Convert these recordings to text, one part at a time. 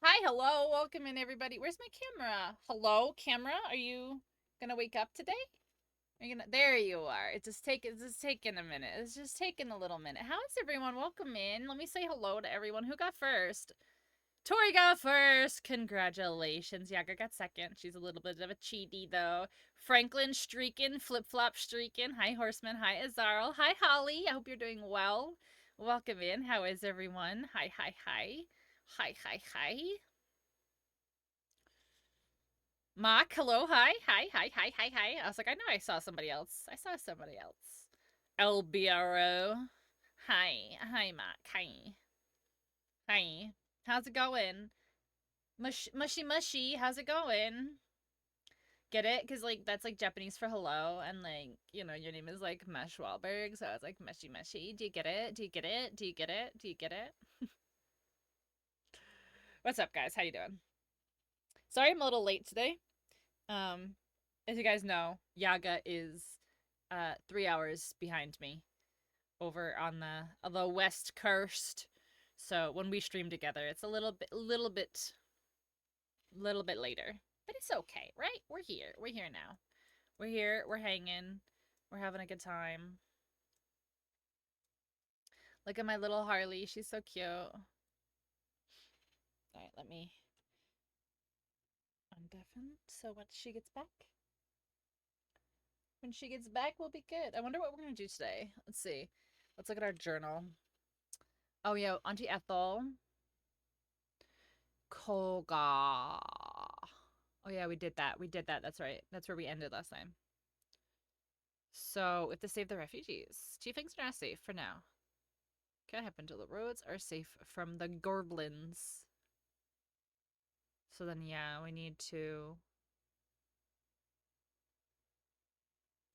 Hi, hello, welcome in everybody. Where's my camera? Hello, camera. Are you gonna wake up today? Are you gonna? There you are. It's just taking a minute. It's just taking a little minute. How is everyone? Welcome in. Let me say hello to everyone. Who got first? Tori got first. Congratulations. Yaga got second. She's a little bit of a cheaty though. Franklin streaking, flip flop streaking. Hi Horseman. Hi Azarl. Hi Holly. I hope you're doing well. Welcome in. How is everyone? Hi, hi, hi. Hi, hi, hi. Mock, hello, hi, hi, hi, hi, hi, hi. I was like, I know I saw somebody else. I saw somebody else. LBRO. Hi, hi, Mock, hi. Hi. How's it going? Mushy, mushy, how's it going? Get it? Because, like, that's, like, Japanese for hello, and, like, you know, your name is, like, Mesh Wahlberg, so I was like, mushy, mushy. Do you get it? Do you get it? Do you get it? Do you get it? What's up, guys? How you doing? Sorry I'm a little late today. As you guys know, Yaga is 3 hours behind me over on the West Coast. So when we stream together, it's a little bit later. But it's okay, right? We're here. We're here now. We're here. We're hanging. We're having a good time. Look at my little Harley. She's so cute. All right, let me undeafen so when she gets back. When she gets back, we'll be good. I wonder what we're going to do today. Let's see. Let's look at our journal. Oh, yeah, Auntie Ethel. Koga. Oh, yeah, we did that. We did that. That's right. That's where we ended last time. So, we have to save the refugees. Two things are not safe for now. Can't happen till the roads are safe from the goblins. So then, yeah, we need to...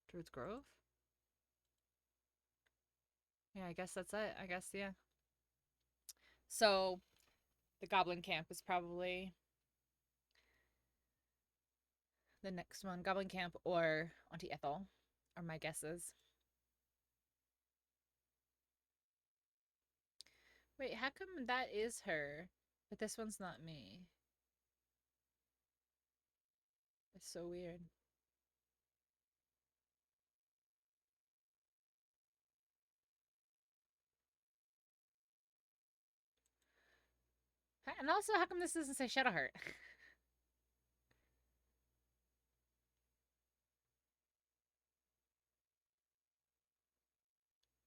Druid's Grove? Yeah, I guess that's it. I guess, yeah. So, the goblin camp is probably the next one. Goblin camp or Auntie Ethel are my guesses. Wait, how come that is her, but this one's not me? It's so weird. And also, how come this doesn't say Shadowheart?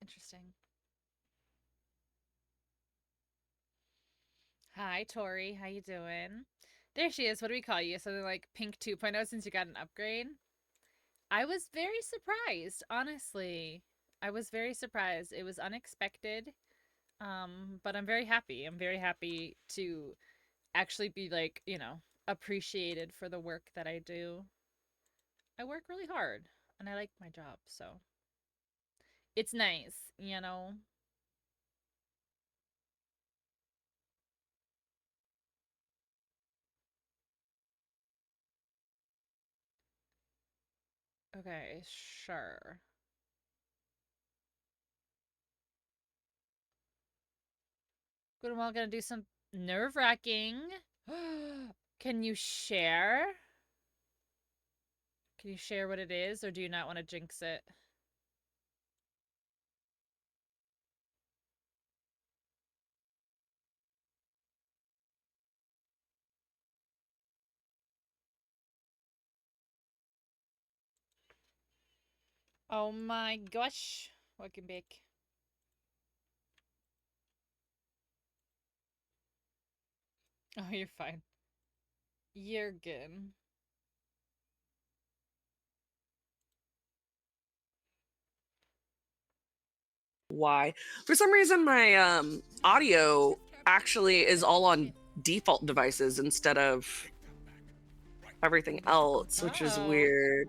Interesting. Hi, Tori. How you doing? There she is. What do we call you? Something like Pink 2.0 since you got an upgrade? I was very surprised, honestly. I was very surprised. It was unexpected. But I'm very happy. I'm very happy to actually be, like, you know, appreciated for the work that I do. I work really hard and I like my job, so it's nice, you know. Okay, sure. Good and well, gonna do some nerve-wracking. Can you share? Can you share what it is, or do you not want to jinx it? Oh my gosh. What can bake? Oh, you're fine. You're good. Why? For some reason, my audio actually is all on default devices instead of everything else, which is weird.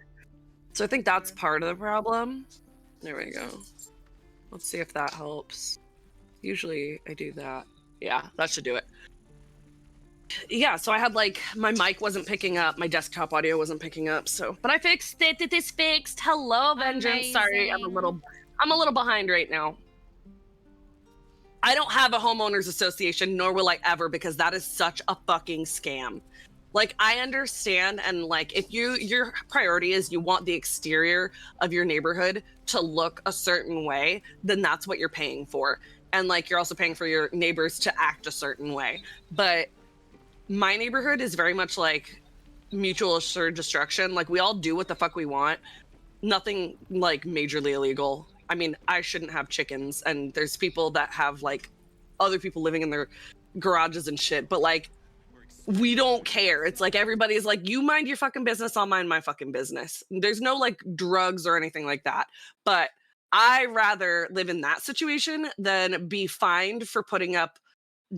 So I think that's part of the problem. There we go. Let's see if that helps. Usually I do that. Yeah, that should do it. Yeah, so I had, like, my mic wasn't picking up, my desktop audio wasn't picking up, so but I fixed it. It is fixed. Hello, Vengeance. Amazing. Sorry, I'm a little behind right now. I don't have a homeowners association, nor will I ever, because that is such a fucking scam. Like, I understand, and like, if your priority is you want the exterior of your neighborhood to look a certain way, then that's what you're paying for. And like, you're also paying for your neighbors to act a certain way. But my neighborhood is very much like mutual assured destruction. Like, we all do what the fuck we want. Nothing like majorly illegal. I mean, I shouldn't have chickens, and there's people that have like other people living in their garages and shit, but like, we don't care. It's like everybody's like, you mind your fucking business, I'll mind my fucking business. There's no like drugs or anything like that. But I rather live in that situation than be fined for putting up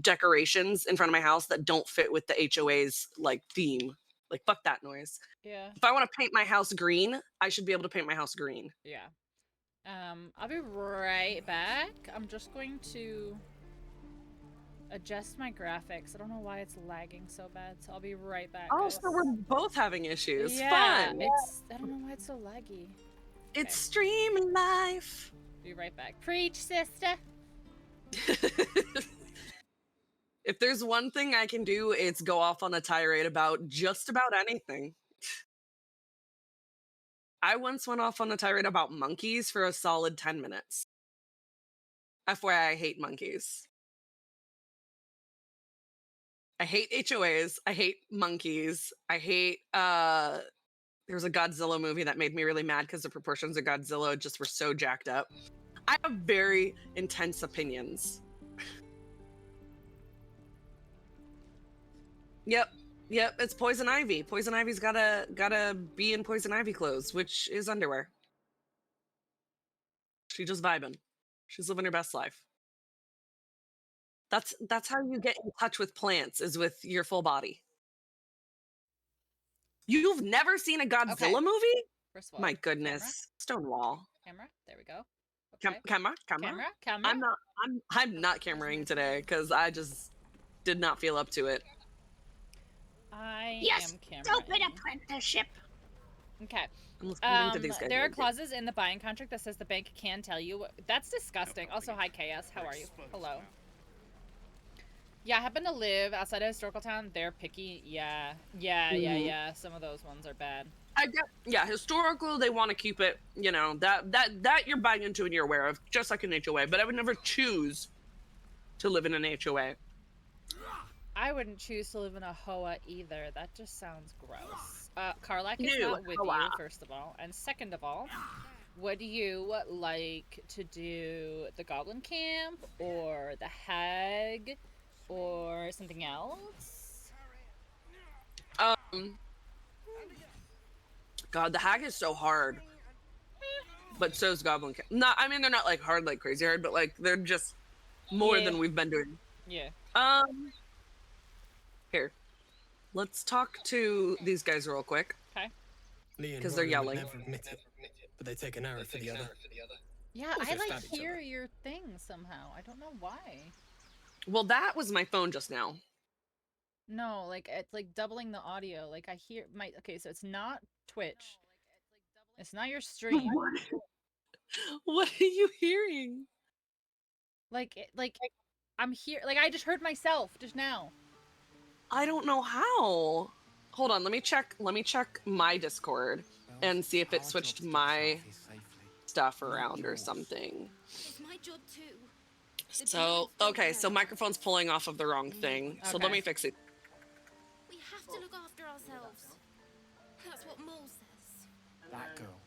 decorations in front of my house that don't fit with the HOA's like theme. Like, fuck that noise. Yeah. If I want to paint my house green, I should be able to paint my house green. Yeah. I'll be right back. I'm just going to adjust my graphics. I don't know why it's lagging so bad, so I'll be right back. Oh, guys. so we're both having issues. Yeah, Fun. I don't know why it's so laggy. It's streaming life. Be right back. Preach, sister. If there's one thing I can do, it's go off on a tirade about just about anything. I once went off on a tirade about monkeys for a solid 10 minutes. FYI, I hate monkeys. I hate HOAs. I hate monkeys. I hate, there was a Godzilla movie that made me really mad because the proportions of Godzilla just were so jacked up. I have very intense opinions. Yep, it's Poison Ivy. Poison Ivy's gotta be in Poison Ivy clothes, which is underwear. She just vibing. She's living her best life. That's how you get in touch with plants, is with your full body. You've never seen a Godzilla movie? First of all, My goodness. Stonewall. Camera. There we go. Okay. Camera. I'm not cameraing today because I just did not feel up to it. I yes, am cameraing. Stupid apprenticeship. Okay. To there are clauses in the buying contract that says the bank can tell you. That's disgusting. Also, hi, Chaos. How are you? Hello. Yeah, I happen to live outside of historical town. They're picky. Yeah. Some of those ones are bad. I get, yeah, historical, they want to keep it, you know, that you're buying into and you're aware of, just like an HOA, but I would never choose to live in an HOA. I wouldn't choose to live in a HOA either. That just sounds gross. Karlak is No, not with HOA. you, first of all. And second of all, would you like to do the Goblin Camp or the Hag or something else? God, the Hag is so hard. But so is Goblin Camp. Not, I mean, they're not like hard, like crazy hard, but like they're just more than we've been doing. Yeah. Here. Let's talk to these guys real quick. Okay. Because they're yelling. Never admit it, but they take an arrow for the other. Yeah, Also I like stab each hear other. your thing somehow. I don't know why. Well, that was my phone just now. No, like it's like doubling the audio. Like I hear my okay, so it's not Twitch. It's not your stream. What are you hearing? Like I'm here. Like I just heard myself just now. I don't know how. Hold on, let me check my Discord and see if it switched my stuff around or something. It's my job too. So, okay, so microphone's pulling off of the wrong thing. So let Okay. me fix it. We have to look after ourselves. That's what Mole says. That girl.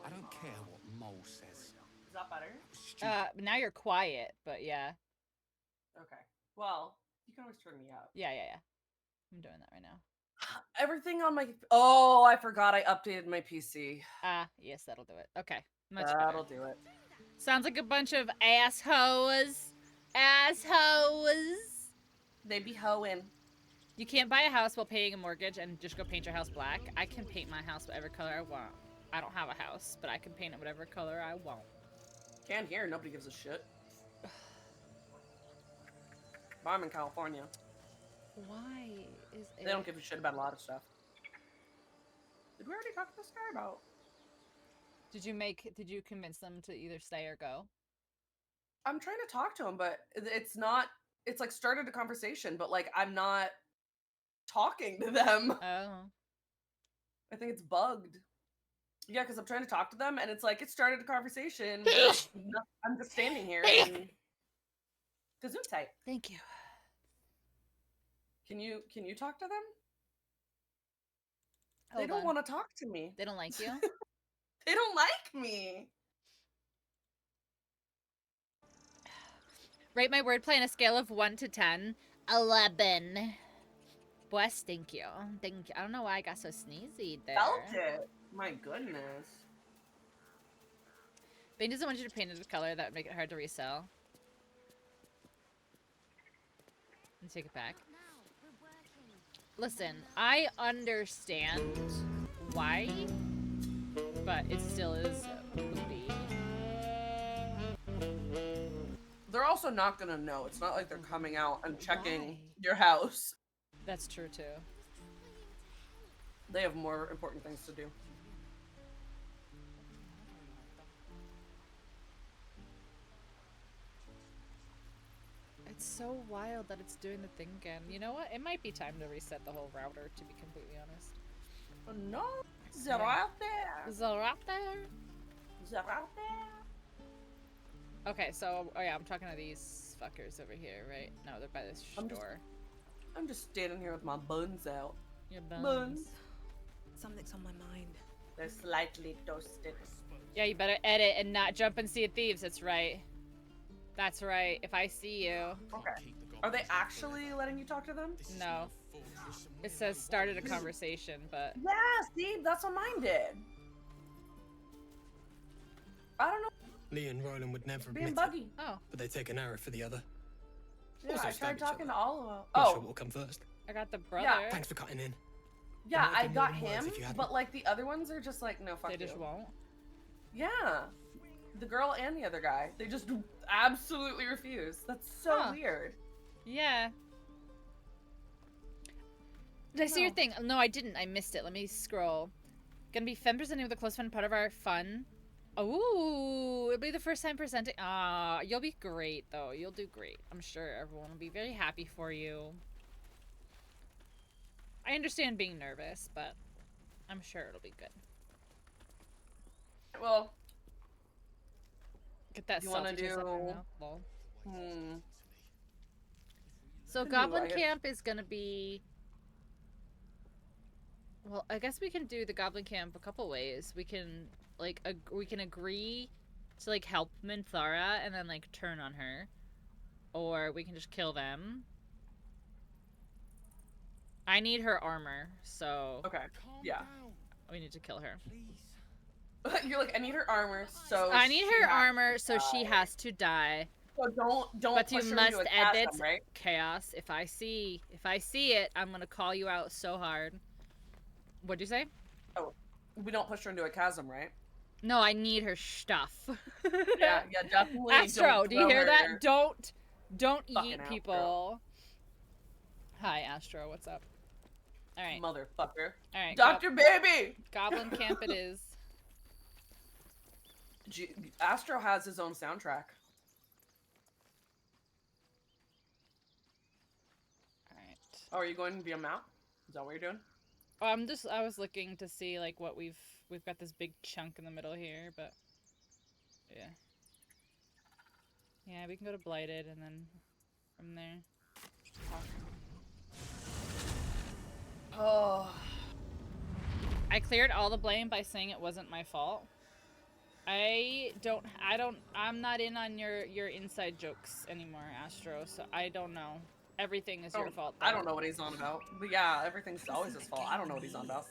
I don't care what Mole says. Is that better? Now you're quiet, but yeah. Okay. Well, you can always turn me up. Yeah. I'm doing that right now. Everything on my... Oh, I forgot I updated my PC. Yes, that'll do it. Okay. Much That'll better. do it. Sounds like a bunch of assholes. Assholes. They be hoeing. You can't buy a house while paying a mortgage and just go paint your house black. I can paint my house whatever color I want. I don't have a house, but I can paint it whatever color I want. Can't hear. Nobody gives a shit. But I'm in California. Why is it... They don't give a shit about a lot of stuff. Did we already talk to this guy about... Did you convince them to either stay or go? I'm trying to talk to him, but it's not. It's like started a conversation, but like I'm not talking to them. Oh. I think it's bugged. Yeah, because I'm trying to talk to them, and it's like it started a conversation. But I'm just standing here. And... Gesundheit. Thank you. Can you talk to them? Hold They don't on. want to talk to me. They don't like you? They don't like me. Rate my wordplay on a scale of 1 to 10. 11. Bless, thank you. Thank you. I don't know why I got so sneezy there. Felt it. My goodness. Bane doesn't want you to paint it a color that would make it hard to resell. And take it back. Listen, I understand why, but it still is booty. They're also not gonna know. It's not like they're coming out and checking Why? your house. That's true too. They have more important things to do. It's so wild that it's doing the thing again. You know what? It might be time to reset the whole router, to be completely honest. Oh, no, they're out there. Is that right there? They're out there. Okay, so, oh yeah, I'm talking to these fuckers over here, right? No, they're by this store. I'm just standing here with my buns out. Your buns. Buns. Something's on my mind. They're slightly toasted. Yeah, you better edit and not jump and see thieves, that's right. That's right, if I see you. Okay. Are they actually letting you talk to them? No. It says started a conversation, but... Yeah, see, that's what mine did. I don't know. Lee and Roland would never Being admit it, buggy. Oh, but they take an arrow for the other. Yeah, Also I stab tried each talking other. to all of them. Not sure Oh, what'll come first. I got the brother. Yeah, Thanks for cutting in. yeah, It might I be more got than words him, if you hadn't. but like the other ones are just like, no, fuck They you. just won't. Yeah. The girl and the other guy. They just absolutely refuse. That's so Huh. weird. Yeah. Did I see your No. thing? No, I didn't. I missed it. Let me scroll. Gonna be Fem presenting with a close friend, part of our fun. Ooh, it'll be the first time presenting. Ah, you'll be great, though. You'll do great. I'm sure everyone will be very happy for you. I understand being nervous, but I'm sure it'll be good. Well, Get that You wanna salty taste out of your do- mouth, lol. hmm. So can do Goblin like it. Camp is gonna be... Well, I guess we can do the Goblin Camp a couple ways. We can, like, we can agree to, like, help Minthara and then, like, turn on her. Or we can just kill them. I need her armor, so Okay. Yeah. we need to kill her. You're like, I need her armor, so I need she her has armor, to so she die. has to die. So don't But you push her must into a edit chasm, right? chaos. If I see it, I'm gonna call you out so hard. What'd you say? We don't push her into a chasm, right? No, I need her stuff. Yeah, definitely. Astro, don't do you throw hear her. that? Don't Fucking eat Astro. people. Hi, Astro. What's up? All right, Motherfucker. all right. Dr. Baby! Goblin Camp it is. Astro has his own soundtrack. All right. Oh, are you going to be a map? Is that what you're doing? I was looking to see like what we've got this big chunk in the middle here, but yeah. Yeah, we can go to Blighted and then from there. Oh. I cleared all the blame by saying it wasn't my fault. I'm not in on your inside jokes anymore, Astro, so I don't know. Everything is your fault. I don't know what he's on about. But yeah, everything's always his fault. I don't know what he's on about.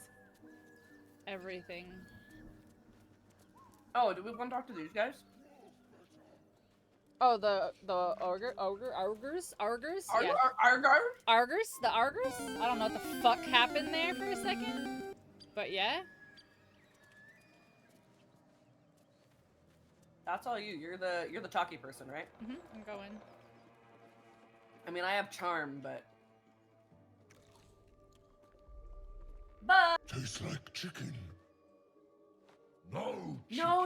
Everything. Oh, do we want to talk to these guys? Oh, the ogres? Yeah. Argar? Argers? The Argers? I don't know what the fuck happened there for a second. But yeah. That's all you. You're the talky person, right? I'm going. I mean, I have charm, but Tastes like chicken. No.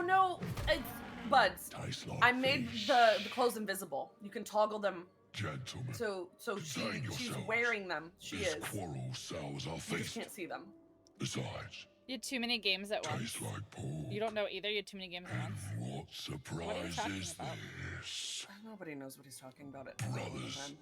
no, it's Buds, Tastes like I made fish. the clothes invisible. You can toggle them. Gentlemen, So contain she's yourselves. wearing them. She This is. quarrel sours our You just feast. can't see them. Besides, You had too many games at once. tastes like pork. You don't know either. You had too many games at once. And what What are you surprise talking is about? this? Nobody knows what he's talking about at Brothers,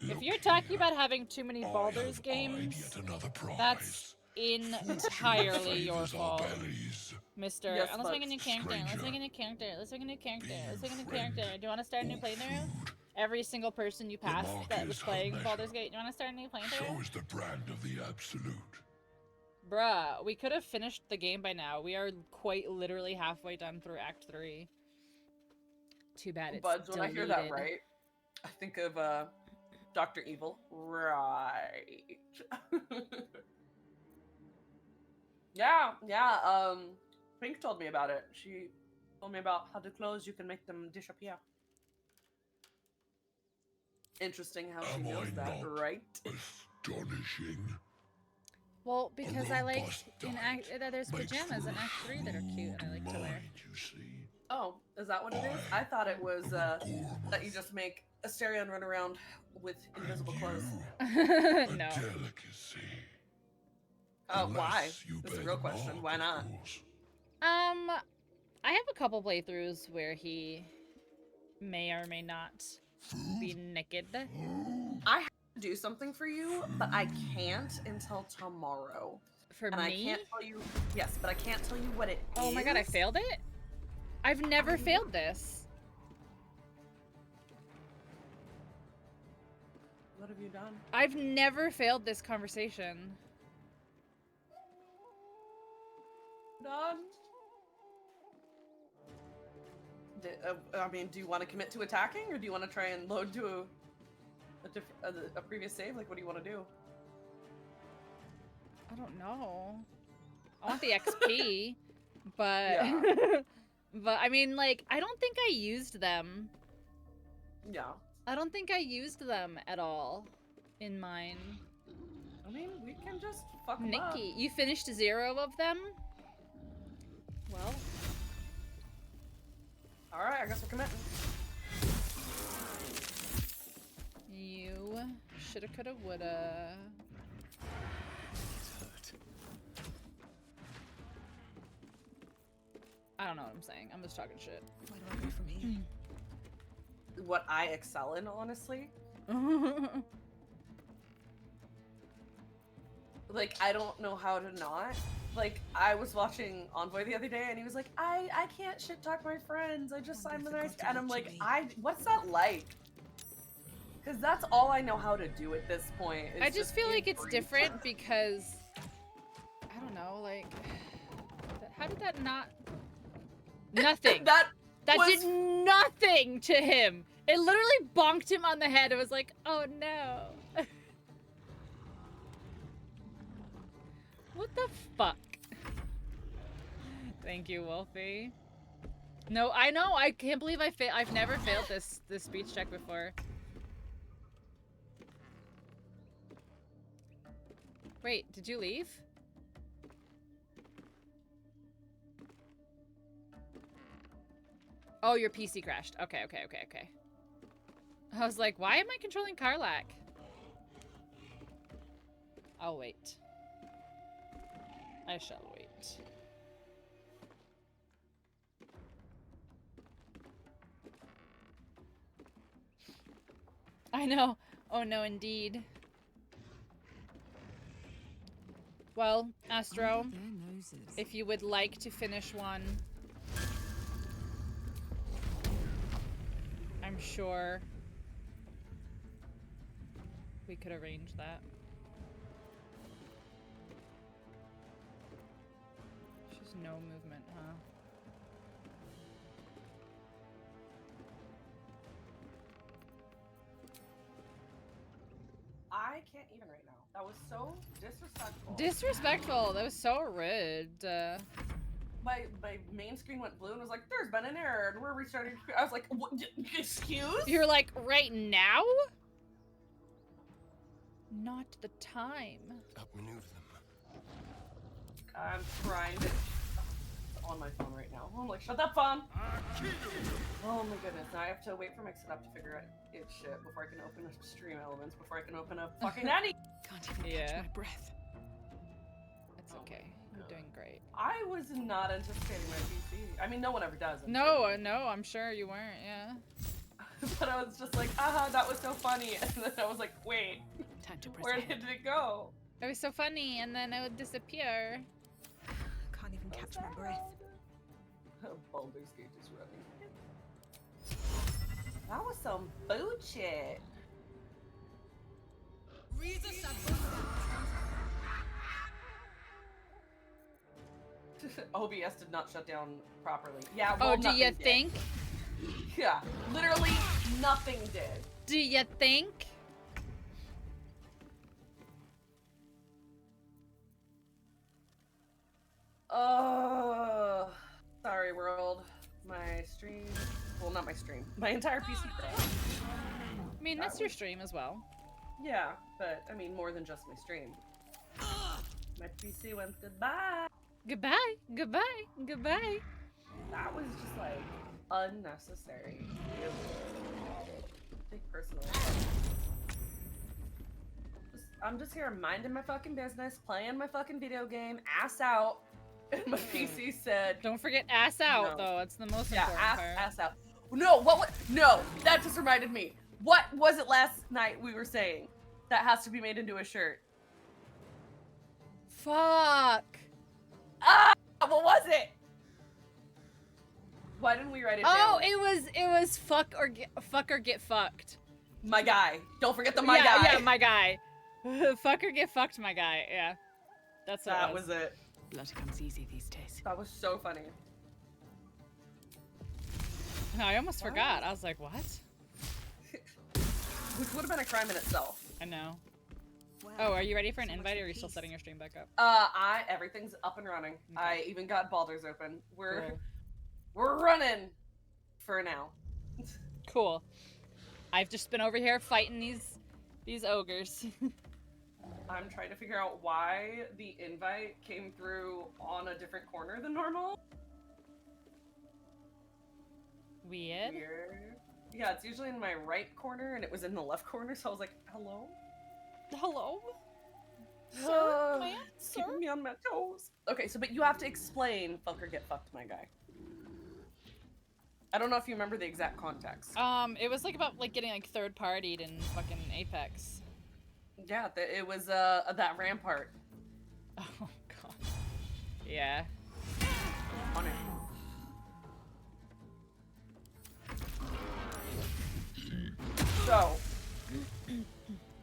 If look you're talking here. about having too many I Baldur's have eyed games, yet another prize. that's entirely your Favours our fault. bellies. Mister, Yes, let's make a but new character. Let's stranger, make a new character. Let's make a new character. Let's make a new friend, character. Do you want to start a new or playthrough? food. Every single person you passed mark that is was her playing measure. Baldur's Gate, do you want to start a new So playthrough? is the brand of the absolute. Bruh, we could have finished the game by now. We are quite literally halfway done through Act 3. Too bad it's Buds, when I hear that deleted. right, I think of Dr. Evil. Right. yeah. Pink told me about it. She told me about how the clothes you can make them disappear. Interesting how she Am knows I that, not right? astonishing? Well, because I like robust in diet Act there's makes pajamas for in a Act 3 that are cute and I like to wear. mind, you see. Oh, is that what it is? I thought it was that you just make Asteria and run around with invisible And clothes. you, a No. delicacy. Why? Unless you That's a bear real the question. mark, Why of not? course. I have a couple playthroughs where he may or may not be naked. I have to do something for you, but I can't until tomorrow. For And I me? can't tell you. Yes, but I can't tell you what it is. Oh my god, I failed it? I've never failed this. What have you done? I've never failed this conversation. Done. I mean, do you want to commit to attacking, or do you want to try and load to a previous save? Like, what do you want to do? I don't know. I want the XP, but Yeah. but I mean, like, I don't think I used them. Yeah. I don't think I used them at all in mine. I mean, we can just fuck 'em up. Nikki, you finished 0 of them? Well, All right, I guess we're committing. you shoulda, coulda, woulda. I don't know what I'm saying. I'm just talking shit. Where do I go from here? What I excel in, honestly. Like, I don't know how to not. Like, I was watching Envoy the other day, and he was like, I can't shit talk my friends. I just Wonder I'm if a it nice got guy. And I'm to like, me. what's that like? Because that's all I know how to do at this point. Is I just feel be like it's brief. different because I don't know, like how did that not nothing. That That was- did nothing to him. It literally bonked him on the head. It was like, oh no. What the fuck? Thank you, Wolfie. No, I know. I can't believe I've never failed this speech check before. Wait, did you leave? Oh, your PC crashed. Okay. I was like, why am I controlling Karlak? I'll wait. I shall wait. I know. Oh no, indeed. Well, Astro, Their noses. if you would like to finish one, I'm sure we could arrange that. Just no movement, huh? I can't even right now. That was so disrespectful. Disrespectful. That was so rude. my main screen went blue and was like, "There's been an error, and we're restarting." I was like, what, "Excuse?" You're like, right now? Not the time. Outmaneuver them. I'm trying to. on my phone right now. I'm like, shut that phone! Oh my goodness, now I have to wait for my setup to figure out its shit before I can open up stream elements, before I can open up fucking any. Can't even Yeah. catch my breath. It's Oh okay. my You're doing great. I was not anticipating my PC. I mean, no one ever does. I'm No, sure. no, I'm sure you weren't. Yeah. But I was just like, aha, that was so funny. And then I was like, wait, Time to press where ahead. did it go? It was so funny, and then it would disappear. Can't even catch my breath. Baldur's Gate is running. That was some bullshit. OBS did not shut down properly. Yeah, well, Oh, do you nothing did. think? Yeah, literally nothing did. Do you think? Oh, sorry, world. My stream. Well, not my stream. My entire PC crashed. I mean, that's your stream as well. Yeah, but I mean more than just my stream. My PC went goodbye. Goodbye, goodbye, goodbye. That was just like unnecessary. Take personally. I'm just here minding my fucking business, playing my fucking video game, ass out, and my PC said, Don't forget ass out, No. though. It's the most yeah, important part. ass out. No, no, that just reminded me. What was it last night we were saying that has to be made into a shirt? Fuck. Ah, what was it? Why didn't we write it Oh, down? it was fuck or get fucked. My guy. Don't forget the my yeah, guy. Yeah, my guy. Fuck or get fucked, my guy. Yeah. That's what That it was. was it. Blood comes easy these days. That was so funny. No, I almost forgot. I was like, what? Which would have been a crime in itself. I know. Oh, are you ready for an invite, or are you still setting your stream back up? Everything's up and running. Okay. I even got Baldur's open. We're Cool. we're running for now. Cool. I've just been over here fighting these ogres. I'm trying to figure out why the invite came through on a different corner than normal. Weird. Weird. Yeah, it's usually in my right corner, and it was in the left corner, so I was like, hello? Hello? Sir, ma'am, it's sir? keeping me on my toes. Okay, so but you have to explain fuck or get fucked, my guy. I don't know if you remember the exact context. It was like about like getting like third partied in fucking Apex. Yeah, it was that rampart. Oh god. Yeah. Funny. So,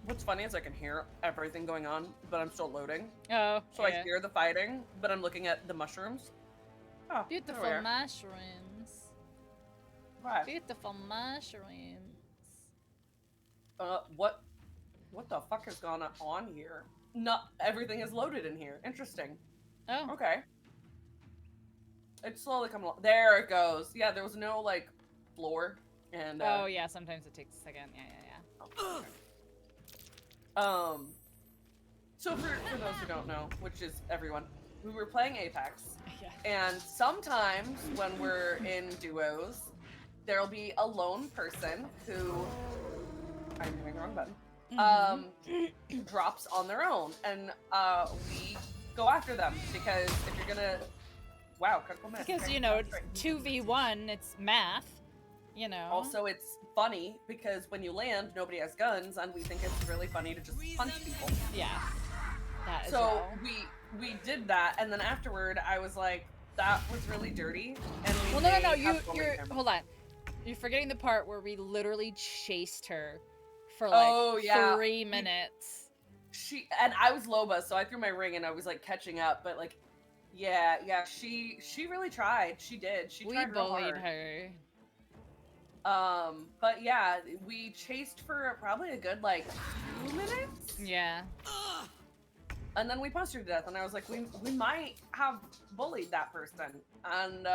what's funny is I can hear everything going on, but I'm still loading. Oh. So yeah. I hear the fighting, but I'm looking at the mushrooms. Oh, Beautiful there we are. mushrooms. What? Beautiful mushrooms. What the fuck has gone on here? Not everything is loaded in here. Interesting. Oh. Okay. It's slowly coming along. There it goes. Yeah, there was no like floor and. Oh yeah, sometimes it takes a second. Yeah. So for those who don't know, which is everyone, we were playing Apex, Yeah. and sometimes when we're in duos, there'll be a lone person who I'm hitting the wrong button. Drops on their own, and we go after them because if you're gonna, wow, critical miss. Because you know, 2v1, it's math. You know. Also, it's funny because when you land, nobody has guns, and we think it's really funny to just punch people. Yeah. That as So well. we did that, and then afterward, I was like, that was really dirty. And we Well, may no. have to go You're make them. hold on. You're forgetting the part where we literally chased her for like 3 minutes. She and I was Loba, so I threw my ring, and I was like catching up, but like, yeah, she really tried. She did. She We tried real bullied hard. her. But yeah, we chased for probably a good like 2 minutes. Yeah. And then we punched her to death, and I was like, we might have bullied that person. And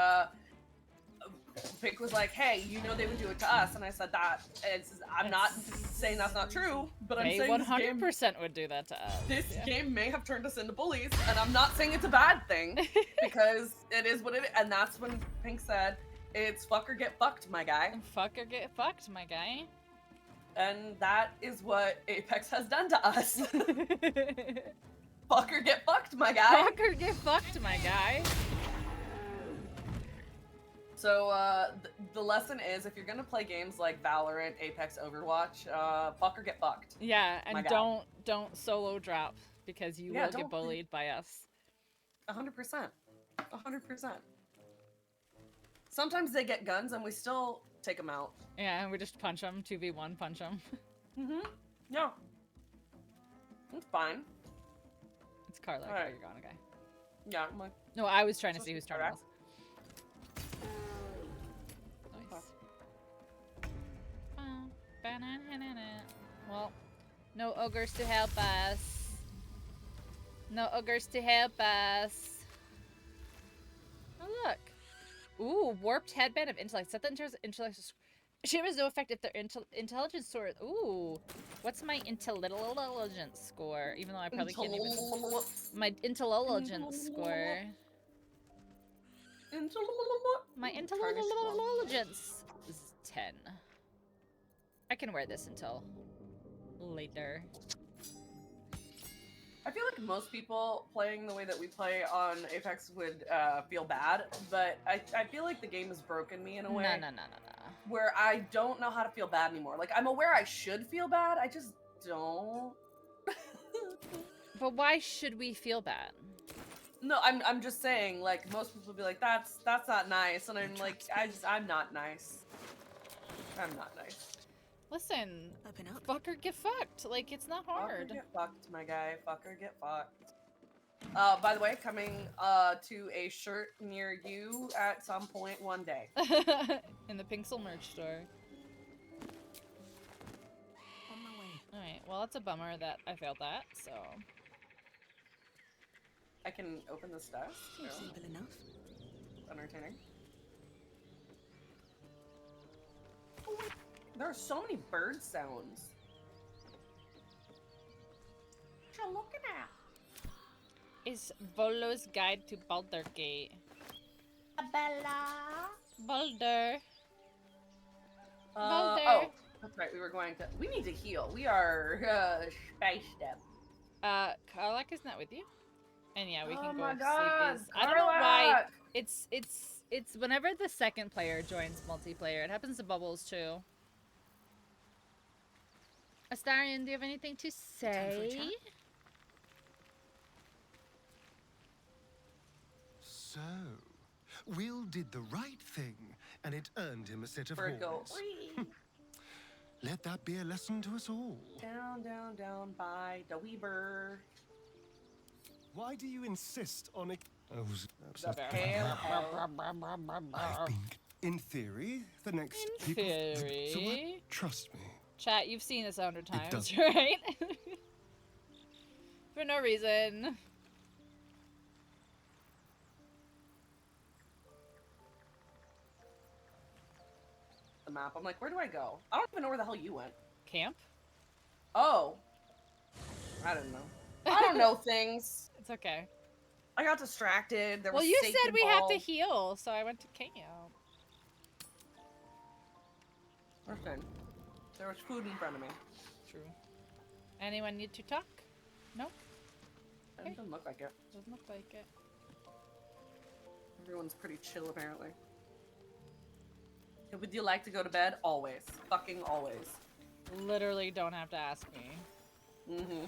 Pink was like, hey, you know they would do it to us. And I said that. I'm not saying that's not true, but I'm They saying 100% would do that to us. this yeah. game may have turned us into bullies. And I'm not saying it's a bad thing, because it is what it is. And that's when Pink said, it's fuck or get fucked, my guy. Fuck or get fucked, my guy. And that is what Apex has done to us. Fuck or get fucked, my guy. Fuck or get fucked, my guy. So the lesson is, if you're gonna play games like Valorant, Apex, Overwatch, fuck or get fucked. Yeah, My and God. don't solo drop because you Yeah, will get don't- bullied by us. 100%. 100%. Sometimes they get guns and we still take them out. Yeah, and we just punch them, 2v1 punch them. Mm-hmm. Yeah. It's fine. It's Carla. Alright. You're gone, okay. Yeah, I'm like, No, I was trying to So see whose turn correct. it was. Nice. Well, no ogres to help us. No ogres to help us. Oh, look. Ooh, warped headband of intellect. Set the intellect. She has no effect if their intelligence score. Ooh, what's my intelligence score? Even though I probably can't even. My intelligence score. My intelligence is 10. I can wear this until later. I feel like most people playing the way that we play on Apex would feel bad, but I feel like the game has broken me in a way. No. Where I don't know how to feel bad anymore. Like, I'm aware I should feel bad, I just don't. But why should we feel bad? No, I'm just saying, like, most people be like, that's not nice, and I'm like, I'm not nice. I'm not nice. Listen, Open up. fuck or get fucked. Like, it's not Fuck or hard. get fucked, my guy. Fuck or get fucked. By the way, coming to a shirt near you at some point one day. In the Pinxel merch store. On my way. Alright, well, it's a bummer that I failed that, so. I can open this desk. Seems so simple enough. entertaining. Oh, wait. There are so many bird sounds. What you looking at? Is Volo's Guide to Baldur Gate. Bella. Baldur. Oh, that's right. We need to heal. We are spaced up. Karlak is not with you? And yeah, we can Oh go my sleep. God, I don't know why. Karlak! It's whenever the second player joins multiplayer, it happens to Bubbles too. Astarion, do you have anything to Time for a say? chat? So, Will did the right thing, and it earned him a set of Bird go. horns. Let that be a lesson to us all. Down, down, down by the Weaver. Why do you insist on it? I was Hail, I've been. In theory, the next In people. theory. So what? Trust me. Chat, you've seen this 100 times, does. right? For no reason. the map. I'm like, where do I go? I don't even know where the hell you went. Camp? Oh. I don't know. I don't know things. It's okay. I got distracted. There Well, was you steak said we have to involved. heal, so I went to camp. Okay. There was food in front of me. True. Anyone need to talk? No? It Okay. doesn't look like it. Doesn't look like it. Everyone's pretty chill, apparently. Would you like to go to bed? Always. Fucking always. Literally don't have to ask me. Mm-hmm.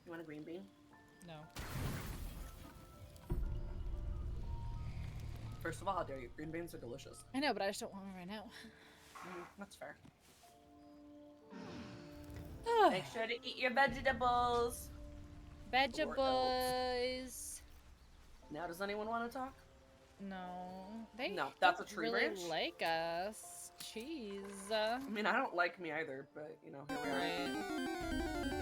You want a green bean? No. First of all, how dare you? Green beans are delicious. I know, but I just don't want one right now. That's fair. Make sure to eat your vegetables. Vegetables. Now, does anyone want to talk? No. They No, that's a don't tree really branch? like us. Jeez. I mean, I don't like me either, but, you know, here we are. Right.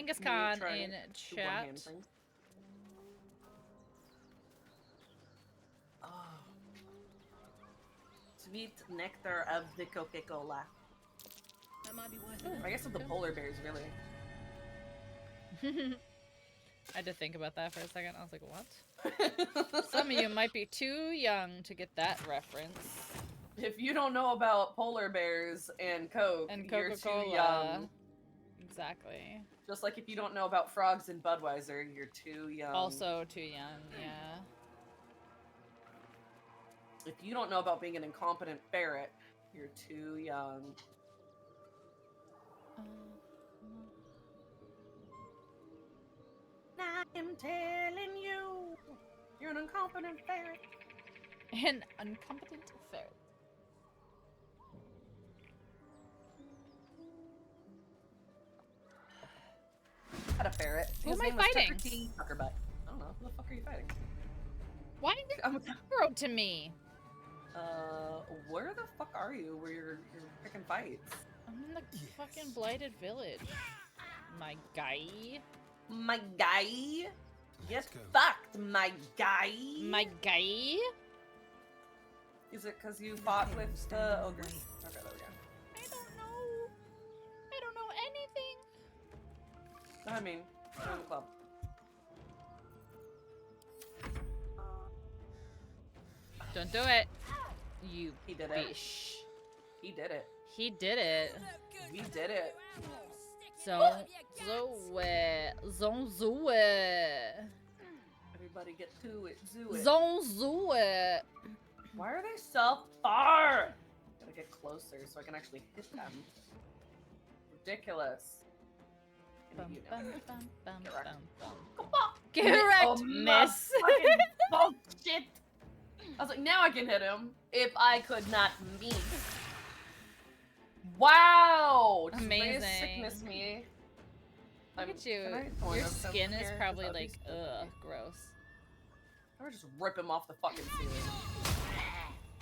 Kangaskhan try in to do chat. one-hand thing. Oh. Sweet nectar of the Coca-Cola. That might be worth it. I guess with the polar bears, really. I had to think about that for a second. I was like, what? Some of you might be too young to get that reference. If you don't know about polar bears and Coke, And you're Coca-Cola. too young. Exactly. Just like if you don't know about frogs and Budweiser, you're too young. Also too young, yeah. If you don't know about being an incompetent ferret, you're too young. I'm telling you, you're an incompetent ferret. An incompetent ferret. Had a ferret. Who His am I name was Tucker fighting? T. Tuckerbutt. I don't know. Who the fuck are you fighting? Why did I'm you throw to me? Where the fuck are you? Where you're picking fights? I'm in the fucking blighted village. My guy. My guy? Get Let's go. fucked, my guy. My guy? Is it because you fought with the ogre? Okay, there we go. I don't know. I don't know anything. I mean, join the club. Don't do it. You He did it. bitch. He did it. He did it. We did it. So, Zonzue. Everybody get to it. Do it. Zonzue. Why are they so far? Gotta get closer so I can actually hit them. Ridiculous. Bum, You know. bum, bum, bum, Correct. bum, bum. Correct, Correct, miss. Bullshit. I was like, now I can hit him. If I could not miss. Wow! Just may Amazing. sickness me. Look at you. Can I join Your them from skin is here? probably That'd be like, so ugh, cute. gross. I would just rip him off the fucking ceiling.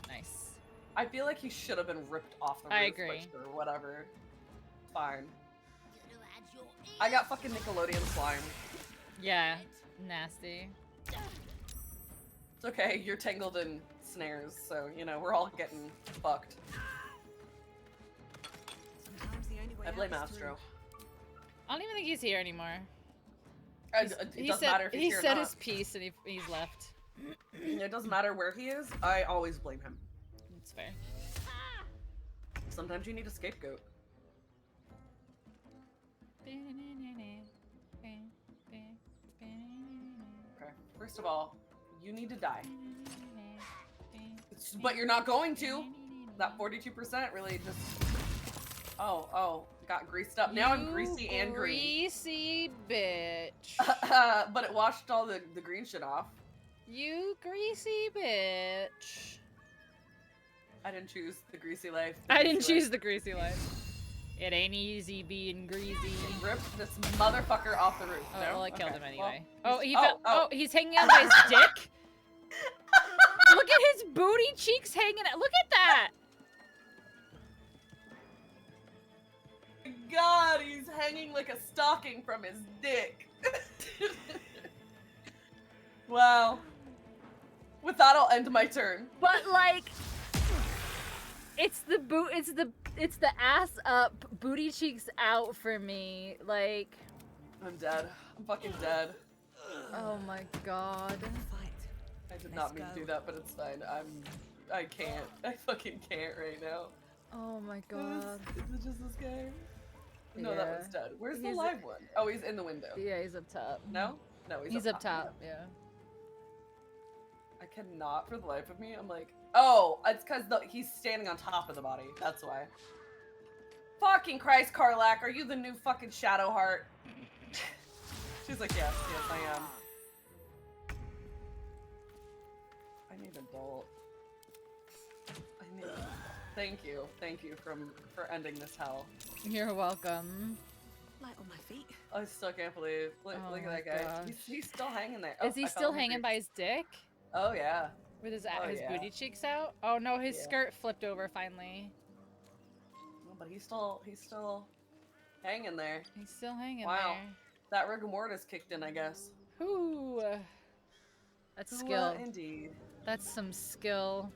Nice. I feel like he should have been ripped off the roof. I agree. But sure, whatever. Fine. I got fucking Nickelodeon slime. Yeah, nasty. It's okay, you're tangled in snares, so, you know, we're all getting fucked. Sometimes the only way I blame out is through. Astro. I don't even think he's here anymore. It doesn't matter if he's he here or said not. his piece and he's left. It doesn't matter where he is, I always blame him. It's fair. Sometimes you need a scapegoat. Okay, first of all, you need to die. But you're not going to. That 42% really just... Oh, got greased up. Now I'm greasy and green. Greasy bitch. But it washed all the green shit off. You greasy bitch. I didn't choose the greasy life. I didn't choose the greasy life. It ain't easy being greasy. Rip this motherfucker off the roof. Oh, no? well, I killed Okay, him anyway. well, Oh, he oh, fell. oh. Oh, he's hanging out by his dick. Look at his booty cheeks hanging out. Look at that. God, he's hanging like a stocking from his dick. Wow. With that, I'll end my turn. But like, it's the ass up, booty cheeks out for me. Like, I'm dead. I'm fucking dead. oh my god. Fight. I did not mean to do that, but it's fine. I can't. I fucking can't right now. Oh my god. Is it just this guy? No, that Yeah. one's dead. Where's the He's- live one? Oh, he's in the window. Yeah, he's up top. No? No, He's up top. Yeah. I cannot for the life of me. I'm like, oh, it's because he's standing on top of the body. That's why. Fucking Christ, Karlak, are you the new fucking Shadowheart? She's like, yes, I am. I need adult. I need. Thank you for ending this hell. You're welcome. Light on my feet. I still can't believe. Look, Oh look at my that guy. gosh. He's still hanging there. Is he still hanging by his dick? Oh yeah. With his Oh, his yeah. booty cheeks out? Oh no, his Yeah. skirt flipped over finally. No, but he's still hanging there. He's still hanging Wow. That rigor mortis kicked in, I guess. Ooh. That's Ooh, skill. indeed. That's some skill.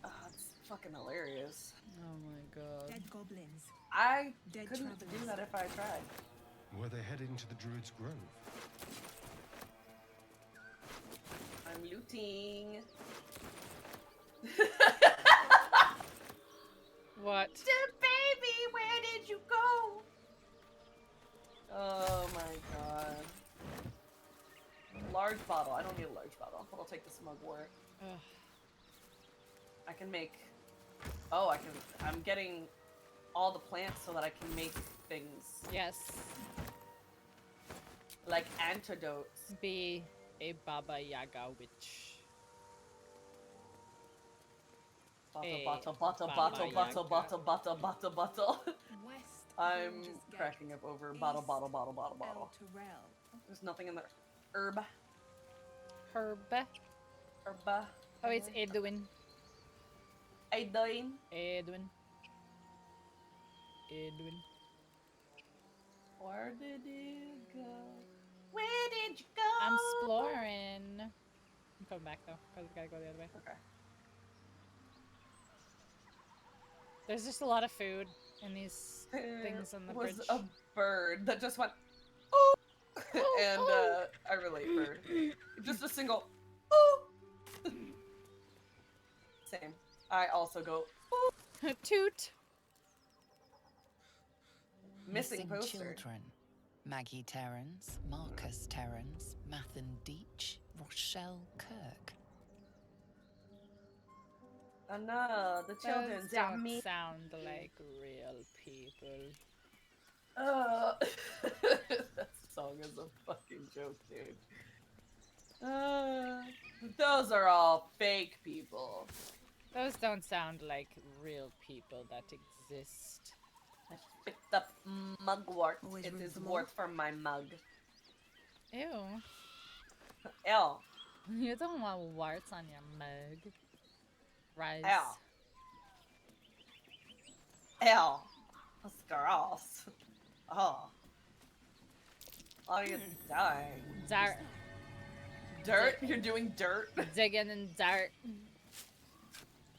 It's fucking hilarious. Oh my god. Dead goblins. I Dead couldn't do travelers. that if I tried. Were they heading to the Druid's Grove? I'm looting. What? Baby, where did you go? Oh my god. Large bottle. I don't need a large bottle, but I'll take the mugwort. Ugh. I can make. Oh, I'm getting all the plants so that I can make things Yes. like antidotes. Be a Baba Yaga witch. Bottle, bottle. West I'm Ranger's Gate. cracking up over bottle. El Terrell. There's nothing in there. Herb. Herb. Herba. Oh, it's Edwin. Edwin. Edwin. Edwin. Where did you go? Where did you go? I'm exploring. I'm coming back though, because we gotta go the other way. Okay. There's just a lot of food in these things on the was bridge. a bird that just went, oh, Oh, and oh. I relate bird. Just a single, oh. Same. I also go, oh. Toot. Missing poster. children. Maggie Terrans, Marcus Terrans, Mathan Deach, Rochelle Kirk. Oh no, the children Those damn don't me. sound like real people. That song is a fucking joke, dude. Those are all fake people. Those don't sound like real people that exist. I picked up mugwort. Always It room is for more? worth for my mug. Ew. L. You don't want warts on your mug. Rise. L. L. That's gross. Oh. Are you dying? Dirt. Dirt? You're doing dirt? Digging in dirt.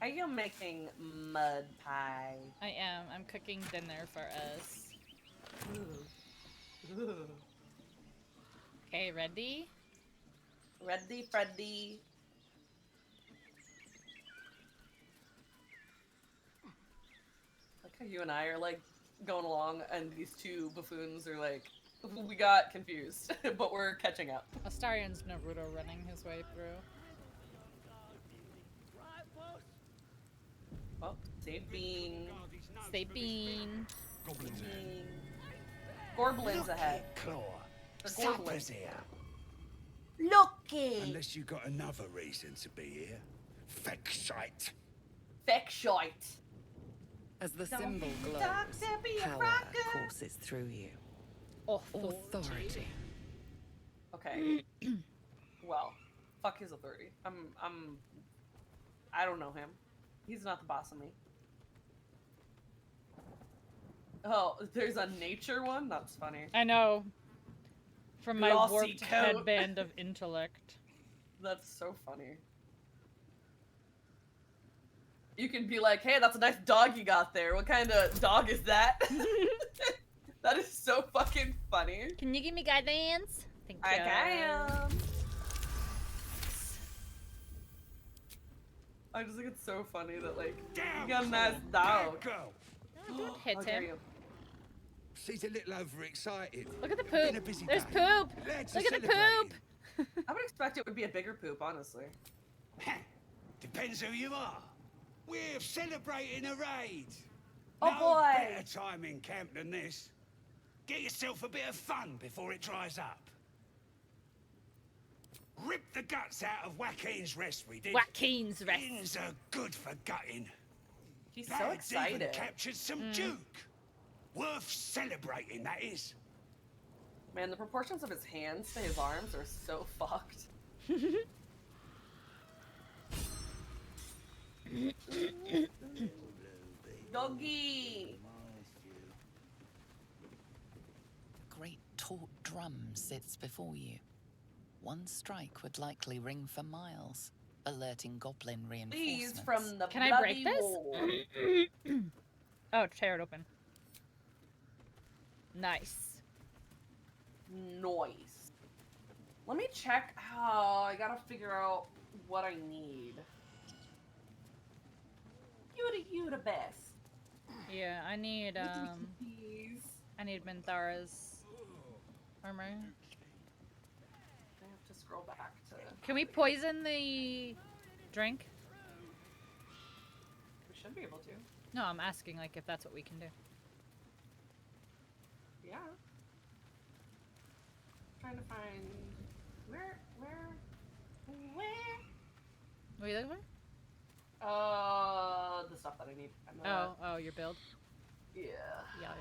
Are you making mud pie? I am. I'm cooking dinner for us. Okay, ready? Ready, Freddy. Like how you and I are like going along, and these two buffoons are like, we got confused, but we're catching up. Astarion's Naruto running his way through. Oh, save bean. Stay bean. Goblins ahead. Bean. Gorblin's ahead. Claw. The Supper's Gorbling. here. Looky! Unless you got another reason to be here. Feck shite. Feck shite. As the symbol glows, Doctor, be a power rocker. courses through you. Authority. Okay. Well, fuck his authority. I don't know him. He's not the boss of me. Oh, there's a nature one? That's funny. I know. From my Glossy warped coat. headband of intellect. That's so funny. You can be like, hey, that's a nice dog you got there. What kind of dog is that? That is so fucking funny. Can you give me guidance? Thank you. I can. I just think it's so funny that like Down, you got a nice Claw. dog. Down, girl. No, don't hit How dare him. you. She's a little overexcited. Look at the Been a poop. busy There's day. poop. Lads Look are at the poop. celebrating. I would expect it would be a bigger poop, honestly. Depends who you are. We're celebrating a raid. Oh, no boy. better time in camp than this. Get yourself a bit of fun before it dries up. Rip the guts out of Joaquin's rest, we did. Joaquin's rest. Inns are good for gutting. He's so Lads even excited. captured some Duke. Worth celebrating, that is. Man, the proportions of his hands to his arms are so fucked. Doggy! drum sits before you. One strike would likely ring for miles, alerting goblin reinforcements. Please, from the Can I break bloody this? wall. Oh, tear it open. Nice. Noise. Let me check how I gotta figure out what I need. You the best. Yeah, I need Please. I need Minthara's armor. I have to scroll back to. Can we poison the drink? We should be able to. No, I'm asking like if that's what we can do. Yeah. Trying to find where. What are you looking for? The stuff that I need. Oh, your build. Yeah. Yeah.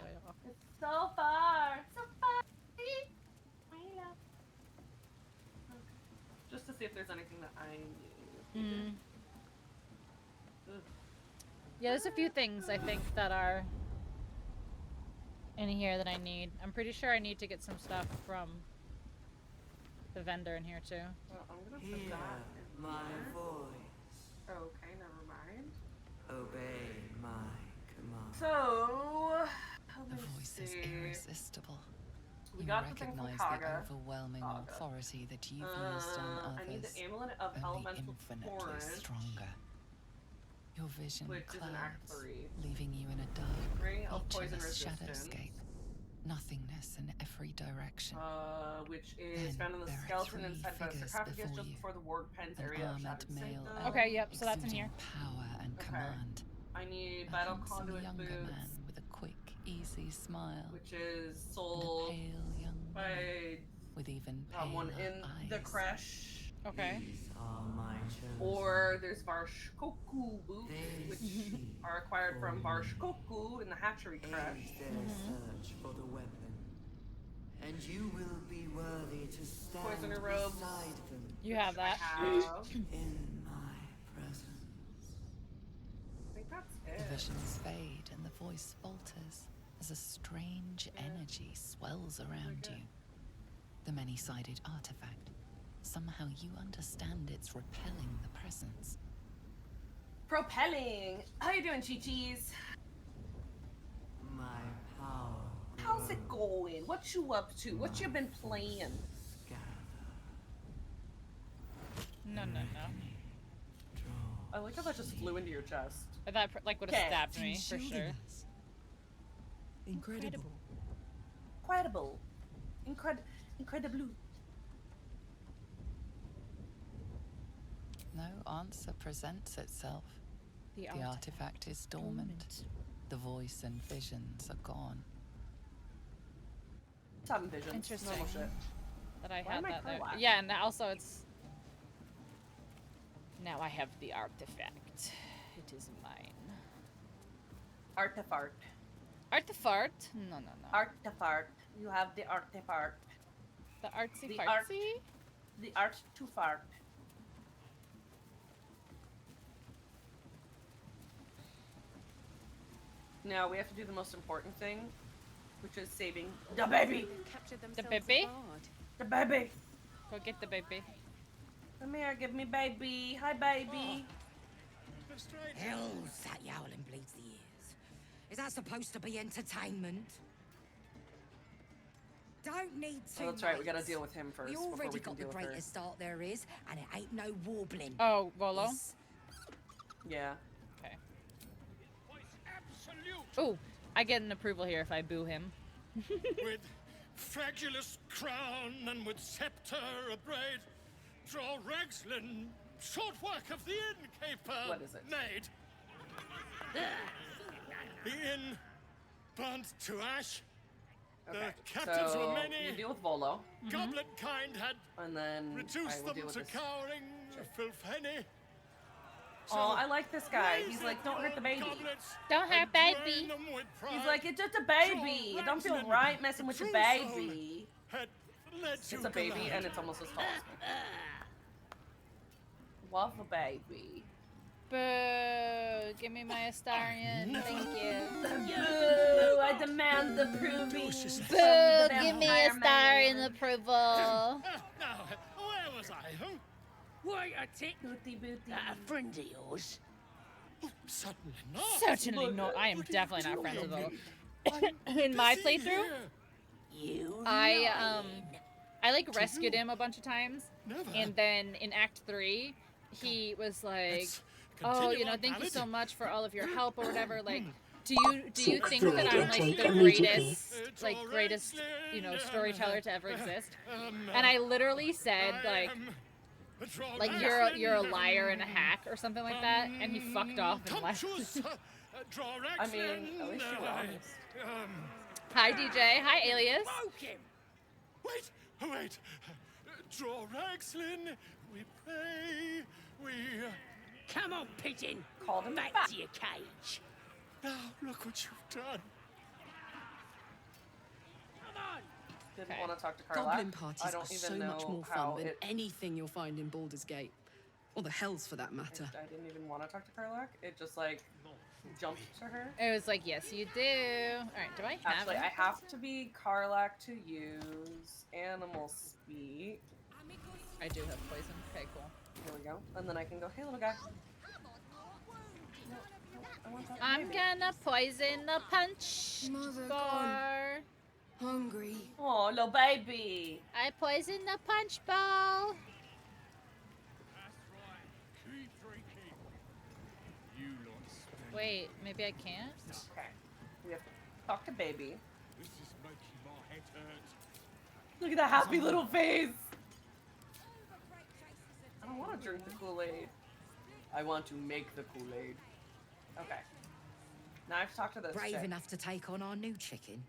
It's so far. So far. Okay. Just to see if there's anything that I need. Yeah, there's a few things I think that are in here that I need. I'm pretty sure I need to get some stuff from the vendor in here too. Well, I'm gonna put that in My here. voice. Okay, never mind. Obey my command. So, The let me voice is see. irresistible. We You got the thing from recognize Kaga. the overwhelming Kaga. authority that you've used on I need others, the amulet of only elemental infinitely torrent, stronger. Your vision which is in Act clouds, 3. leaving you in a dark, Ring of poison featureless resistance. shadowscape. Nothingness in every direction. Which is Then found in the there are skeleton 3 inside the figures sarcophagus before just you. before the ward pen's An area of armored Shattered male Sanctum. elf, Okay, yep, so that's in exuding here. power and Okay. command. I need A Battle handsome Conduit younger Boots, man with a quick, easy smile. which is And a sold pale young woman by with even someone paler in eyes. the crash. Okay. These are my chosen. Or there's Varshkoku boots, They which seek are acquired from for me. Varshkoku in the hatchery crash. Aid their search for the weapon. And you will be worthy to stand Poisoner robes. beside them You have I that. have. in my presence. I think that's The it. visions fade and the voice falters as a strange energy swells around you. The many-sided artifact. Somehow you understand it's repelling the presence. Propelling. How you doing, Chi-Chis? My power. How's it going? What you up to? What you been playing? No. I like how that just flew into your chest. That like would have Okay. stabbed me for sure. Incredible. Incredible. Incredible. No answer presents itself. The The artifact is dormant. The voice and visions are gone. It's having visions. Interesting. Normal shit. That I Why had am I that there. pro-acting? Yeah, and also it's now I have the artifact. It is mine. Artifact. Artifact? No. Artifact. You have the artifact. The artsy The art- fartsy? The art to fart. Now we have to do the most important thing, which is saving the baby. The baby? The baby. Go get the baby. Come here, give me baby. Hi, baby. Hell's that yowling bleeds the ears. Is that supposed to be entertainment? Don't need to. Oh, that's right. We gotta deal with him first We before already we can got the deal with her. greatest start there is, and it ain't no warbling. Oh, Volo? It's Yeah. Okay. Ooh, I get an approval here if I boo him. With fragulous crown and with scepter abraid, draw Ragslin, short work of the innkeeper What is it? made. The inn burnt to ash. Okay. The captives so were many. you deal with Volo, Goblin kind had and then I reduced will them deal with to this. cowering filthy. Oh, I like this guy. He's like, don't hurt the baby. Don't hurt baby. He's like, it's just a baby. It don't feel right messing with your baby. It's a baby, and it's almost as tall as me. Love a baby. Boo! Give me my Astarion. Thank you. Boo! I demand the proving. Boo! Give me Astarion approval. Now, where was I? Huh? Wait a tick. Booty booty. A friend of yours? Certainly not. Certainly not. I am definitely not friends with Will. In my playthrough, I like rescued him a bunch of times, and then in Act 3, he was like, "Oh, you know, thank you so much for all of your help or whatever." Like, do you think that I'm like the greatest, you know, storyteller to ever exist? And I literally said like you're a liar and a hack or something like that, and he fucked off and left. I mean, at least you were honest. Hi DJ, hi Alias. Wait. Draw Ragslin, we pray, we... Come on, pigeon. Called him back to your cage. Now, look what you've done. Come on. Didn't want to talk to Carla. Goblin parties I don't are even so know much more how fun than it... anything you'll find in Baldur's Gate. Or the Hells, for that matter. I didn't even want to talk to Carla. It just, like, jumped to her. It was like, yes, you do. Alright, do I have Actually, it? I have to be Karlak to use Animal Speak. I do have poison. Okay, cool. Here we go. And then I can go, hey, little guy. I'm gonna poison the punch bar. Hungry. Oh, little baby. I poisoned the punch ball. Wait, maybe I can't? Okay. We have to talk to baby. This is making my head hurt. Look at that happy little face. I don't want to drink the Kool-Aid. I want to make the Kool-Aid. Okay. Now I have to talk to this Brave chick. enough to take on our new chicken.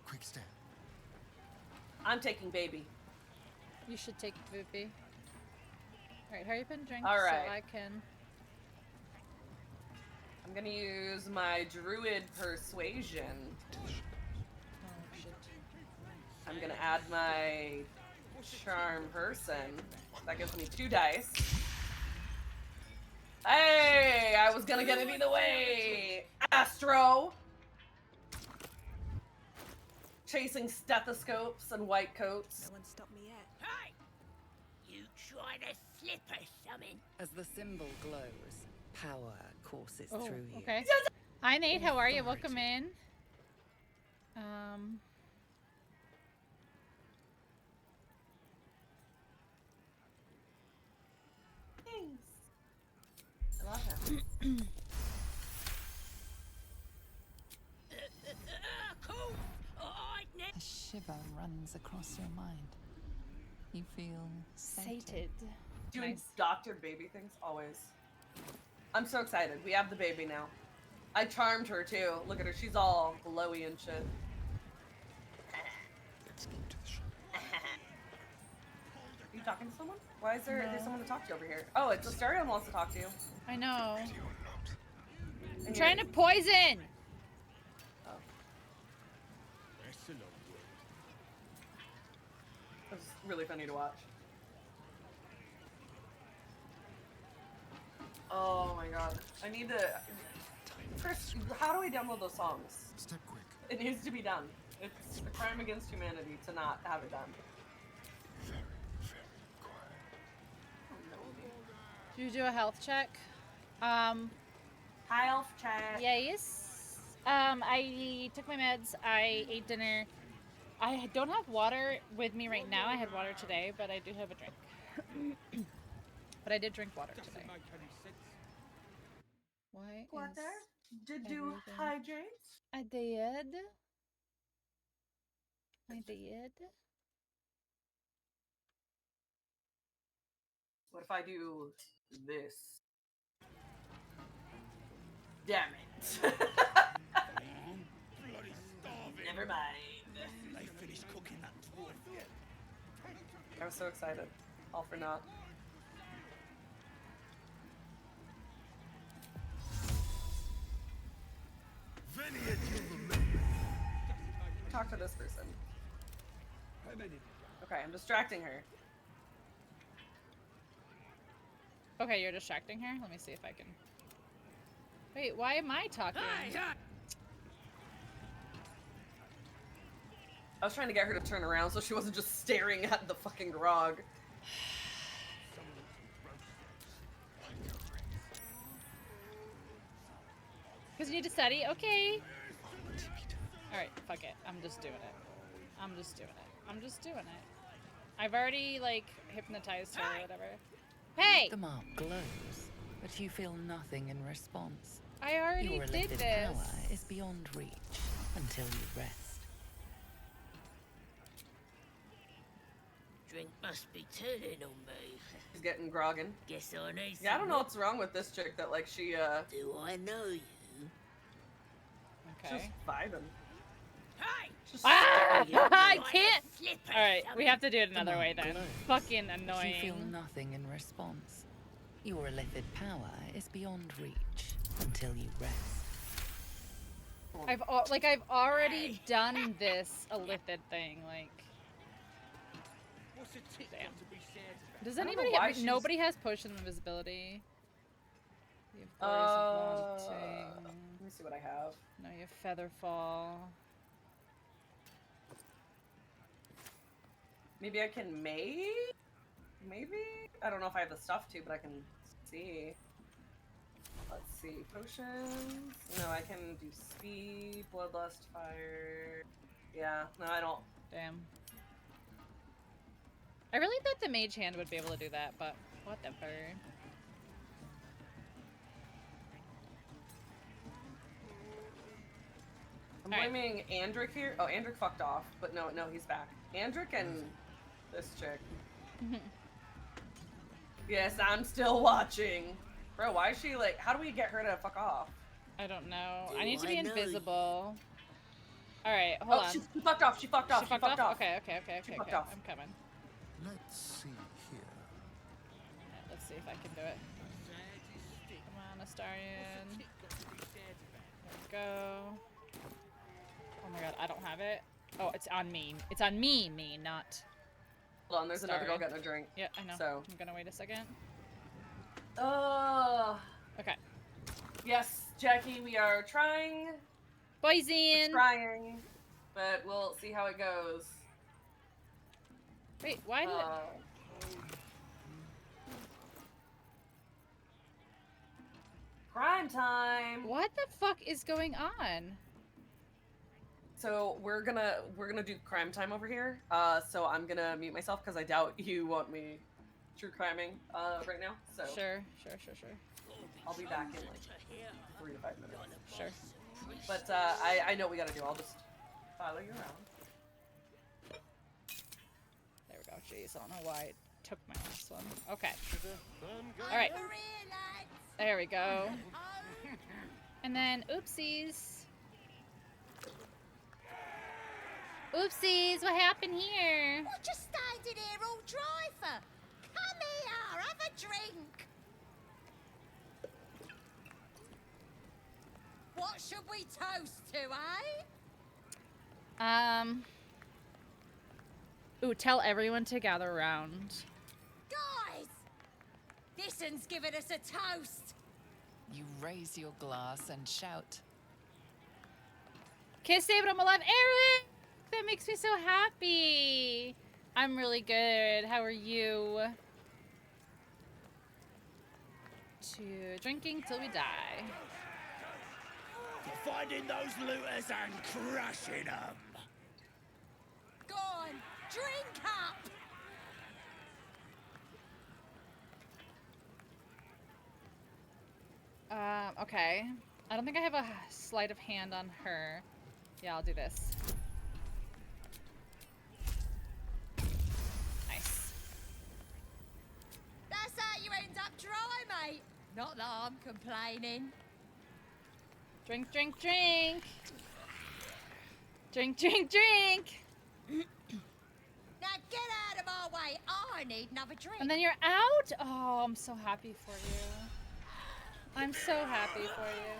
Quick step. I'm taking baby. You should take Voopy. Alright, hurry up and drink All right. so I can... I'm gonna use my Druid Persuasion. Oh, shit. I'm gonna add my Charm Person. That gives me 2 dice. Hey! I was gonna get it either way! Astro! Chasing stethoscopes and white coats. No one stopped me yet. Hey! You trying to slip us something? As the symbol glows, power courses through you. Okay. Hi Nate, how are you? Welcome in. Thanks. I love him. Cool. Alright, A shiver runs across your mind. You feel sated. Doing Nice. Dr. Baby things, always. I'm so excited. We have the baby now. I charmed her too. Look at her. She's all glowy and shit. Let's go to the shop. Are you talking to someone? Why is there's someone to talk to over here? Oh, it's Astarion wants to talk to you. I know. Ready or not. I'm trying to poison! Oh. That's a long word. It was really funny to watch. Oh my god. I need to... Chris, how do I download those songs? Step quick. It needs to be done. It's a crime against humanity to not have it done. Very, very quiet. Did you do a health check? Health check. Yes. I took my meds. I ate dinner. I don't have water with me right now. I had water today, but I do have a drink. But I did drink water today. Why Water? is Did you everything- hydrate? I did. I did. What if I do this? Damn it. Bloody starving. Never mind. They finished cooking that dwarf yet? I was so excited. All for naught. Talk to this person. Okay, I'm distracting her. Okay, you're distracting her? Let me see if I can... Wait, why am I talking? I was trying to get her to turn around so she wasn't just staring at the fucking grog. Because you need to study? Okay. Alright, fuck it. I'm just doing it. I'm just doing it. I'm just doing it. I've already, like, hypnotized her or whatever. Hey! The mark glows, but you feel nothing in response. I already Your did elithid this. power is beyond reach until you rest. Drink must be turning on me. She's getting groggin. Guess I need Yeah, I don't know some what's wrong with this chick that, like, she, Do I know you? Okay. Just vibing. Hey! I can't! Alright, we have to do it another way then. Fucking You feel annoying. nothing in response. Your elithid power is beyond reach until you rest. I've already done this illithid thing, like... Damn. Does anybody have... Nobody has potion of invisibility. You have Glories of Wanting. Let me see what I have. No, you have Featherfall. Maybe I can maybe? I don't know if I have the stuff to, but I can see. Let's see. Potions. No, I can do speed, bloodlust, fire. Yeah, no, I don't. Damn. I really thought the mage hand would be able to do that, but whatever. I'm blaming Andric here. Oh, Andric fucked off, but no, he's back. Andric and this chick. Yes, I'm still watching. Bro, why is she like, how do we get her to fuck off? I don't know. I need to be invisible. Alright, hold on. She fucked off, she fucked off, She fucked off? Okay. She fucked off. I'm coming. Let's see here. Alright, let's see if I can do it. Come on, Astarion. There we go. Oh my god, I don't have it. Oh, it's on me. It's on me, not... Hold on, there's another girl Astarion. getting a drink. Yeah, I know. So. I'm gonna wait a second. Okay. Yes, Jackie, we are trying. Poison! We're trying. But we'll see how it goes. Wait, why did it... Crime time! What the fuck is going on? So we're gonna do crime time over here. So I'm gonna mute myself because I doubt you want me true criming right now. So Sure. I'll be back in like 3 to 5 minutes. Sure. But I know what we gotta do. I'll just follow you around. There we go. Jeez, I don't know why it took my last one. Okay. Alright. There we go. And then, oopsies. Oopsies, what happened here? What you standing here all dry for? Come here, have a drink. What should we toast to, eh? Ooh, tell everyone to gather around. Guys! This one's giving us a toast. You raise your glass and shout. Can't say but I'm alive. Eric! That makes me so happy. I'm really good. How are you? To drinking till we die. For finding those looters and crushing them. Go on, drink up. Okay. I don't think I have a sleight of hand on her. Yeah, I'll do this. Nice. That's how you end up dry, mate. Not that I'm complaining. Drink, drink, drink. Drink, drink, drink. Now get out of my way. I need another drink. And then you're out? Oh, I'm so happy for you. I'm so happy for you.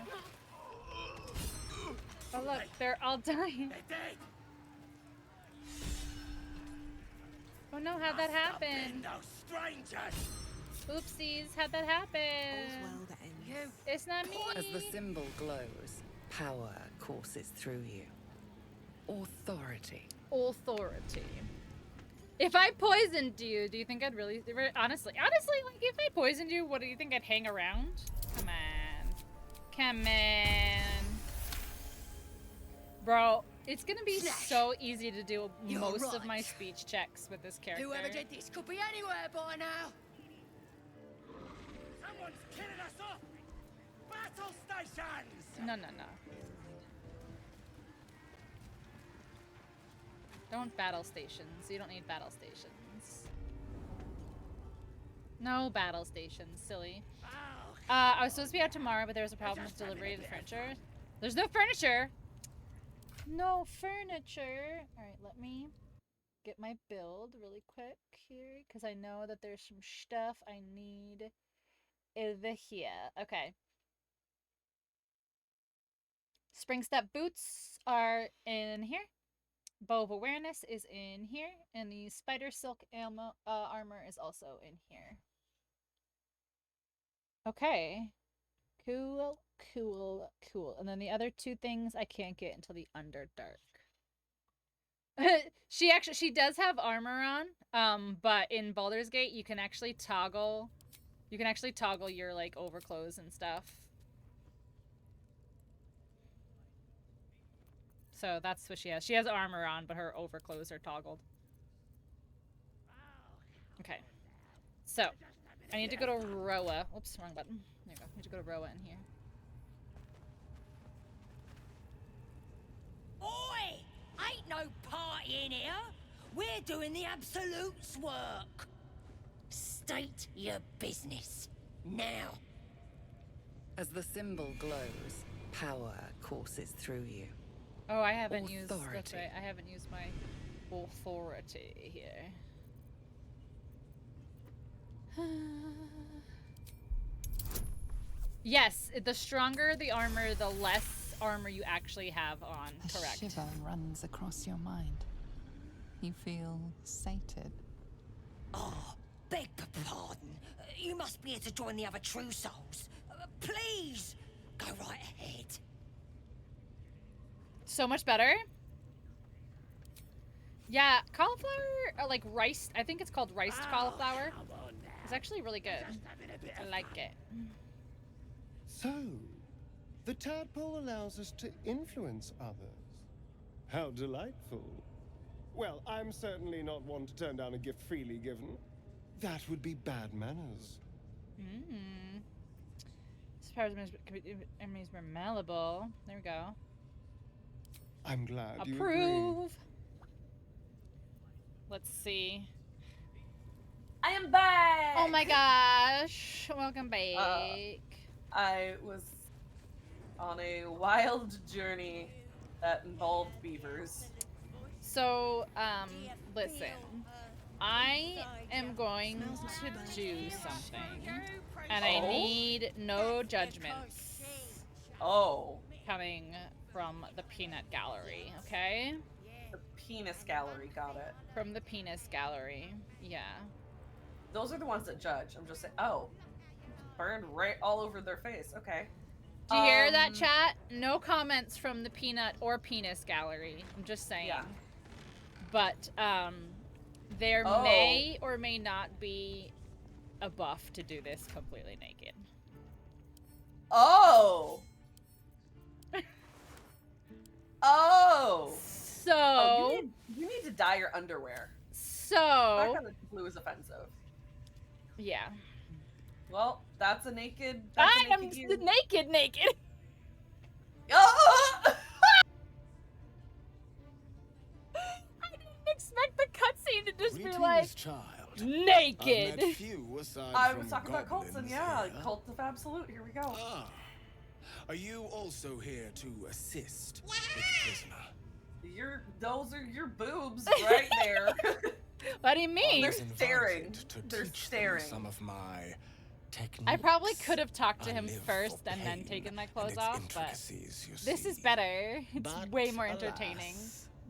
Oh look, they're all dying. Oh no, how'd that happen? Those strangers. Oopsies, how'd that happen? It's not me. As the symbol glows, power courses through you. Authority. Authority. If I poisoned you, do you think I'd really... Honestly, like, if I poisoned you, what do you think I'd hang around? Come on. Come on. Bro, it's gonna be so easy to do most of my speech checks with this character. Whoever did this could be anywhere by now. Someone's killing us off! Battle stations! No. Don't battle stations. You don't need battle stations. No battle stations, silly. I was supposed to be out tomorrow, but there was a problem with delivery of the furniture. There's no furniture! No furniture! Alright, let me get my build really quick here, because I know that there's some stuff I need over here. Okay. Spring Step boots are in here. Bow of Awareness is in here. And the Spider Silk armor is also in here. Okay. Cool. And then the other two things I can't get until the Underdark. she does have armor on. But in Baldur's Gate you can actually toggle your like overclothes and stuff. So that's what she has. She has armor on, but her overclothes are toggled. Okay. So, I need to go to Roa. Oops, wrong button. There you go. I need to go to Roa in here. Oi! Ain't no party in here. We're doing the Absolute's work. State your business. Now. As the symbol glows, power courses through you. Oh, I haven't used... That's right. I haven't used my authority here. Yes, the stronger the armor, the less armor you actually have on. Correct. A shiver runs across your mind. You feel sated. Oh, beg pardon. You must be here to join the other true souls. Please, go right ahead. So much better. Yeah, cauliflower, like rice. I think it's called riced cauliflower. It's actually really good. I like it. So, the tadpole allows us to influence others. How delightful. Well, I'm certainly not one to turn down a gift freely given. That would be bad manners. Powers enemies more malleable. There we go. I'm glad you approve. Let's see. I am back! Oh my gosh. Welcome back. I was on a wild journey that involved beavers. So, listen. I am going to do something. And I need no judgments. Oh. Coming from the peanut gallery, okay? The penis gallery, got it. From the penis gallery, yeah. Those are the ones that judge. I'm just saying, oh. Burned right all over their face, okay. Do you hear that, chat? No comments from the peanut or penis gallery. I'm just saying. Yeah. But, there may or may not be a buff to do this completely naked. Oh! Oh! So... Oh, you need to dye your underwear. So... That kind of blue is offensive. Yeah. Well, that's a naked... I am naked! Oh! I didn't expect the cutscene to just be like... Child. Naked! I was talking about Colton, yeah. Cult of Absolute, here we go. Ah. Are you also here to assist with the prisoner? Those are your boobs right there. What do you mean? They're staring. They're staring. Some of my techniques. I probably could have talked to him first and then taken my clothes off, but this is better. It's way more entertaining.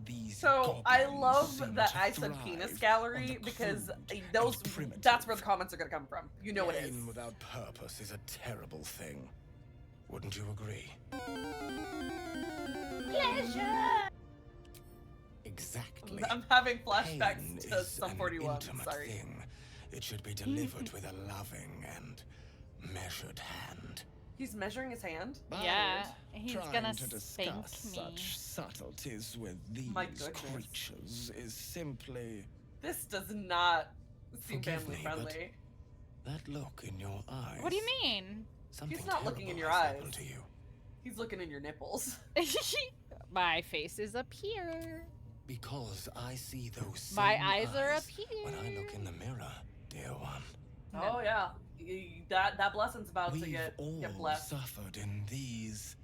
these So I goblins love seem that to I said thrive penis on gallery the because crude those and primitive. that's where the comments are gonna come from. You know it is. Pain without purpose is a terrible thing. Wouldn't you agree? Pleasure! Exactly. I'm having flashbacks Pain to is some an 41. intimate Sorry. thing. It should be delivered with a loving and measured hand. He's measuring his hand? Yeah, he's Trying gonna to spank discuss me. such subtleties with these My goodness. creatures is simply... This does not seem Forgive family me, but friendly. that look in your eyes. What do you mean? Something He's not looking in terrible your has eyes. happened to you. He's looking in your nipples. My face is up here. Because I see those My same eyes are up when I here. look in the mirror, dear one. Oh yeah. That blessing's about to We've get all blessed. suffered in these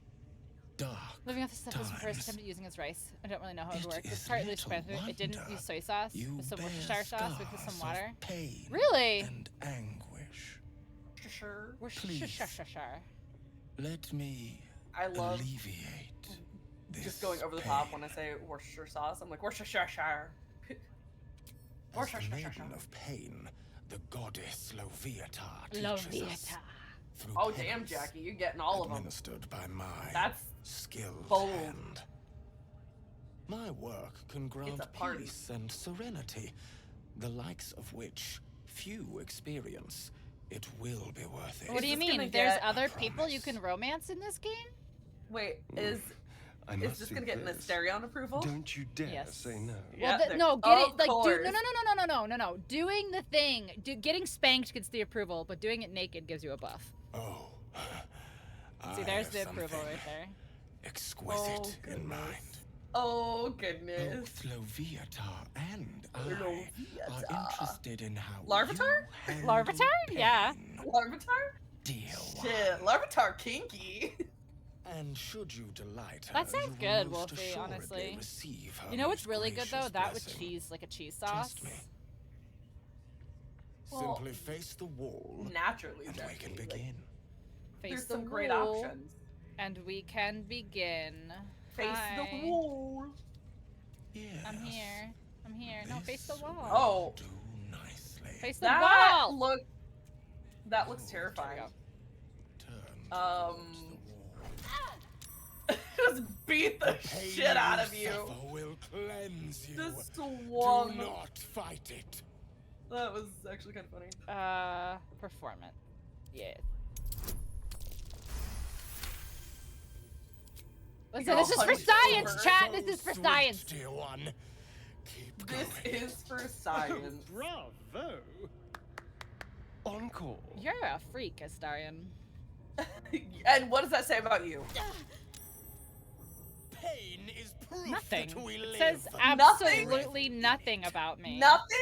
dark Living off the stuff was my first times. attempt at using its rice. I don't really know how it It would work. is It's partly little expensive. It didn't wonder use soy sauce. you With some bear Worcestershire sauce with some scars water. of pain Really? and anguish. Sure. Worcestershire. Let me I love alleviate this just going over the pain. top when I say Worcestershire sauce. I'm like Worcestershire. As the maiden of pain, the goddess Loviatar teaches us Loviatar. through Oh damn, penance, Jackie, you're getting all of them. administered by my That's skilled bold. hand. My work can grant a party. peace and serenity, the likes of which few experience. It will be worth it. What do you this gonna mean? There's get- other people you can romance in this game? Wait, is I is must this see gonna get an this. Asterion approval? Don't you dare Yes. say no. Yeah, Well, there- no, get of it like course. no. Doing the thing, getting spanked gets the approval, but doing it naked gives you a buff. Oh. See, I there's have the approval something right there. exquisite Oh, in mind. Oh goodness. Both Loviatar and I Loviatar. are interested in how Larvitar? you handle Larvitar? Yeah. pain, Larvitar? dear one. Shit, Larvitar kinky. And should you delight her, That sounds you will good, most Wolfie, assuredly honestly. receive her You know what's most really good though? gracious That with blessing. cheese, like a cheese sauce. Trust me. Well, Simply face the wall, Naturally, and we Jackie. can like, begin. Face there's the some great wall, options. and we can begin. Face Hi. the wall. Yes. I'm here. I'm here. No, face the This wall. Oh, do nicely. Face the that wall. that looks Oh, terrifying. Turn Um, towards the wall. Just beat the Pain shit out of you you. suffer will cleanse you. Just Do swung. not fight it. That was actually kind of funny. Performance. Yeah. Listen, this is for science, chat. This is for Sweet, science. dear one. Keep This going. is for science. Bravo! Encore. You're a freak, Astarion. And what does that say about you? Pain is proof Nothing. that we It live. says Nothing? absolutely nothing about me. Nothing?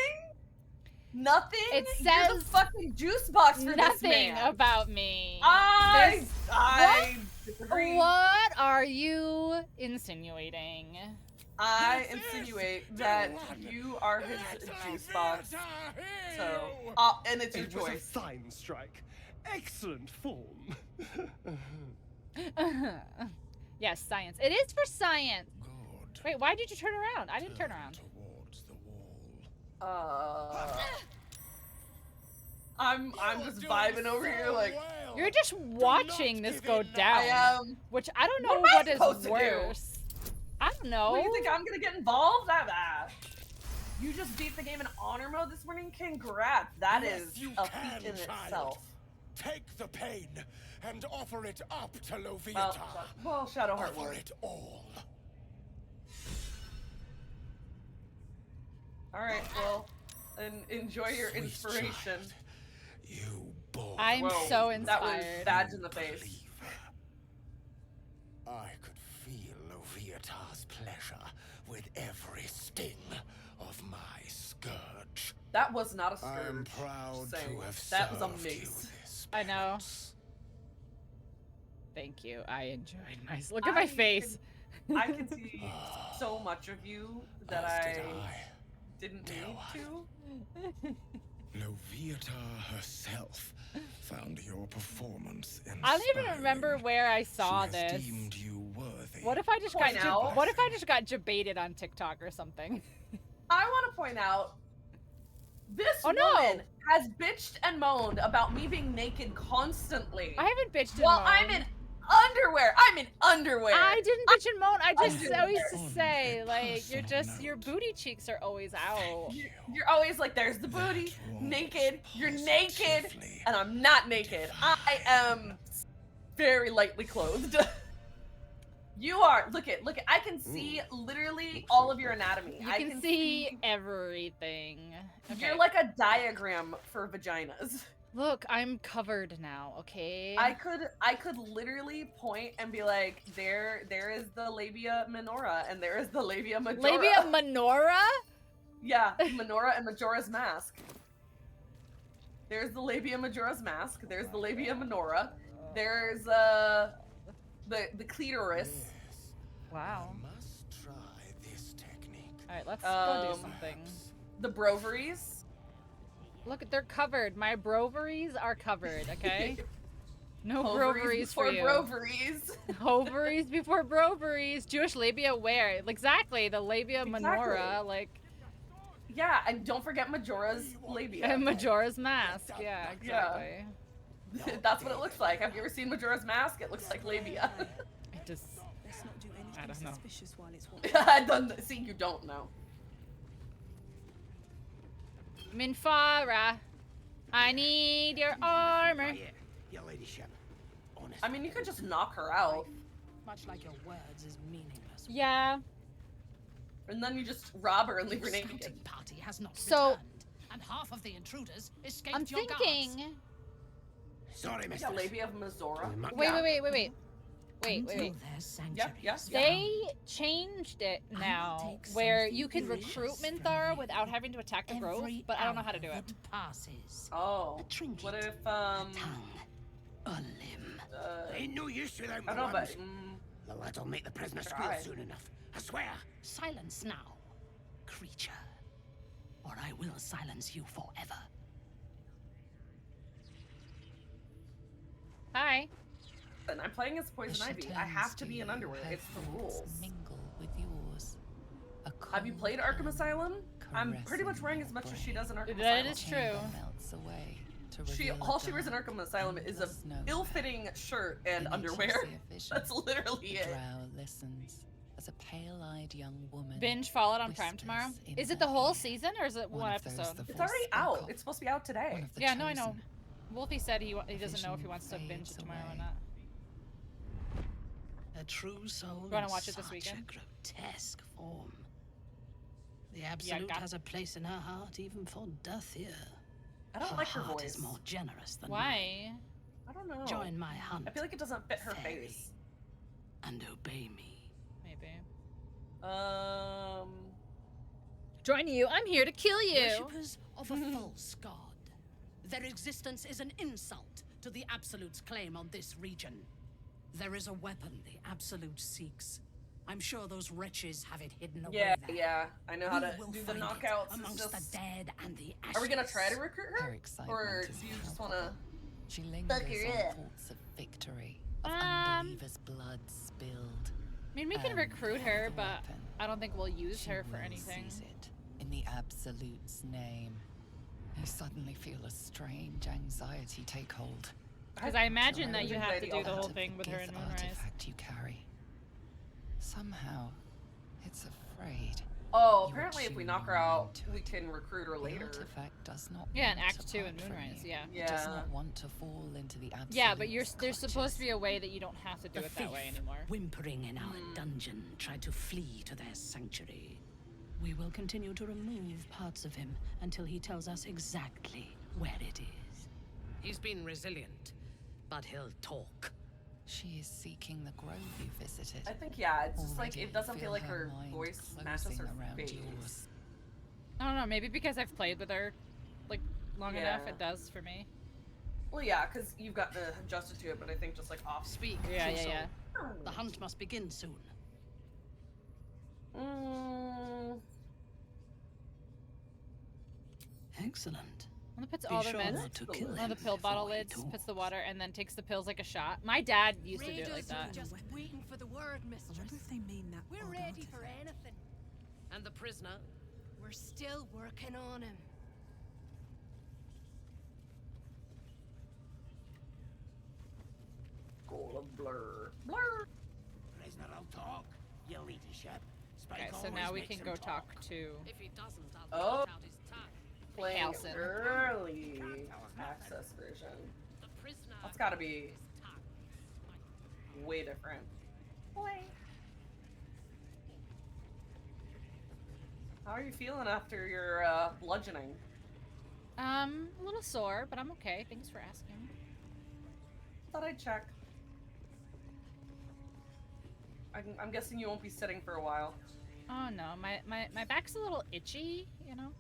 Nothing? It You're the says fucking juice box for this nothing man. about me. I There's- disagree. What are you insinuating? I insinuate that you are his juice box. So, and it's your It was a choice. fine strike. Excellent form. Yes, science. It is for science. Good. Wait, why did you turn around? I didn't turn around. Towards the wall. I'm just vibing over here like You're just watching this go down. I am. Which I don't What know am I what is supposed to do? worse. I don't know. What do you think I'm gonna get involved? You just beat the game in honor mode this morning? Congrats. That Yes, is you a can, feat in child. itself. Take the pain and offer it up to Well, Loviatar. Shadowheart Offer Ward. it all. Alright, well, and enjoy your Sweet inspiration. child, you boy. I'm Whoa, so that was inspired. badge in the face. I could feel Loviatar's pleasure with every sting of my scourge. That was not a scourge. I am proud Saying. to have That was a served you mace. this I know. penance. Thank you. I enjoyed my. Look at my face. I can see so much of you that As I did I. didn't dear need one. to. Loviatar herself found your performance inspiring. I don't even remember where I saw She has this. deemed you worthy. What if I just Point out. what if I just got debated on TikTok or something? I want to point out, this Oh, no. woman has bitched and moaned about me being naked constantly. I haven't bitched and Well, moaned. I'm in underwear. I'm in underwear. I didn't bitch and moan. I just Underwear. always just say, like, your booty cheeks are always out. You're always like, there's the booty, naked, you're naked, and I'm not naked. I am very lightly clothed. You are, look at, I can see literally all of your anatomy. You can see everything. Okay. You're like a diagram for vaginas. Look, I'm covered now, okay? I could literally point and be like, there is the labia minora, and there is the labia majora. Labia minora? Yeah, Minora and Majora's Mask. There's the labia Majora's Mask. There's the labia minora. There's the clitoris. Wow. Must try this technique. All right, let's go do something. The broveries. Look, they're covered. My broveries are covered, okay? No Ovaries broveries for before you. broveries. Ovaries before broveries. Jewish labia where? Exactly, the labia minora, Exactly. like. Yeah, and don't forget Majora's labia. And Majora's Mask, yeah, exactly. Yeah. That's what it looks like. Have you ever seen Majora's Mask? It looks like labia. It just. Let's not do anything I don't know. suspicious while it's I don't see. You don't know. Minfara, I need your armor. Your ladyship. Honest. I mean, you could just knock her out, Much like your words is meaningless. Yeah. and then you just rob her and leave her The naked. scouting party has not So- returned, and half of the intruders escaped I'm your thinking. guards. Sorry, The mistress. labia of Mazora. Wait. Until their Yep, sanctuaries yep. They changed it now, where you can recruit Minthara without having to attack the grove, Every but I don't know how to do hour it. that passes. Oh. A trinket, What if a tongue, a limb. Ain't no use without I don't know, but ones. The lad'll make the prisoner squeal Try. soon enough. I swear. Silence now, creature, or I will silence you forever. Hi. and I'm playing as Poison The Ivy. I have to be in underwear. It's the rules. Mingle with yours. Have you played Arkham Asylum? I'm pretty much wearing as much as she does in Arkham That Asylum. is true. Melts away to She reveal all a she wears in dark, Arkham Asylum is a endless no ill-fitting shirt and Beneath you underwear. see a vision. That's literally it. Drow listens as a pale-eyed young woman. Binge Fallout on Prime tomorrow. whispers in Is it her the whole ear. season or is it one of those episode? the It's voice already spoke out. of. It's supposed to be out today. One of the Yeah, no, I know. chosen. Wolfie said he doesn't know if he vision wants to binge fades tomorrow or away. not. A true soul. You wanna in watch it this such weekend? a grotesque form. The Absolute got- has a place in her heart, even for Dathir. I don't like her heart voice. is more generous than mine. Why? I don't know. Join my hunt. I feel like it doesn't fit her Fairy, face. and obey me. Maybe. Join you. I'm here to kill you. Worshippers of a false god. Their existence is an insult to the Absolute's claim on this region. There is a weapon the Absolute seeks. I'm sure those wretches have it hidden away Yeah, there. yeah. I know how We to will do the find it knockouts. It's amongst just- the dead and the ashes. Are we gonna try to recruit Her her? excitement Or is do you just palpable. wanna... She Fuck lingers her on up. thoughts of victory, of unbelievers' blood spilled. I mean, we can And recruit her, the but weapon. I don't think we'll use She her for will anything. seize it in the Absolute's name. You suddenly feel a strange anxiety take hold. Because I imagine that you have to anxiety do all the the whole To thing with her in forgive Moonrise. artifact you carry. Somehow, it's afraid. Oh, You apparently if we attune knock her your out, mind to we it. can recruit her The later. artifact does not Yeah, in want Act to 2 in part from Moonrise, you. yeah. It does Yeah. not want to fall into the Absolute's Yeah, but there's supposed to clutches. be a way that you don't have to do The it that way thief, anymore. whimpering in our dungeon, tried to flee to their sanctuary. We will continue to remove parts of him until he tells us exactly where it is. He's been resilient, but he'll talk. She is seeking the grove you visited. I think, yeah, it's just like, Already it doesn't feel like feel her her mind voice matches closing her around face. yours. I don't know, maybe because I've played with her, like, long enough, Yeah. it does for me. Well, yeah, because you've got adjusted to it, but I think just like off. Speak, Yeah, true yeah, soul. yeah. The hunt must begin soon. Mm, Excellent. One that puts Be all the sure meds. not to kill One of him the pill bottle before he lids, talks. puts the water, and then takes the pills like a shot. My dad used to do it like that. Just waiting for the word, mistress. I wonder if they mean that. We're ready for anything. And the prisoner? We're still working on him. Gold blur. Blur. Prisoner don't talk. Your leadership. Okay, so now we can go talk to If he doesn't, I'll Oh. cut out his tongue. Playing Halcyon. early access version. The prisoner. That's gotta be way different. How are you feeling after your bludgeoning? a little sore, but I'm okay. Thanks for asking. Thought I'd check. I'm guessing you won't be sitting for a while. Oh no, my back's a little itchy, you know?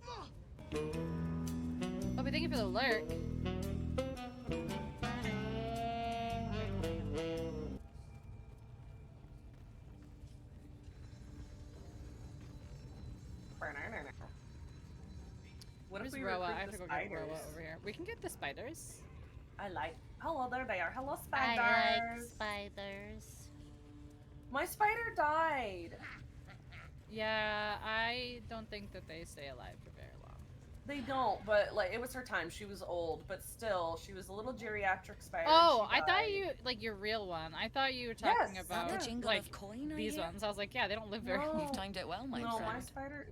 Oh, but thank you for the lurk. What if Where's we Roa? recruit I have the to go get spiders? Roa over here. We can get the spiders. I like. Hello, there they are. Hello, I spiders. like spiders. My spider died. Yeah, I don't think that they stay alive for very long. They don't, but like it was her time. She was old, but still, she was a little geriatric spider. Oh, and I she thought died. you like your real one. I thought you were talking Yes, about yeah. The jingle like of coin, I these hear? ones. I was like, yeah, they don't live very. No. You've timed it well, my No, friend. my spider.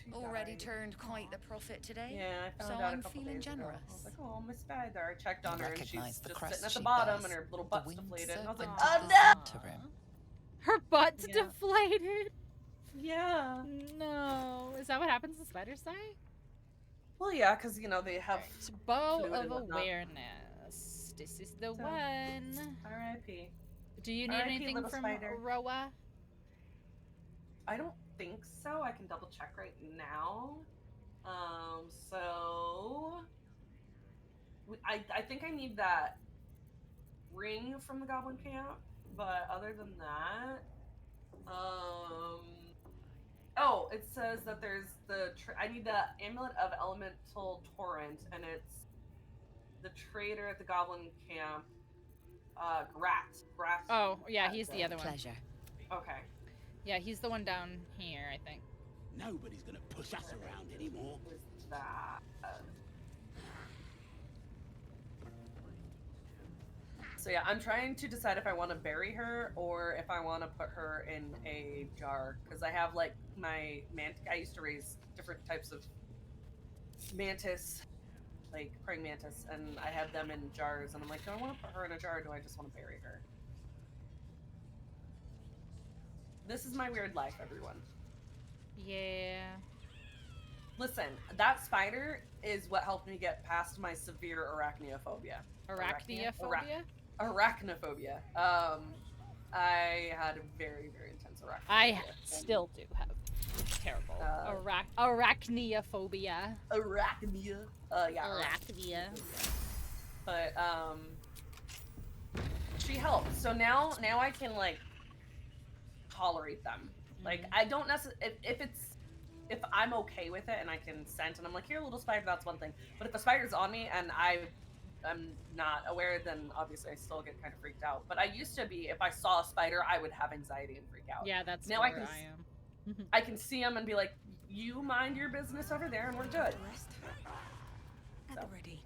She Already died. turned quite the profit today. Yeah, I found so out I'm a couple feeling days ago. generous. I was like, oh, my spider. I checked on her and she's Recognise just the sitting crest at the she bottom bears. and her little The butt's winged deflated. And I was like, serpent oh of the no! interim. Her butt's Yeah. deflated. Yeah. No, is that what happens to spiders die? Well, yeah, because you know they have Bow fluid of and whatnot. awareness. This is the So, one. R.I.P. Do you need R.I.P. anything little from spider. Roa? I don't think so. I can double check right now. So I think I need that ring from the Goblin Camp, but other than that, oh, it says that there's I need the Amulet of Elemental Torrent, and it's the trader at the Goblin Camp, Grat. Oh, yeah, he's the other one. Pleasure. Okay. Yeah, he's the one down here, I think. Nobody's gonna push us around anymore. Who's that? So yeah, I'm trying to decide if I want to bury her or if I want to put her in a jar, because I have like my I used to raise different types of mantis, like praying mantis, and I have them in jars, and I'm like, do I want to put her in a jar or do I just want to bury her? This is my weird life, everyone. Yeah. Listen, that spider is what helped me get past my severe arachnophobia. Arachnophobia? Arachnophobia. I had a very, very intense arachnophobia. I still do have terrible arachnophobia. Arachnia. Yeah. Arachnia. But she helps. So now I can like tolerate them. Like I don't necessarily if I'm okay with it and I can sense and I'm like, here, little spider, that's one thing. But if the spider's on me and I'm not aware, then obviously I still get kind of freaked out. But I used to be, if I saw a spider, I would have anxiety and freak out. Yeah, that's now where I can I am. I can see them and be like, you mind your business over there and we're good. So, Ready.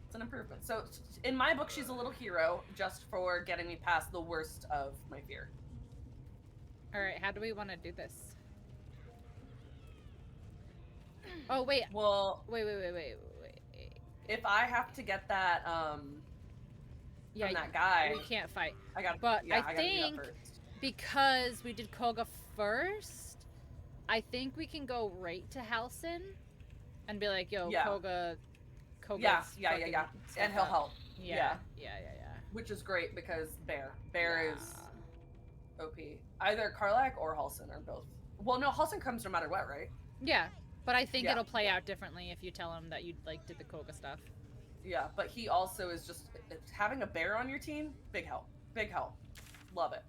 it's an improvement. So in my book, she's a little hero just for getting me past the worst of my fear. All right, how do we want to do this? Oh wait. Well, wait. If I have to get that Yeah, from that guy, we can't fight. I got. But Yeah, I gotta do that think first. because we did Koga first, I think we can go right to Halcyon and be like, "Yo, Yeah. Koga's Yeah. fucking And stuff he'll up." help. Yeah. Which is great because Bear is OP. Either Karlak or Halcyon are both. Well, no, Halcyon comes no matter what, right? Yeah, but I think Yeah. it'll play out differently if you tell him that you like did the Koga stuff. Yeah, but he also is just having a bear on your team. Big help. Big help. Love it.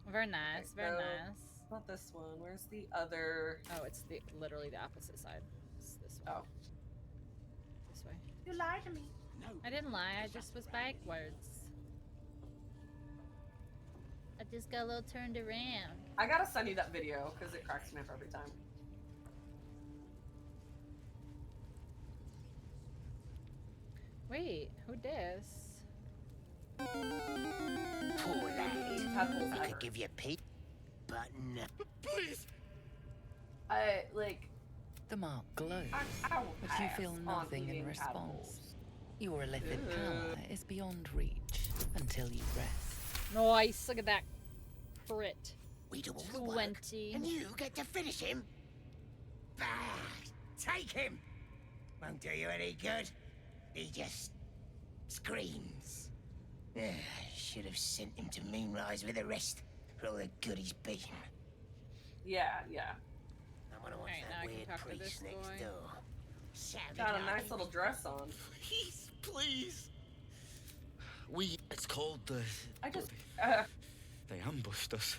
Very nice. Okay, Very so nice. It's not this one. Where's the other? Oh, it's literally the opposite side. It's this one. Oh. This way. You lied to me. No. I didn't lie. I just was backwards. I just got a little turned around. I gotta send you that video because it cracks me up every time. Wait, who dis? Poor lad. I could give you a peek, but no. Please! I, like... The mark glows, I will but you feel pass on nothing in eating response. tadpoles. Your illithid power is beyond reach until you rest. Nice, look at that. Crit. We do all the work, 20. and you get to finish him. Bah! Take him! Won't do you any good. He just screams. Should have sent him to Moonrise with the rest for all the good he's been. Yeah. I wonder what's Alright, now that I can weird talk to priest this next boy. door. Savage Got a like nice him. little dress on. Please. It's called the... I just... They ambushed us.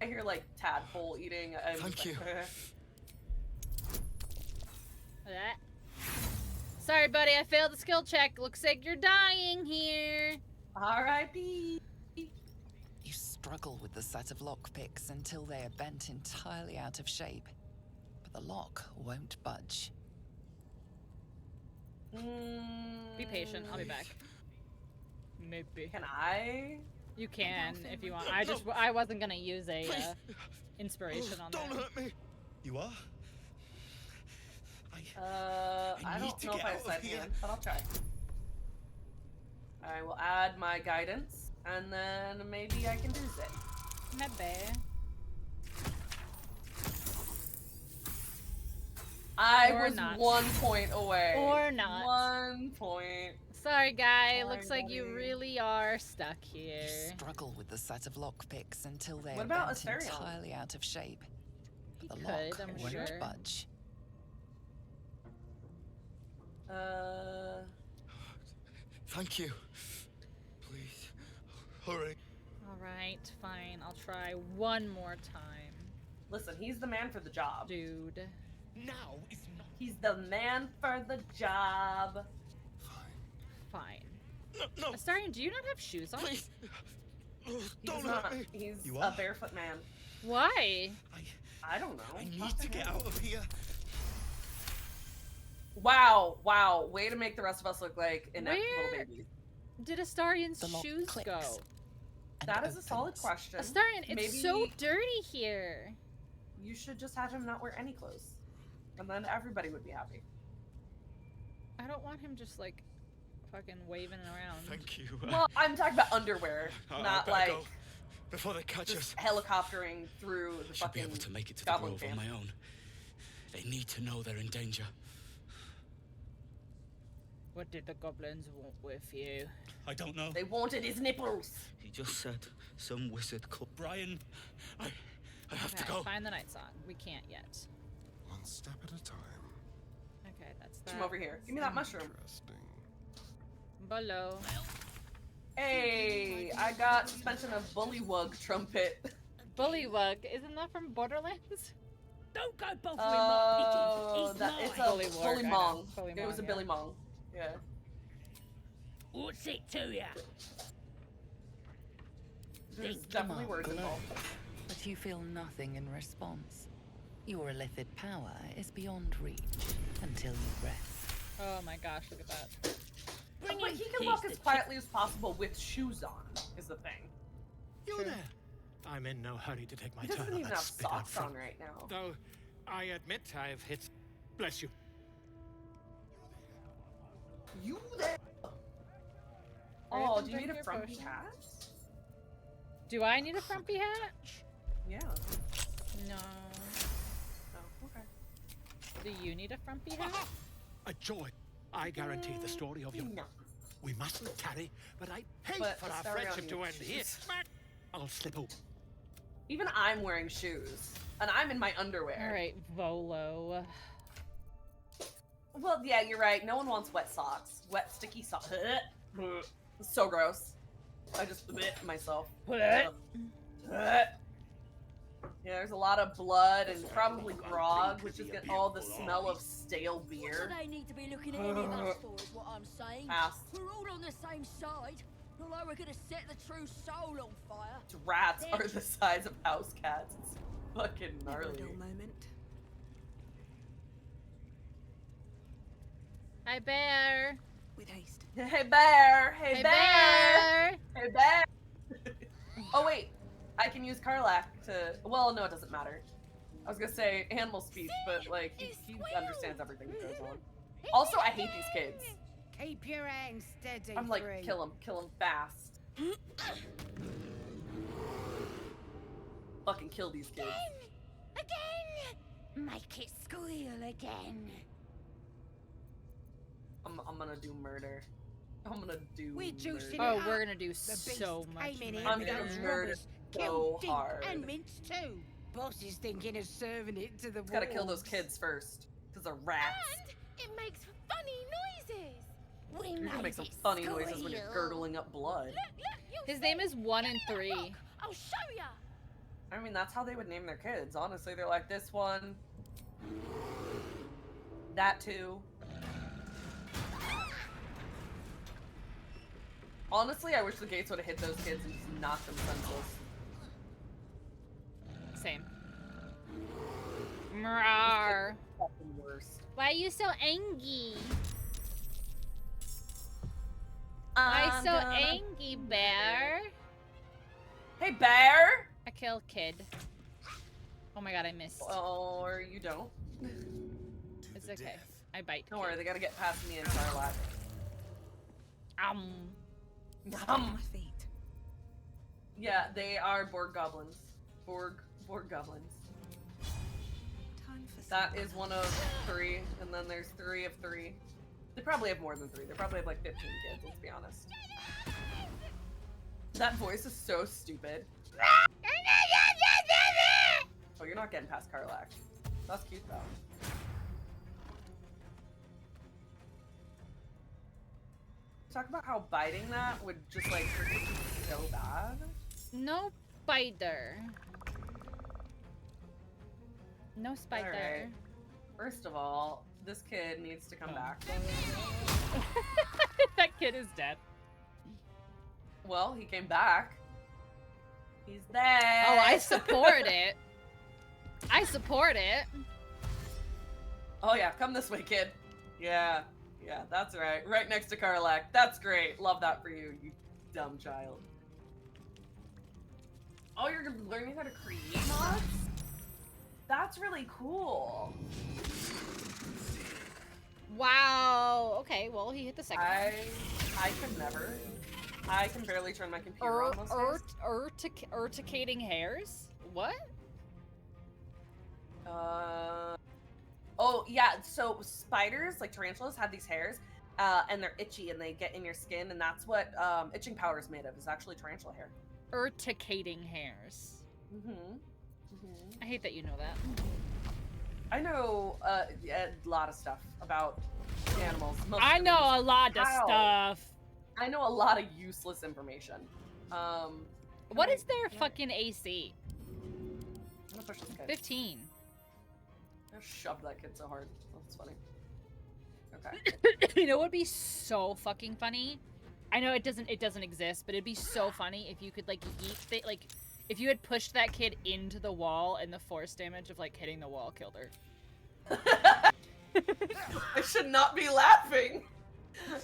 I hear, like, tadpole eating. Thank you. Sorry, buddy, I failed the skill check. Looks like you're dying here. R.I.P. You struggle with the set of lockpicks until they are bent entirely out of shape. But the lock won't budge. Be patient, I'll be back. Maybe. Can I? You can, if you want. I wasn't gonna use a inspiration on that. Don't hurt me. You are? I need don't to know get if I out of said here. hand, but I'll try. I will add my guidance, and then maybe I can do it. Maybe. I Or was not. 1 point away. Or not. 1 point. Sorry, guy. Sorry, Looks like you buddy. really are stuck here. You struggle with the set of lockpicks until they What are about bent Asterion? entirely out of shape. But the He lock could, I'm won't sure. budge. Thank you. Please, hurry. Alright, fine. I'll try one more time. Listen, he's the man for the job. Dude. Now is not. He's the man for the job. Fine. No. Astarion, do you not have shoes on? Please. He Don't does hurt not. me. He's You a are? barefoot man. Why? I don't know. I Talk need to get him. out of here. Wow. Way to make the rest of us look like inept Where little babies. did Astarion's The lock shoes clicks. go? That is a solid opens. question. Astarion, it's Maybe so dirty here. you should just have him not wear any clothes. And then everybody would be happy. I don't want him just like fucking waving around. Thank you. Well, I'm talking about underwear, I not better like go before they catch us. just helicoptering through the I should fucking be able to make it to the goblin grove on camp. my own. They need to know they're in danger. What did the goblins want with you? I don't know. They wanted his nipples. He just said some wizard called Brian. I have to Okay, go. find the night song. We can't yet. One step at a time. Okay, that's that. Come over here. Give me that mushroom. Interesting. Below. Hey, I got suspension of bullywug trumpet. Bullywug, isn't that from Borderlands? Don't go bothering my pigeon. Oh, He's that mine. it's a Bullywug, bully I know. mong. Bully It was a mong, Billy yeah. Mong. Yeah. What's it to ya? There's Think. definitely mark words glows, involved. but you feel nothing in response. Your illithid power is beyond reach until you rest. Oh my gosh, look at that. Bring But him. he can He's walk the as quietly as possible with shoes on, is the thing. You True. there? I'm in no hurry to take my He turn doesn't on even that have spit out socks on front. right now. Though, I admit I've hit. Bless you. You there? Hurry Oh, up and do you drink need a your frumpy potion. hat? Do I need a frumpy hat? Yeah. No. Oh, okay. Do you need a frumpy hat? A joy. I guarantee the story of your. No. We mustn't tarry, but I hate But for our Astarion friendship to end needs here. shoes. Smack! I'll slip over. Even I'm wearing shoes, and I'm in my underwear. Alright, Volo. Well, yeah, you're right. No one wants wet socks. Wet, sticky socks. So gross. I just bit myself. Yeah, there's a lot of blood and probably grog, which is get all the smell of stale What do beer. they need to be looking at any of us for, is what I'm saying. Pass. We're all on the same side. Not like we're gonna set the true soul on fire. Rats are the size of house cats. It's fucking gnarly. moment. Hi, bear. With haste. Hey bear! Hey, Hey, bear! bear! Hey bear! Oh wait, I can use Karlach to. Well, no, it doesn't matter. I was gonna say animal speech, but like he understands everything that goes on. Also, I hate these kids. Keep your hands steady. I'm like, kill him fast. Fucking kill these kids. Again! Make it squeal again. I'm gonna do murder. I'm gonna do We're juicing murder. Oh, we're gonna do so much came in murder. here I'm with gonna those murder robbers. so Killed Dink hard. and Mince too. Boss is thinking of serving it to the Just gotta kill those wolves. kids first, because they're rats. It makes funny noises. We You're gonna made make some it funny noises when you're squeal. gurgling up blood. His name is 1 and 3. I'll show ya. I mean, that's how they would name their kids. Honestly, they're like this one, that two. Honestly, I wish the gates would have hit those kids and just knocked them senseless. Same. Mrar. Fucking worst. Why are you so angry? Why so angry, bear? Hey, bear! I killed kid. Oh my god, I missed. Or you don't. It's okay. I bite. Don't worry, they gotta get past me and Charlotte. My feet. Yeah, they are Borg goblins. Borg goblins. Time for That is one of 3, and then there's 3 of 3. They probably have more than 3. They probably have like 15 kids, let's be honest. That voice is so stupid. Oh, you're not getting past Karlach. That's cute though. Talk about how biting that would just like hurt you so bad. No spider. No spider. Alright. First of all, this kid needs to come back. That kid is dead. Well, he came back. He's there. Oh, I support it. I support it. Oh yeah, come this way, kid. Yeah, that's right. Right next to Karlach. That's great. Love that for you, you dumb child. Oh, you're learning how to create mods? That's really cool. Wow. Okay, well, he hit the second I could never. I can barely turn my computer on most days. Urticating hairs? What? Oh yeah, so spiders, like tarantulas, have these hairs, and they're itchy and they get in your skin, and that's what itching powder is made of, is actually tarantula hair. Urticating hairs. I hate that you know that. I know a lot of stuff about animals. I know a lot of stuff. I know a lot of useless information. What is their fucking AC? I'm gonna push this kid. 15. I shoved that kid so hard. That's funny. Okay. You know what would be so fucking funny? I know it doesn't exist, but it'd be so funny if you could like yeet like if you had pushed that kid into the wall and the force damage of like hitting the wall killed her. I should not be laughing.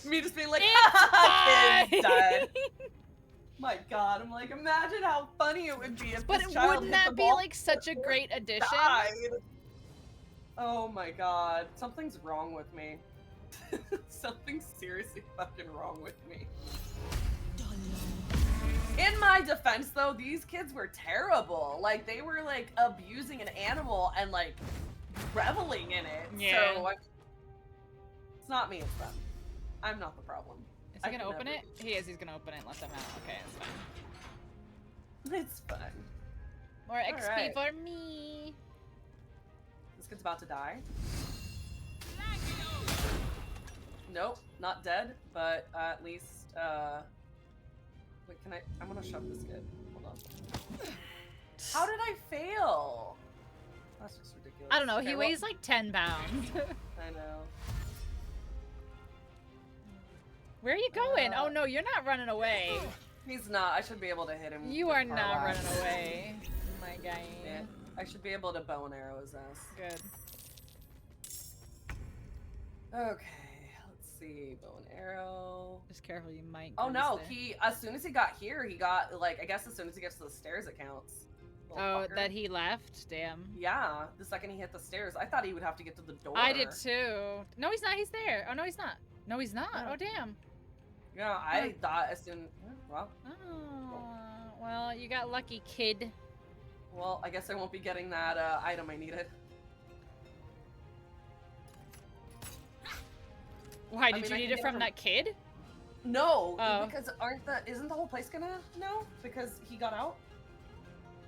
Me just being like, kid died. My god, I'm like, imagine how funny it would be if But this child wouldn't hit that the be ball like such a great addition? died. Oh my god, something's wrong with me. Something's seriously fucking wrong with me. In my defense though, these kids were terrible. Like, they were like abusing an animal and like reveling in it. Yeah. So it's not me, it's them. I'm not the problem. Is he gonna open it? He is, he's gonna open it and let them out. Okay, it's fine. It's fun. More XP Alright. for me. This kid's about to die. Nope, not dead, but at least, wait, I'm gonna shove this kid. Hold on. How did I fail? That's just ridiculous. I don't know. Okay, He well- weighs like 10 pounds. I know. Where are you going? Oh no, you're not running away. He's not. I should be able to hit him. You with are not Karlach. running away, my guy. Yeah, I should be able to bow and arrow his ass. Good. Okay, let's see. Bow and arrow. Just careful, you might. Oh go no, this way. he as soon as he got here, he got like I guess as soon as he gets to the stairs, it counts. Little Oh, fucker. that he left? Damn. Yeah, the second he hit the stairs, I thought he would have to get to the door. I did too. No, he's not. He's there. Oh no, he's not. No, he's not. Yeah. Oh damn. Yeah, I thought as soon. Well. Oh, well, you got lucky, kid. Well, I guess I won't be getting that item I needed. Why I did mean, you I need can it get it from from- that kid? No, Oh. because isn't the whole place gonna know because he got out?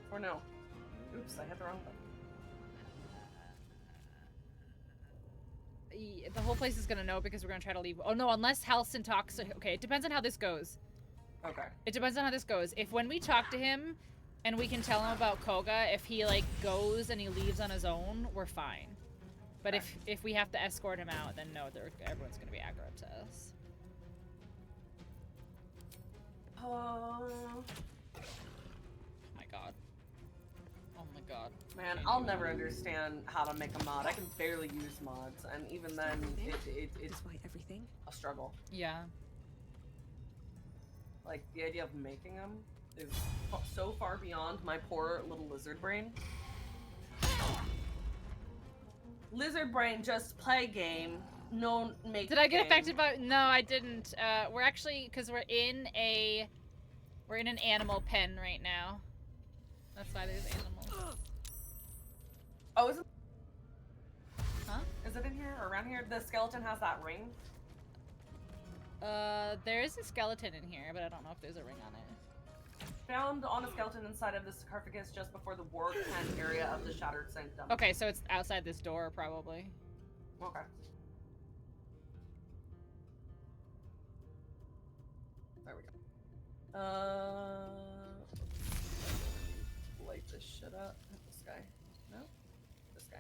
Or no? Oops, I hit the wrong button. The whole place is gonna know because we're gonna try to leave. Oh no, unless Halson talks. Okay, it depends on how this goes. Okay. It depends on how this goes. If when we talk to him, and we can tell him about Koga, if he like goes and he leaves on his own, we're fine. But if we have to escort him out, then no, everyone's gonna be aggro up to us. Oh my god. Oh my god. Man, I'll never understand how to make a mod. I can barely use mods, and even then, it's everything a struggle. Yeah. Like, the idea of making them is so far beyond my poor little lizard brain. Lizard brain, just play game. No make Did I get game. affected by? No, I didn't. We're actually because we're in an animal pen right now. That's why there's animals. Oh, is it? Huh? Is it in here or around here? The skeleton has that ring. There is a skeleton in here, but I don't know if there's a ring on it. Found on a skeleton inside of the sarcophagus just before the war tent area of the Shattered Sanctum. Okay, so it's outside this door, probably. Okay. There we go. Light this shit up. This guy. No? This guy.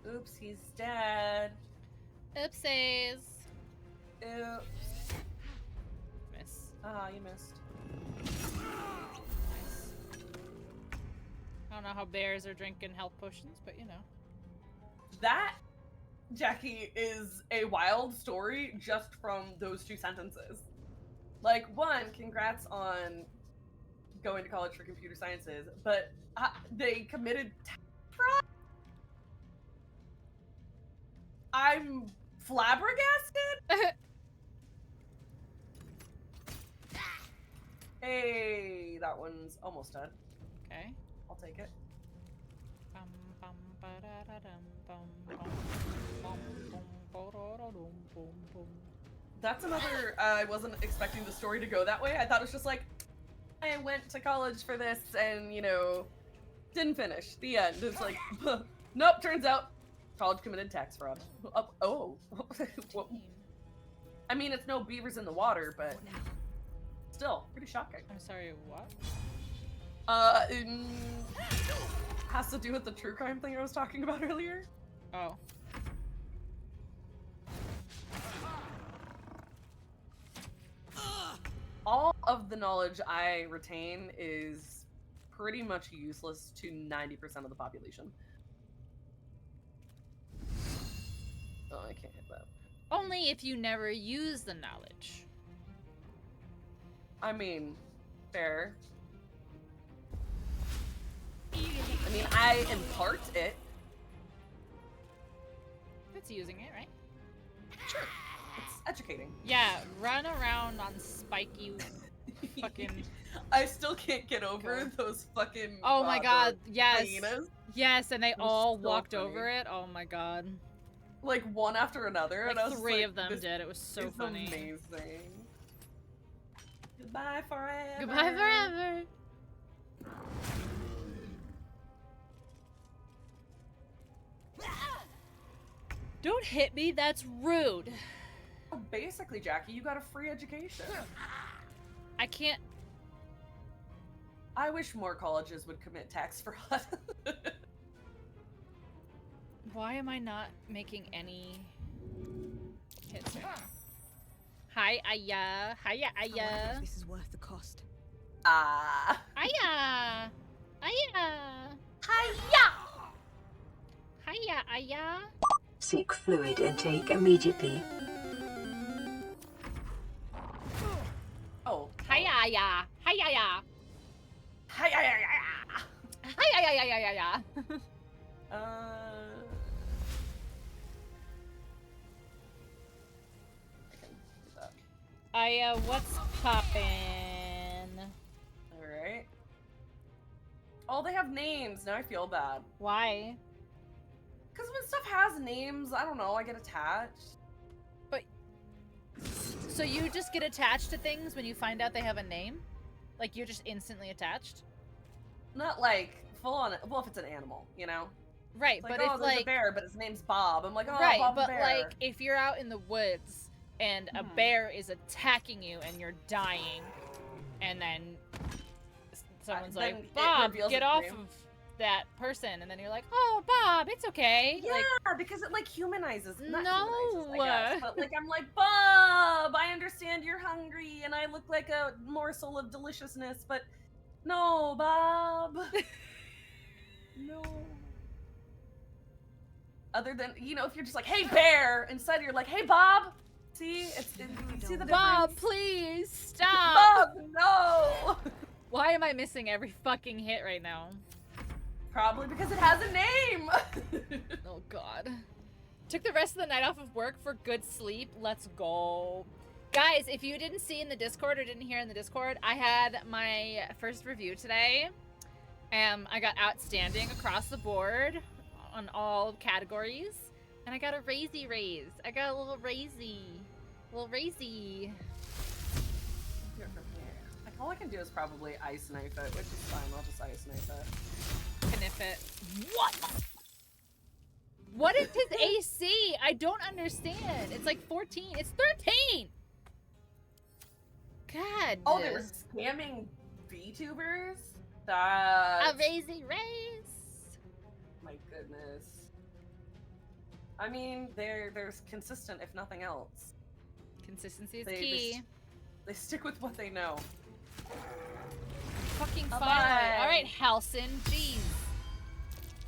Oops, he's dead. Oopsies. Oops. Miss. Ah, you missed. I don't know how bears are drinking health potions, but you know. That, Jackie, is a wild story just from those two sentences. Like, one, congrats on going to college for computer sciences, but they committed fraud? I'm flabbergasted? Hey, that one's almost dead. Okay. I'll take it. That's another, I wasn't expecting the story to go that way. I thought it was just like, I went to college for this and, you know, didn't finish. The end. It's like, nope, turns out college committed tax fraud. Oh. I mean, it's no beavers in the water, but still, pretty shocking. I'm sorry, what? Has to do with the true crime thing I was talking about earlier. Oh. All of the knowledge I retain is pretty much useless to 90% of the population. Oh, I can't hit that. Only if you never use the knowledge. I mean, fair. I mean, I impart it. That's using it, right? Sure. It's educating. Yeah, run around on spiky fucking... I still can't get over those fucking... Oh my god, yes. hyenas. Yes, and they all so walked funny. over it. Oh my god. Like, one after another. Like and I was three like, of them this did. It was so is funny. amazing. Goodbye forever. Goodbye forever. Don't hit me, that's rude. basically, Jackie, you got a free education. I can't. I wish more colleges would commit tax fraud. Why am I not making any hits right now? Hi, Aya. Hiya, I wonder Aya. if this is worth the cost. Ah. Aya. Aya. Hiya. Hiya, Aya. Seek fluid intake immediately. Oh. Hiya, Aya. Hiya, Aya. Hiya, Aya. Hiya, Aya, Aya, Aya. Aya, what's poppin'? Alright. Oh, they have names. Now I feel bad. Why? Because when stuff has names, I don't know, I get attached. But so you just get attached to things when you find out they have a name? Like you're just instantly attached? Not like full on. Well, if it's an animal, you know. Right, It's like, but oh, if there's like a bear, but his name's Bob. I'm like, oh, right, Bob the but bear. like if you're out in the woods and a bear is attacking you and you're dying, and then someone's then like, it Bob, reveals get it to off you. of that person, and then you're like, oh, Bob, it's okay. Yeah, Like, because it like humanizes. Not No. humanizes, I guess, but like I'm like, Bob, I understand you're hungry and I look like a morsel of deliciousness, but no, Bob. No. Other than, you know, if you're just like, hey, bear, instead you're like, hey, Bob. See, see the Bob, difference? please stop. Bob, no. Why am I missing every fucking hit right now? Probably because it has a name. Oh god. Took the rest of the night off of work for good sleep. Let's go. Guys, if you didn't see in the Discord or didn't hear in the Discord, I had my first review today. I got outstanding across the board on all categories. And I got a raisey raise. I got a little raisey. Little raisey. Like, all I can do is probably ice knife it, which is fine. I'll just ice knife it. Kniff it. What? What is his AC? I don't understand. It's like 14. It's 13. God. Oh, they were scamming VTubers? That's... A raisey raise. My goodness. I mean, they're consistent, if nothing else. Consistency is They- key. They stick with what they know. Fucking Bye-bye. finally. All right, Halson. Jeez.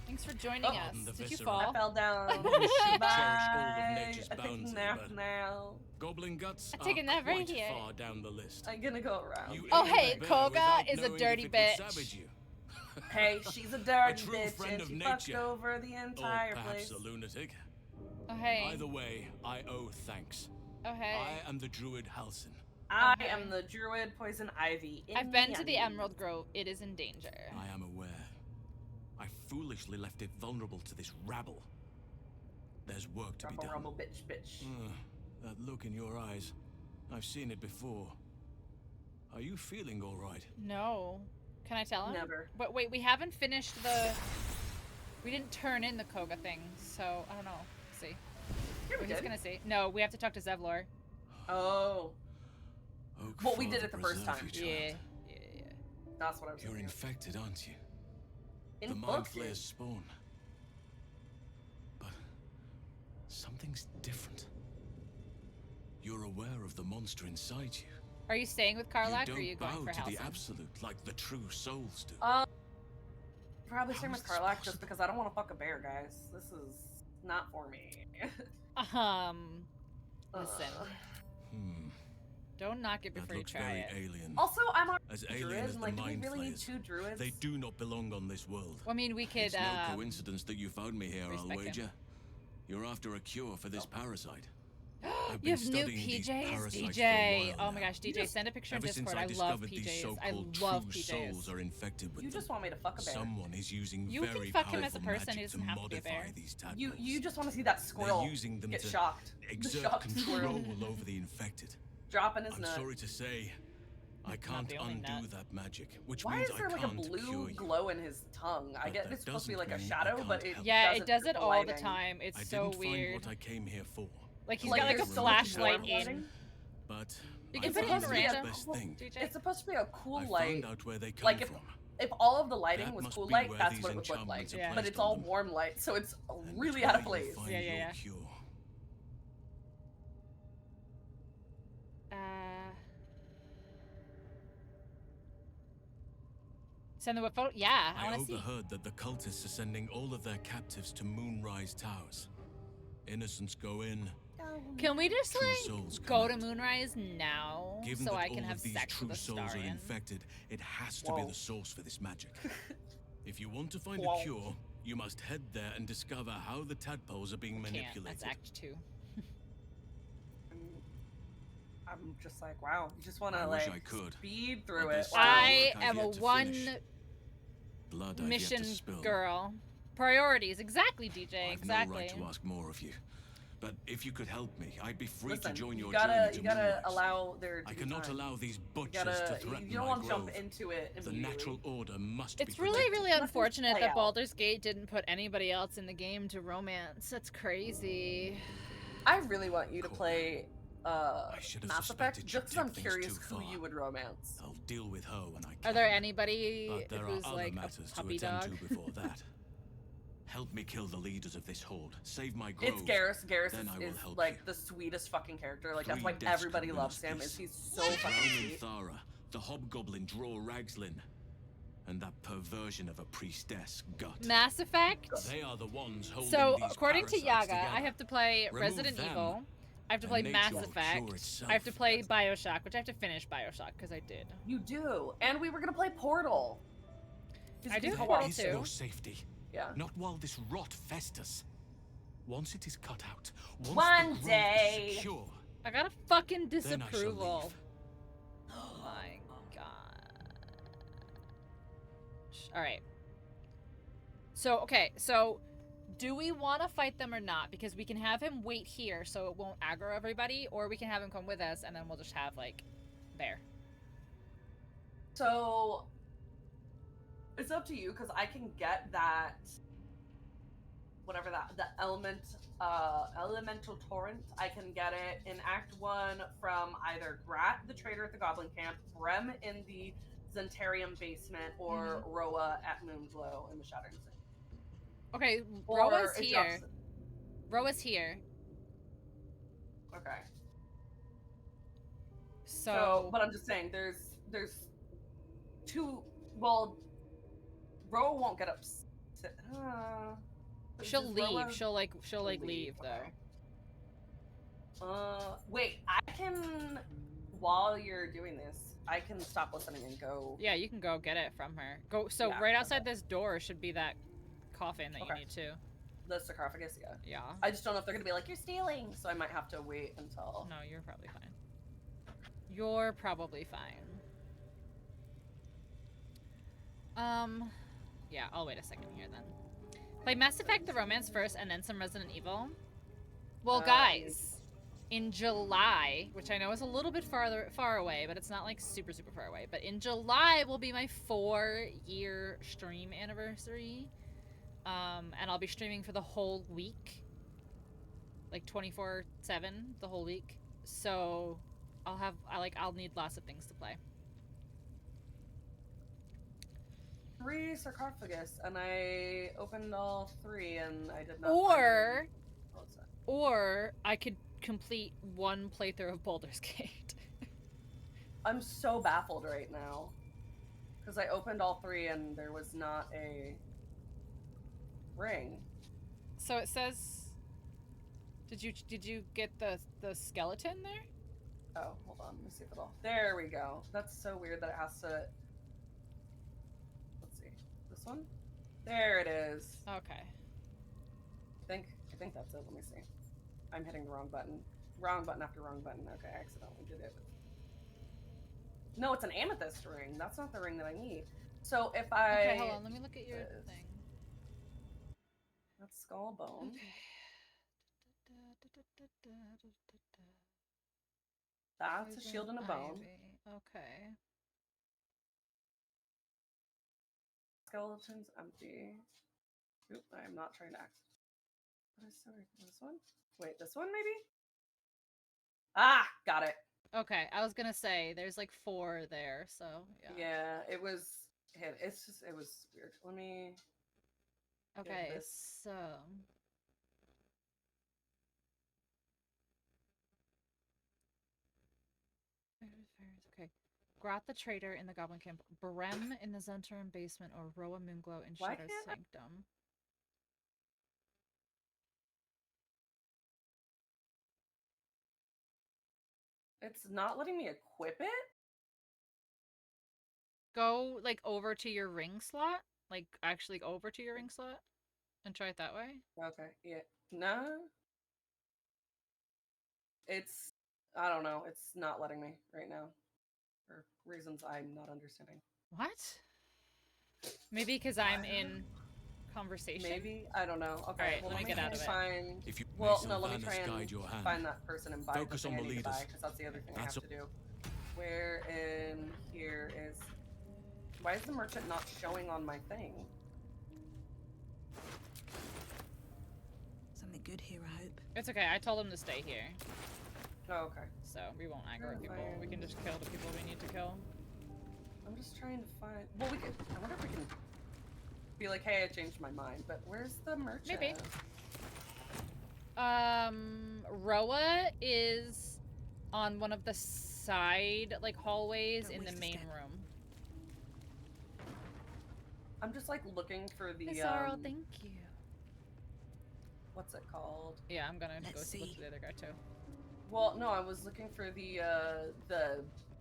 Thanks for joining us. the Did you viscera. fall? I fell down. You should cherish all of Bye. nature's I take a bounty, nap but now. goblin guts I take are a nap right quite here. far down the list. I'm gonna go around. You Oh, ate hey, the bear Koga without is a knowing dirty if it would bitch. savage you. Hey, she's a dirty true bitch friend and of she fucked nature. over the entire Or perhaps place. a lunatic. Oh, hey. Either way, I owe thanks. Oh, hey. I am the Druid Halson. I am the Druid Poison Ivy. I've been to the Indiana. Emerald Grove. It is in danger. I am aware. I foolishly left it vulnerable to this rabble. There's work to be done. Rumble, bitch, bitch. That look in your eyes. I've seen it before. Are you feeling all right? No. Can I tell him? Never. But wait, we haven't finished the... We didn't turn in the Koga thing, so I don't know. Let's see. Yeah, we He's did. gonna see. No, we have to talk to Zevlor. Oh. Oak Well, we Father did it the first preserve time. you, child. Yeah. That's what I was You're thinking. infected, aren't you? The Mind Infected? Flayer's spawn. But something's different. You're aware of the monster inside you. Are you staying with Karlak you or are you don't going bow for to the Halson? absolute like the true souls do. Probably same with Karlak just because I don't want to fuck a bear, guys. This is not for me. Listen. Hmm. Don't knock it That before you looks try very it. alien. Also, I'm a As druid, alien as and the like, do we Mind really need Flayers. 2 druids? They do not belong on this world. Well, I mean, we could, It's no coincidence that you found me here, I'll respect him. wager. You're after a cure for this parasite. I've You been have new studying these PJs? parasites DJ. for a while Oh my now. gosh, DJ, send a picture in Ever since Discord. I I love discovered these PJs. so-called I love true PJs. souls are infected with You them. just want me to fuck a bear. Someone is using You can very fuck him as a powerful person, he magic doesn't to have to be a bear. modify these tadpoles. You just want to see that squirrel They're using them get to shocked. The exert shocked squirrel. control over the infected. Dropping his I'm nut. sorry to say, I can't the only undo nut. that magic, which Why means is there I like a can't blue cure you. glow in his tongue? I But get that it's supposed to be doesn't like a mean I shadow, can't but it help. Yeah, does it does for it all the lighting. time. It's I so didn't weird. find what I came here for. Like he's Like, got like a there's so much flashlight warm in. lighting. But You I can put it found in the random. best thing. DJ? It's supposed to be a cool I light. found out where they come Like if from. all of the lighting That was must cool be light, where that's these what it would look like. enchantments are Yeah. But placed it's on all them. warm light, so it's And really it's out of where you'll place. find Yeah. your cure. Send them a photo. Yeah, I I want to see. overheard that the cultists are sending all of their captives to Moonrise Towers. Innocents go in. Can we just True like souls come go to out. Moonrise now Given so that I can all have of these sex true with a souls are Starian? infected, it has to be the source for this magic. If you want to find Whoa. a cure, you must head there and discover how the tadpoles are being Can't. manipulated. That's Act 2. I'm just like, wow. You just want I to wish like I could, speed but through it. there's still Wow. I work I've am a yet to one finish. Blood I've yet mission to spill. girl. Priorities. Exactly, DJ. I've Exactly. no right to ask more of you. But if you could help me, I'd be free Listen, to join your you gotta journey to Moonrise. Moonrise. Allow there to I be cannot time. allow these butchers You gotta, to threaten you don't my want to grove. jump into it The immediately. natural order must It's be really, protected. really unfortunate play that out. Baldur's Gate didn't put anybody else in the game to romance. That's crazy. I really want you to play should have Mass Effect suspected just she'd because I'm take things curious too who far. you would romance. I'll deal with her when I can. Are there anybody But there who's are other like a matters to puppy attend dog? to before that. Help me kill the leaders of this horde. Save my grove. It's Garrus. Garrus Then I will is help like you. the sweetest fucking character. Like that's 3 why deaths everybody could win loves us him. peace. Is he's so fucking Rowan sweet. Thara, the hobgoblin Draw Ragslin, and that perversion of a priestess Gut. Mass Effect? They are the ones holding So, these according to parasites Yaga, I together. have to play Remove Resident them, Evil. I have to and play nature Mass will Effect. cure itself. I have to play Bioshock, which I have to finish Bioshock because I did. You do, and we were gonna play Portal. 'Cause I you do can have co-op Portal Is too. no safety. Yeah. Not while this rot festers. Once it is cut out, once One the growth day. is secure, I got a fucking then I shall disapproval. leave. Oh my god. Alright. So, okay, so do we want to fight them or not? Because we can have him wait here so it won't aggro everybody, or we can have him come with us and then we'll just have, like, there. So it's up to you because I can get that, whatever that, the elemental torrent. I can get it in Act 1 from either Grat, the trader at the Goblin Camp, Brem in the Zentarium basement, or Roa at Moonglow in the Shattering Sea. Okay, Or Roa's it here. drops- Roa's here. Okay. So, but I'm just saying, there's two. Well, Roa won't get upset. she'll Does leave. Roa- She'll leave okay. though. Wait, I can, while you're doing this, I can stop listening and go. Yeah, you can go get it from her. Go. So Yeah, right outside this door should be that coffin that you Okay. need to. The sarcophagus, yeah. Yeah. I just don't know if they're gonna be like, you're stealing, so I might have to wait until. No, you're probably fine. You're probably fine. Yeah, I'll wait a second here then. Play Mass Effect the Romance first and then some Resident Evil. Well, guys, in July, which I know is a little bit far away, but it's not like super far away, but in July will be my 4-year stream anniversary. And I'll be streaming for the whole week. Like 24/7 the whole week. So I'll need lots of things to play. 3 sarcophagus, and I opened all 3, and I did not. Or I could complete one playthrough of Baldur's Gate. I'm so baffled right now, because I opened all 3, and there was not a ring. So it says, did you get the skeleton there? Oh, hold on. Let me see if it'll. There we go. That's so weird that it has to. Let's see. This one? There it is. Okay. I think that's it. Let me see. I'm hitting the wrong button. Wrong button after wrong button. Okay, I accidentally did it. No, it's an amethyst ring. That's not the ring that I need. So if I. Okay, hold on. Let me look at your thing. That's skull bone. Okay. That's a shield and a bone. Okay. Skeleton's empty. Oop, I am not trying to act. What is sorry? This one? Wait, this one maybe? Ah, got it. Okay, I was gonna say there's like 4 there, so yeah. Yeah, it was. It's just it was weird. Let me. give Okay, this- so okay. Grot the Traitor in the Goblin Camp, Brem in the Zentrum basement, or Roa Moonglow in Why Shadow's can't I- Sanctum. It's not letting me equip it. Go like over to your ring slot, like actually over to your ring slot, and try it that way. Okay. Yeah. No. It's. I don't know. It's not letting me right now, for reasons I'm not understanding. What? Maybe because I'm in conversation. Maybe I don't know. Okay. Alright, well, let me try get out of and it. Find. If you Well, may no. Let me Sylvanas try and guide your hand. find that person and buy Focus the on thing the I need to buy, leaders. because that's the other thing That's I have to do. Where in here is? Why is the merchant not showing on my thing? Something good here, I hope. It's okay. I told him to stay here, Oh, okay. so we won't aggro Never people. We can mind. just kill the people we need to kill. I'm just trying to find. Well, we could. I wonder if we can be like, "Hey, I changed my mind." But where's the merchant? Maybe. Roa is on one of the side like hallways in the main room. I'm just like looking for the. Hey, Sorrel, thank you. What's it called? Yeah, I'm gonna go Let's look see. to the other guy too. Well, no, I was looking for the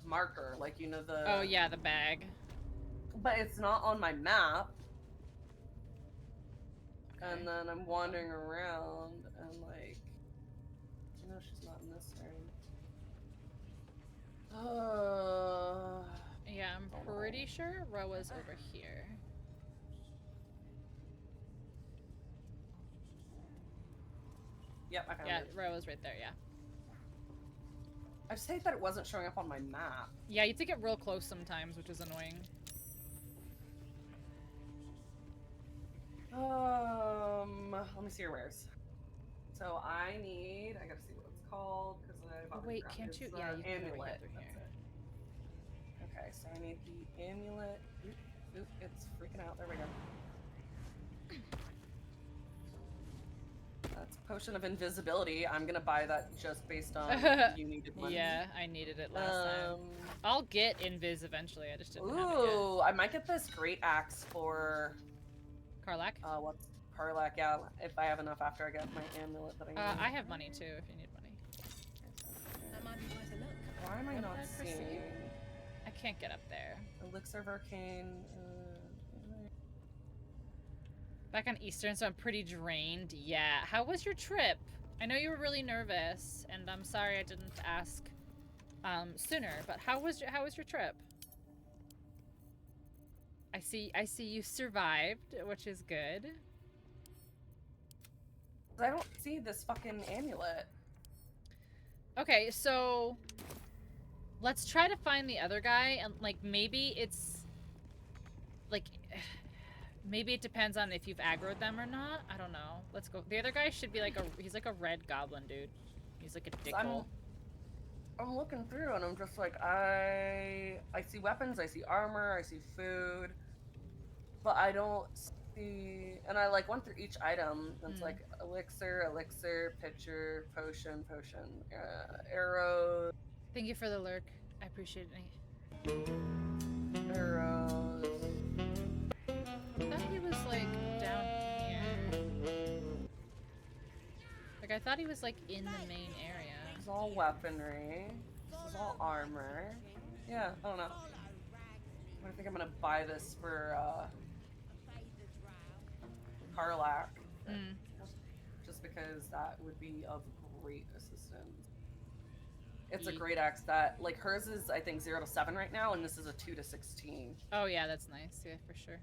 marker, like you know the. Oh yeah, the bag. But it's not on my map. Okay. And then I'm wandering around and like, you know, she's not in this room. Yeah, I'm pretty sure Roa's over here. Yep, I found Yeah, it. Roa's right there. Yeah. I just hate that it wasn't showing up on my map. Yeah, you have to get real close sometimes, which is annoying. Let me see your wares. So I gotta see what it's called because I've Oh, already wait, grabbed can't it. you? It's, Yeah, you can go right amulet. through That's here. it. Okay, so I need the amulet. Oop, it's freaking out. There we go. That's potion of invisibility. I'm gonna buy that just based on you needed one. Yeah, I needed it last time. I'll get invis eventually. I just didn't have it yet. Ooh, I might get this great axe for Karlak? What's Karlak? Yeah, if I have enough after I get my amulet that I need. I have money too, if you need money. That might be worth a look. Why am I What not did I perceive? seeing I can't get up there. Elixir of Arcane? Back on Eastern, so I'm pretty drained. Yeah. How was your trip? I know you were really nervous, and I'm sorry I didn't ask sooner. But how was your trip? I see you survived, which is good. I don't see this fucking amulet. Okay, so let's try to find the other guy, and like maybe it's like maybe it depends on if you've aggroed them or not. I don't know. Let's go. The other guy should be like he's like a red goblin dude. He's like a dickhole. I'm looking through and I'm just like I see weapons, I see armor, I see food, but I don't see. And I like went through each item. And it's like elixir, pitcher, potion, arrows. Thank you for the lurk. I appreciate it. Arrows. I thought he was like down here. Like I thought he was like in the main area. This is all weaponry. This is all armor. Yeah, I don't know. I think I'm gonna buy this for Karlak. Just because that would be of great assistance. It's a great axe that, like, hers is, I think, 0 to 7 right now, and this is a 2 to 16. Oh, yeah, that's nice. Yeah, for sure.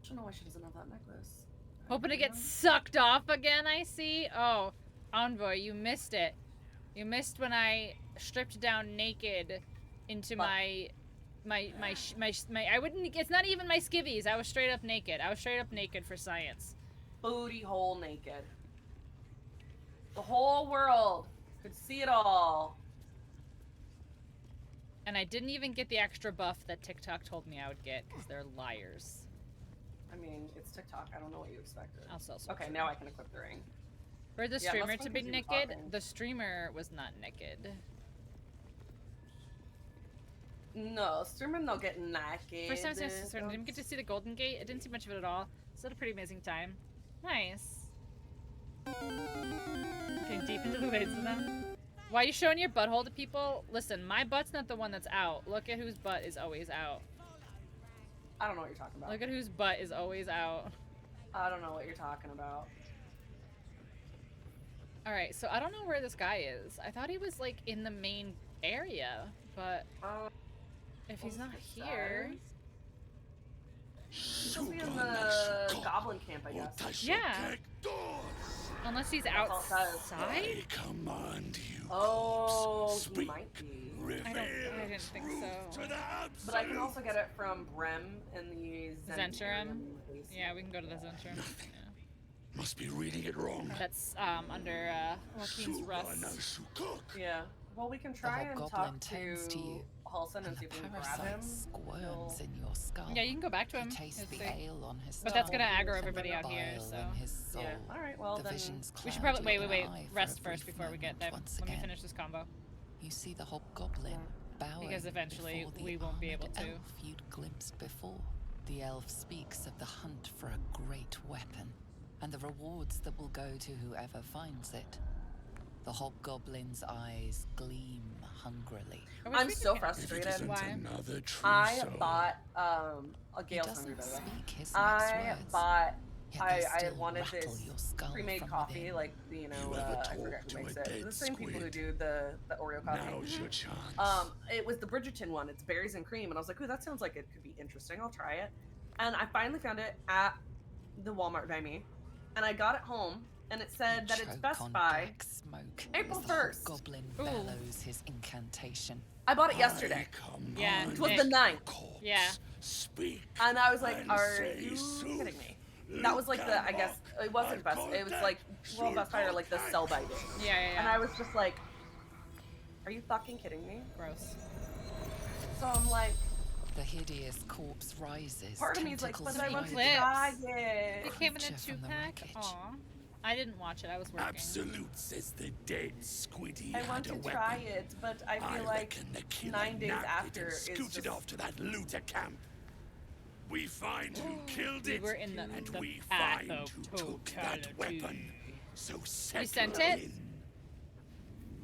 I don't know why she doesn't have that necklace. Hoping to get sucked off again, I see. Oh, Envoy, you missed it. You missed when I stripped down naked into my I wouldn't, it's not even my skivvies. I was straight up naked. I was straight up naked for science. Booty hole naked. The whole world could see it all. And I didn't even get the extra buff that TikTok told me I would get because they're liars. I mean, it's TikTok. I don't know what you expected. Also okay, now I can equip the ring. For the Yeah, streamer must to be be 'cause you were naked, talking. the streamer was not naked. No, streamer no get naked. First time I didn't get to see the Golden Gate. I didn't see much of it at all. Still had a pretty amazing time. Nice. Getting deep into the waves of them. Why are you showing your butthole to people? Listen, my butt's not the one that's out. Look at whose butt is always out. I don't know what you're talking about. Look at whose butt is always out. I don't know what you're talking about. Alright, so I don't know where this guy is. I thought he was like in the main area, but if he's not here... He'll be in the goblin camp, I guess. Yeah. Unless he's That's all it says. outside? Command you. Oh, he might be. I didn't think so. But I can also get it from Brem in the Zentrum? Yeah, we can go to the Zentrum. Must be reading it wrong. That's under Joaquin's rest. Yeah. Well, we can try and talk to Halson and see if we can grab him. Squirms in your skull. Yeah, you can go back to him. Taste the ale on his But that's gonna tongue aggro and everybody the out here, bile so. in his soul. Yeah. All right. Well, The then visions We should cloud probably your wait. eye for Rest a first brief before we get moment them. once Let me again. finish this combo. You see the hobgoblin bowing Because eventually before the we won't be able armored to. elf you'd glimpsed before. The elf speaks of the hunt for a great weapon and the rewards that will go to whoever finds it. The hobgoblin's eyes gleam hungrily. I'm so frustrated. Why? I bought a Gale's hungry, by the way. His I words, bought. yet I they still wanted rattle this your skull pre-made from coffee, within. like I forget who makes it. The same people who do the Oreo coffee. Now's your chance. It was the Bridgerton one. It's berries and cream, and I was like, ooh, that sounds like it could be interesting. I'll try it. And I finally found it at the Walmart by me, and I got it home, and it said that it's Choke best on by black smoke April as the 1st. Hobgoblin bellows his incantation. I bought it yesterday. Yeah. It was the 9th. Yeah. Speak. And I was like, and are say you sooth. kidding me? That was like the, I guess, it wasn't Best, it was like, well, Best Buy or like the sell by date. Yeah. And I was just like, are you fucking kidding me? Gross. So I'm like, The hideous corpse rises. part of me is like, but I want to Clips. try it. It came in a Creature from the 2-pack? wreckage. Aw. I didn't watch it, I was working. Absolute says the dead Squiddy I had want a to weapon. try it, but I feel like reckon the killer 9 days nabbed it after and is scooted just... off to that looter camp. We find who killed We it, were in the and we path find of who took that totality. weapon. So settle You sent it? in.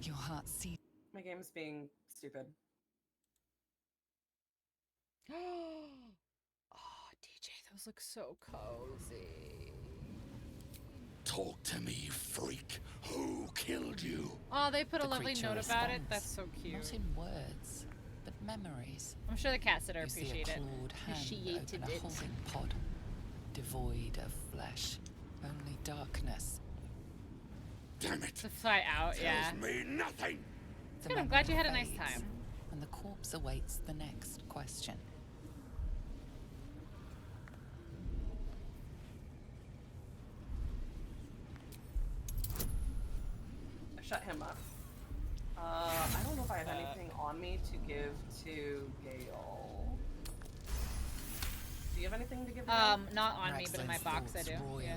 Your heart sees. My game's being stupid. Oh, DJ, those look so cozy. Talk to me, freak. Who killed you? Oh, they put a The lovely creature note about it. responds, That's so cute. Not in words, but memories. I'm sure the cat sitter You see a appreciate it. clawed hand Appreciated open a it. holding pod, devoid of flesh, only darkness. Damn it. To fly out, yeah. Tells me nothing. The Good, I'm glad you had a memory nice fades, time. And the corpse awaits the next question. I shut him up. I don't know if I have anything on me to give to Gale. Do you have anything to give to Gale? Not on me, but in my Raglan's box I thoughts do. roil, Yeah.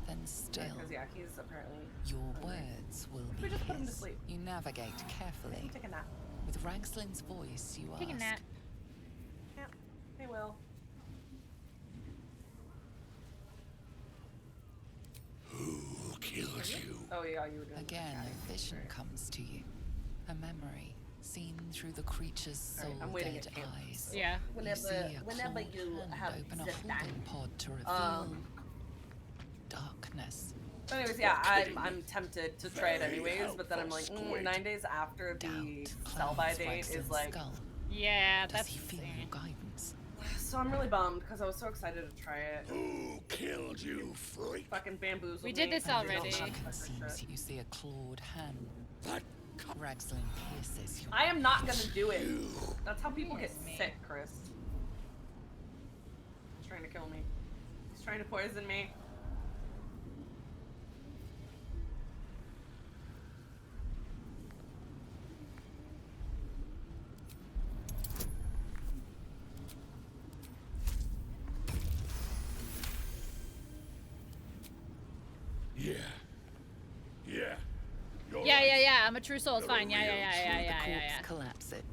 Then still, Because yeah, he's apparently... your words will We be just put him to his. sleep. You navigate carefully. Take a nap. With Ragslin's voice, you Take a ask, nap. Yeah, he will. Who killed you? Oh yeah, you were doing Again, a vision comes to you. A memory seen through the creature's Alright, I'm waiting soul-dead at camp, eyes. so Yeah. You see a whenever clawed you hand have open a the holding time. pod to reveal darkness. But anyways, yeah, I'm tempted to try it anyways, but then I'm like, 9 days after the sell-by date is like... Yeah, Does that's... he feel your guidance? So I'm really bummed, because I was so excited to try it. Who killed you, freak? Fucking bamboozled We did me. this already. Seems you see a clawed hand. That Ragslin pierces you. I am not gonna do it. That's how people get sick, Chris. He's trying to kill me. He's trying to poison me. I'm a true soul. It's fine. Yeah. Collapse it.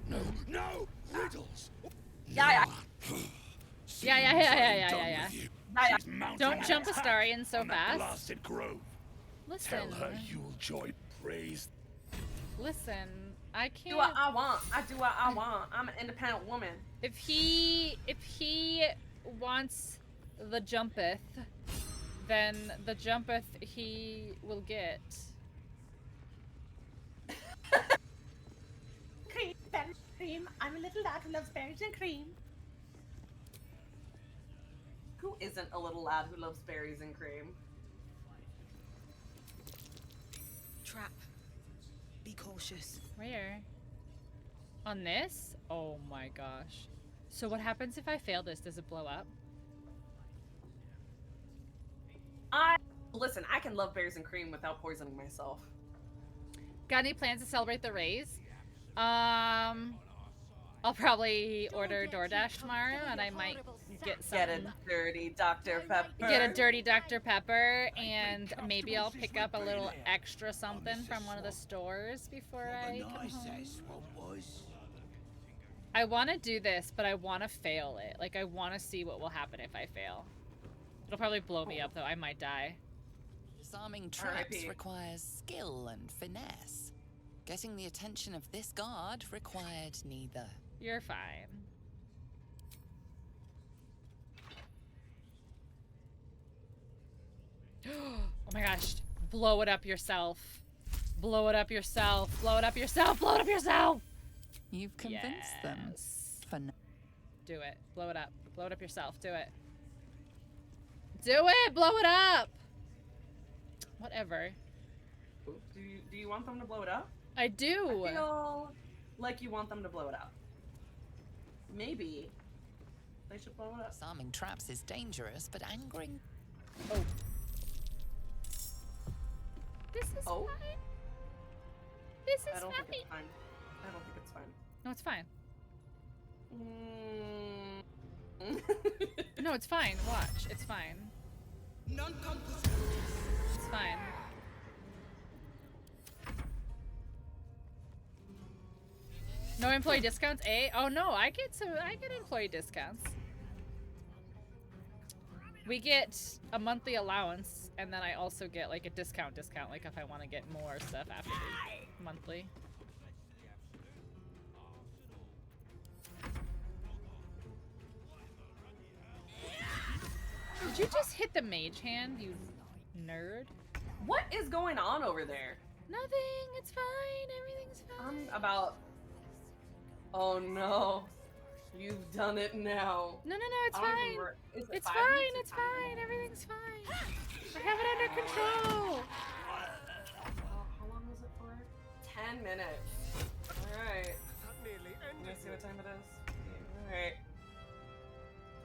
No! Riddles! Yeah. Don't jump Astarion so fast. Blasted grove. Listen. Tell her you'll joy praise. Listen, I can't. Do what I want. I do what I want. I'm an independent woman. If he wants the jumpeth, then the jumpeth he will get. Cream, berries, cream. I'm a little lad who loves berries and cream. Who isn't a little lad who loves berries and cream? Trap. Be cautious. Where? On this? Oh my gosh. So what happens if I fail this? Does it blow up? Listen, I can love berries and cream without poisoning myself. Got any plans to celebrate the raise? I'll probably order DoorDash tomorrow, and I might get some. Get a dirty Dr. Pepper. Get a dirty Dr. Pepper, and maybe I'll pick up a little extra something from one of the stores before I come home. I want to do this, but I want to fail it. Like, I want to see what will happen if I fail. It'll probably blow me up, though. I might die. Disarming traps requires skill and finesse. Getting the attention of this guard required neither. You're fine. Oh my gosh. Blow it up yourself. Blow it up yourself. Blow it up yourself. Blow it up yourself. You've convinced them. Do it. Blow it up. Blow it up yourself. Do it. Do it. Blow it up. Whatever. Do you want them to blow it up? I do. I feel like you want them to blow it up. Maybe they should blow it up. Disarming traps is dangerous, but angering. Oh. This is fine. This is I don't fine. think it's fine. I don't think it's fine. No, it's fine. No, it's fine. Watch. It's fine. It's fine. No employee discounts, eh? Oh no, I get employee discounts. We get a monthly allowance, and then I also get like a discount, like if I want to get more stuff after the monthly. Did you just hit the mage hand, you nerd? What is going on over there? Nothing. It's fine. Everything's fine. I'm about. Oh no. You've done it now. No, it's fine. It's fine. It's fine. Everything's fine. I have it under control. How long was it for? 10 minutes. Alright. Let me see what time it is.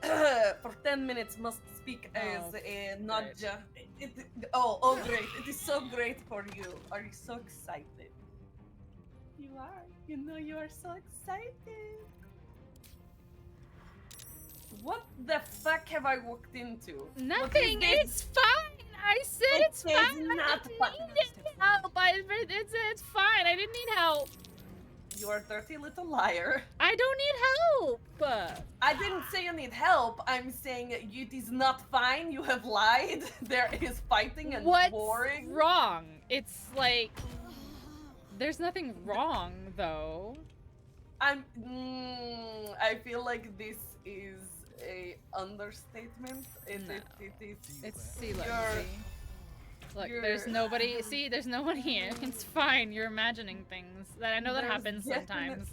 Alright. For 10 minutes must speak as a Nadja. Oh, great. It is so great for you. Are you so excited? You are. You know you are so excited. What the fuck have I walked into? Nothing. It's fine. I said it's fine. Not I didn't need help. It's fine. I didn't need help. You are a dirty little liar. I don't need help. I didn't say you need help. I'm saying it is not fine. You have lied. There is fighting and warring. What's wrong? It's like there's nothing wrong though. I feel like this is a understatement. It's see, look, there's nobody. See, there's no one here. It's fine. You're imagining things. That I know that happens sometimes.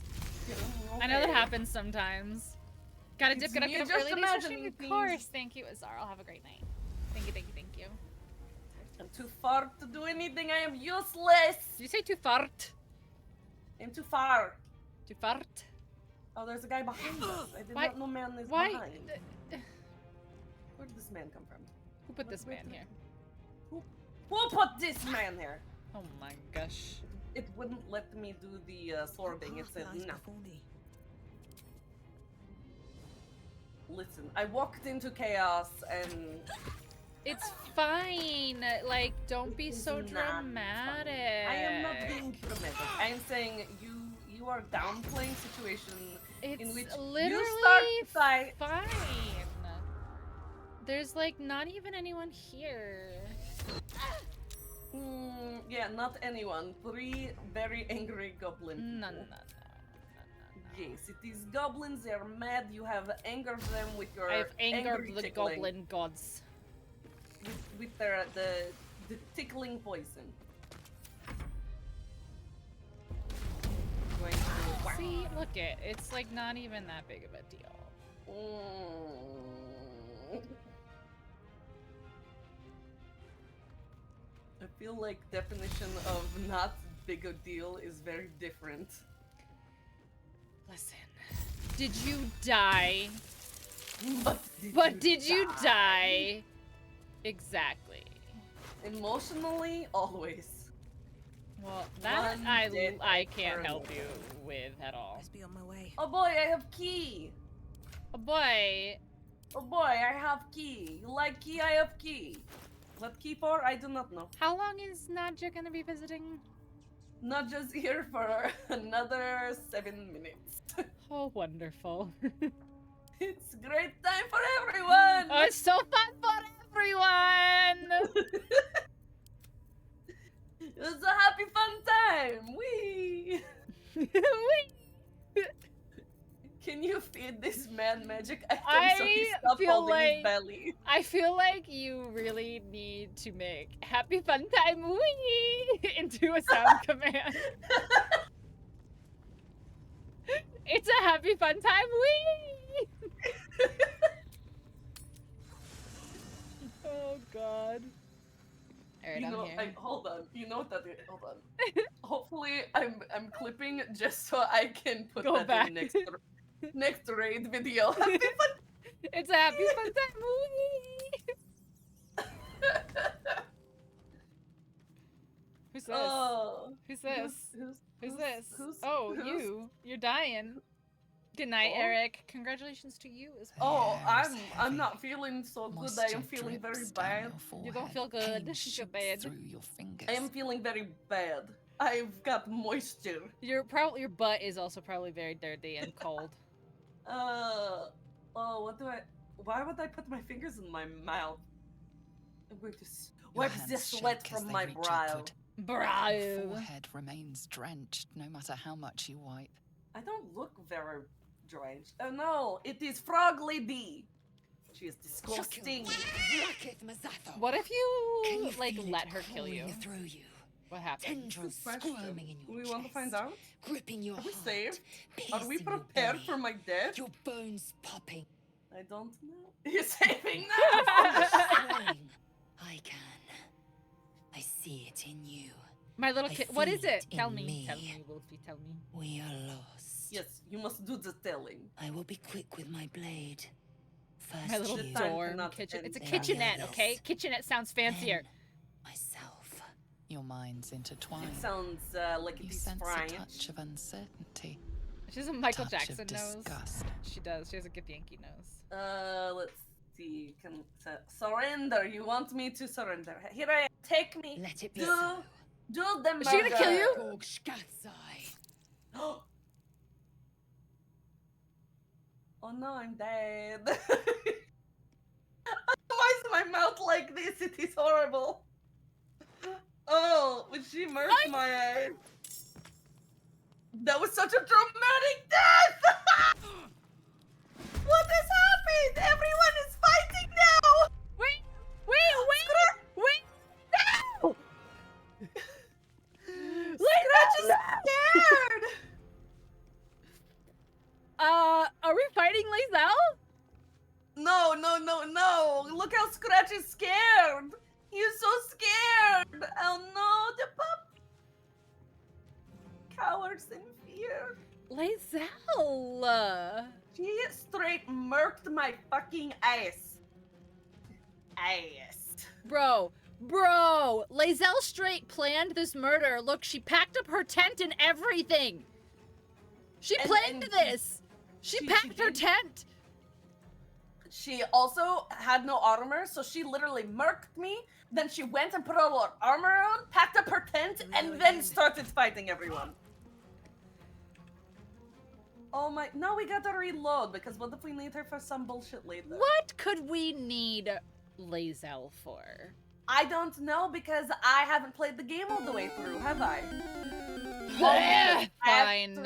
I know that happens sometimes. Gotta dip. Gotta get really refreshing. Of course. Thank you, Azar. I'll have a great night. Thank you. I'm too far to do anything. I am useless. Did you say too fart? I'm too far. Too fart? Oh, there's a guy behind us. I did not know man is behind. Where did this man come from? Who put this man here? Who put this man here? Oh my gosh. It wouldn't let me do the sorting. It said no. Listen, I walked into chaos and It's fine. Like, don't be so not dramatic. I am not being dramatic. I am saying you are downplaying situation in which literally you start to fight. fine. There's like not even anyone here. Yeah, not anyone. 3 very angry goblin. No. Yes, it is goblins. They are mad. You have angered them with your. I have angered angry the tickling. goblin gods. With their the tickling poison. Going to See, look it's like not even that big of a deal. I feel like definition of not big a deal is very different. Listen, did you die? But did you die? Exactly. Emotionally, always. Well, that One I dead can't turtle. help you with at all. Let's be on my way. Oh boy, I have key. Oh boy. Oh boy, I have key. You like key? I have key. What key for? I do not know. How long is Nadja gonna be visiting? Nadja's here for another 7 minutes. Oh, wonderful. It's a great time for everyone! Oh, it's so fun for everyone! It's a happy fun time! Wee! Can you feed this man magic item so he stops holding his belly? I feel like you really need to make happy fun time wee into a sound command. It's a happy fun time wee! Oh god. Alright, You I'm know, here. hold on. You know what that is? Hold on. Hopefully, I'm clipping just so I can put Go that back. in next raid video. Happy fun. It's a happy fun time wee! Who's this? Oh, Who's this? Who's this? who's- Oh, who's- you. You're dying. Good night, Oh. Eric. Congratulations to you as well. Oh, I'm not feeling so good. I am feeling very bad. You don't feel good. You feel bad. Through your fingers. I am feeling very bad. I've got moisture. Your butt is also probably very dirty and cold. Oh, why would I put my fingers in my mouth? I'm going to wipe the hands sweat shake as from they my reach brow. upward. Brow. Your forehead remains drenched no matter how much you wipe. I don't look very drenched. Oh no, it is Frog Lady. She is disgusting. What if you like let her kill you? Through you. What happens? Tendrils squirming in your We want to find chest, out? gripping your Are we heart, safe? Are we piercing your prepared belly, for my death? your bones popping. I don't know. You're saving Swelling. I can. I see it in you. My little I kid. What is feel it? Tell in me. Tell me, Wolfie. Tell me. We are lost. Yes, you must do the telling. I will be quick with my blade. First My little you, dorm cannot kitchen. end It's a then kitchenette, the okay? others, Kitchenette sounds fancier. then myself. Your minds intertwine. It sounds like You it is sense a French. touch of uncertainty. She has a Michael touch of Jackson nose. disgust. She does. She has a good Yankee nose. Let's see. Can surrender? You want me to surrender? Here I am. Take me. Let it be do so. do the murder. Is she gonna kill you? Oh no, I'm dead. Why is my mouth like this? It is horrible. Oh, she murked my eyes. That was such a dramatic death! What has happened? Everyone is fighting now! Wait! No! Scratch is scared! Are we fighting Lae'zel? No. Look how Scratch is scared. He's so scared. Oh no, the puppy. Cowers in fear. Lae'zel! She straight murked my fucking ass. Bro, Lae'zel straight planned this murder. Look, she packed up her tent and everything. She planned this. She packed her tent. she also had no armor, so she literally murked me. Then she went and put all her armor on, packed up her tent, and then started fighting everyone. Oh my, no, we gotta reload, because what if we need her for some bullshit later? What could we need Lae'zel for? I don't know, because I haven't played the game all the way through, have I? Fine.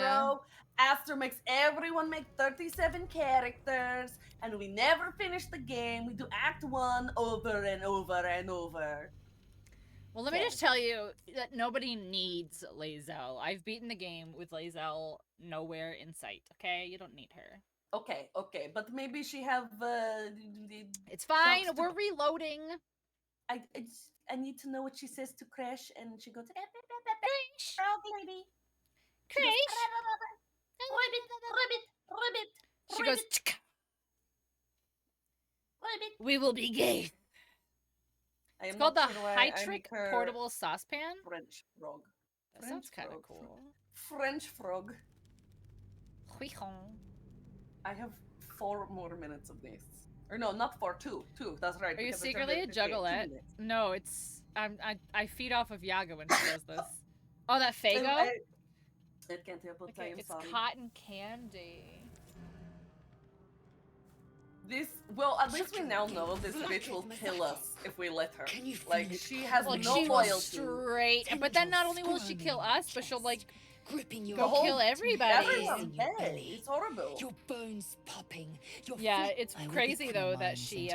Astro makes everyone make 37 characters, and we never finish the game. We do Act 1 over and over and over. Well, let me just tell you that nobody needs Lae'zel. I've beaten the game with Lae'zel nowhere in sight, okay? You don't need her. Okay, but maybe she have, It's fine, we're reloading. I need to know what she says to Crash, and she goes, Crash! Frog lady. Crash! Ribbit. She goes, we will be gay. It's called the Hytric Portable Saucepan. French frog. That sounds kind of cool. French frog. I have 4 more minutes of this. Or no, not 4, 2. That's right. Are you secretly a juggalette? No, it's I feed off of Yaga when she does this. Oh, that Fago? I can't help but Okay, I'm it's sorry. cotton candy. Well, at least we now know this bitch will kill us if we let her. Like, she has no she will loyalty. straight. But then not only will she kill us, but she'll like The whole- kill everybody. Everyone's dead. It's horrible. Your bones popping. Yeah, it's crazy though that she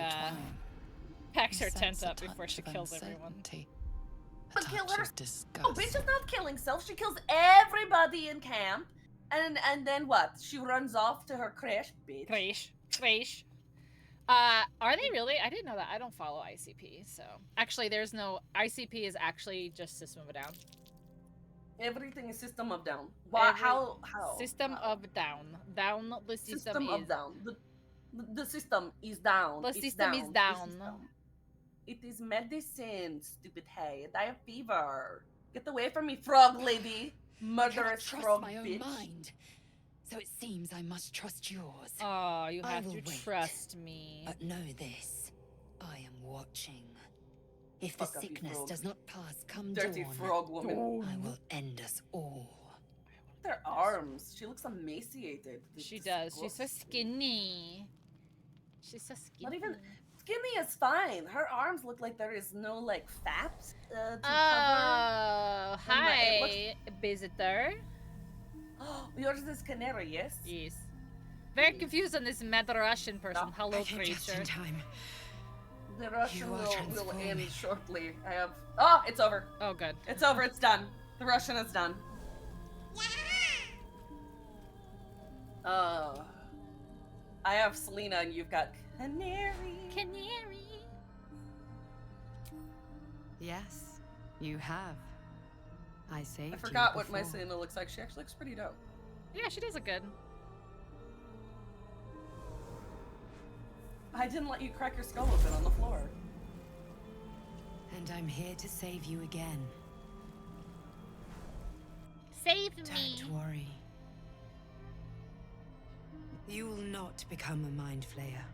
packs her tent up before she kills everyone. But kill her. Oh, bitch is not killing self. She kills everybody in camp, and then what? She runs off to her crash, bitch. Crash. Are they really? I didn't know that. I don't follow ICP, so actually, there's no ICP. Is actually just System of a Down. Everything is System of Down. Why? How? System of Down. Down. The system of is Down. The system is down. The It's system is down. It is medicine, stupid head. I have fever. Get away from me, frog lady. Murderous trust frog my own bitch. mind. So it seems I must trust yours. Oh, you I have will to wait. trust me. But know this, I am watching. If the Fuck off, you sickness frog. does not pass come Dirty dawn, frog woman. I will end us all. Their arms. She looks emaciated. She does. She's so skinny. She's so skinny. Not even skinny is fine. Her arms look like there is no like fat to Oh, cover. hi, visitor. Yours is Canary, yes? Yes. Very confused on this mad Russian person. Hello, I came just creature. in time. The Russian You are will transforming. end shortly. I have. Oh, it's over. Oh, good. It's over. It's done. The Russian is done. I have Selena and you've got Canary. Canary. Yes, you have. I saved I forgot what my before. Selena looks like. She actually looks pretty dope. Yeah, she does look good. I didn't let you crack your skull open on the floor. And I'm here to save you again. Save me. Don't worry. You will not become a mind flayer.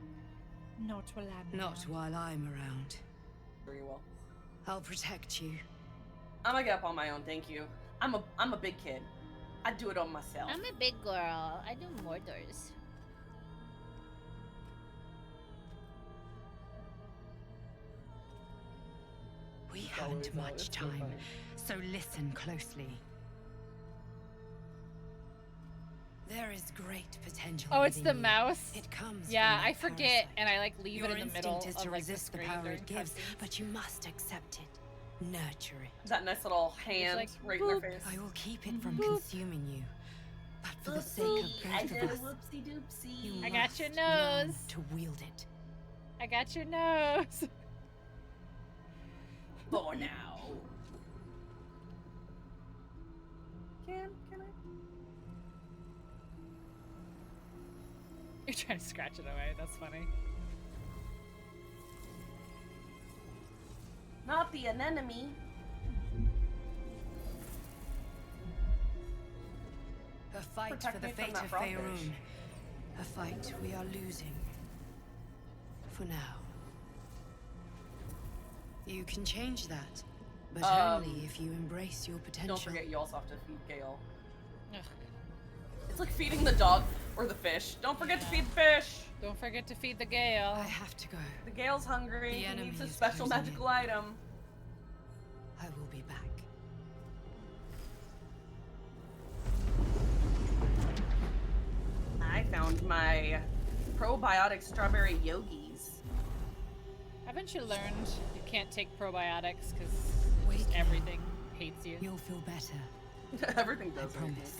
Not while I'm Not while I'm around. Very well. I'll protect you. I'm gonna get up on my own, thank you. I'm a big kid. I do it on myself. I'm a big girl. I do murders. We haven't much time, so listen closely. There is great potential. Oh, it's the within you. mouse. It comes. Yeah, from I that forget, parasite. and I like leave Your it in the middle instinct is to of like the resist the screen power during it gives, cutscenes. but you must accept it, nurture it. That nice little hand like, right in their face. I will keep it from Boop. consuming you, but for the Oopsie, sake I of did both a of us, whoopsie doopsie. you I got your must learn nose. to wield it. I got your nose. For now. Can I? You're trying to scratch it away. That's funny. Not the anemone. A fight Protect for the me from fate that of frogfish. Faerun. A fight we are losing. for now. You can change that, but only if you embrace your potential. Don't forget, you also have to feed Gale. Ugh. It's like feeding the dog or the fish. Don't forget to feed the fish. Don't forget to feed the Gale. I have to go. The Gale's hungry. The He enemy needs a is special closing magical in. item. I will be back. I found my probiotic strawberry yogis. Haven't you learned you can't take probiotics because everything hates you? You'll feel better. Everything does. I promise.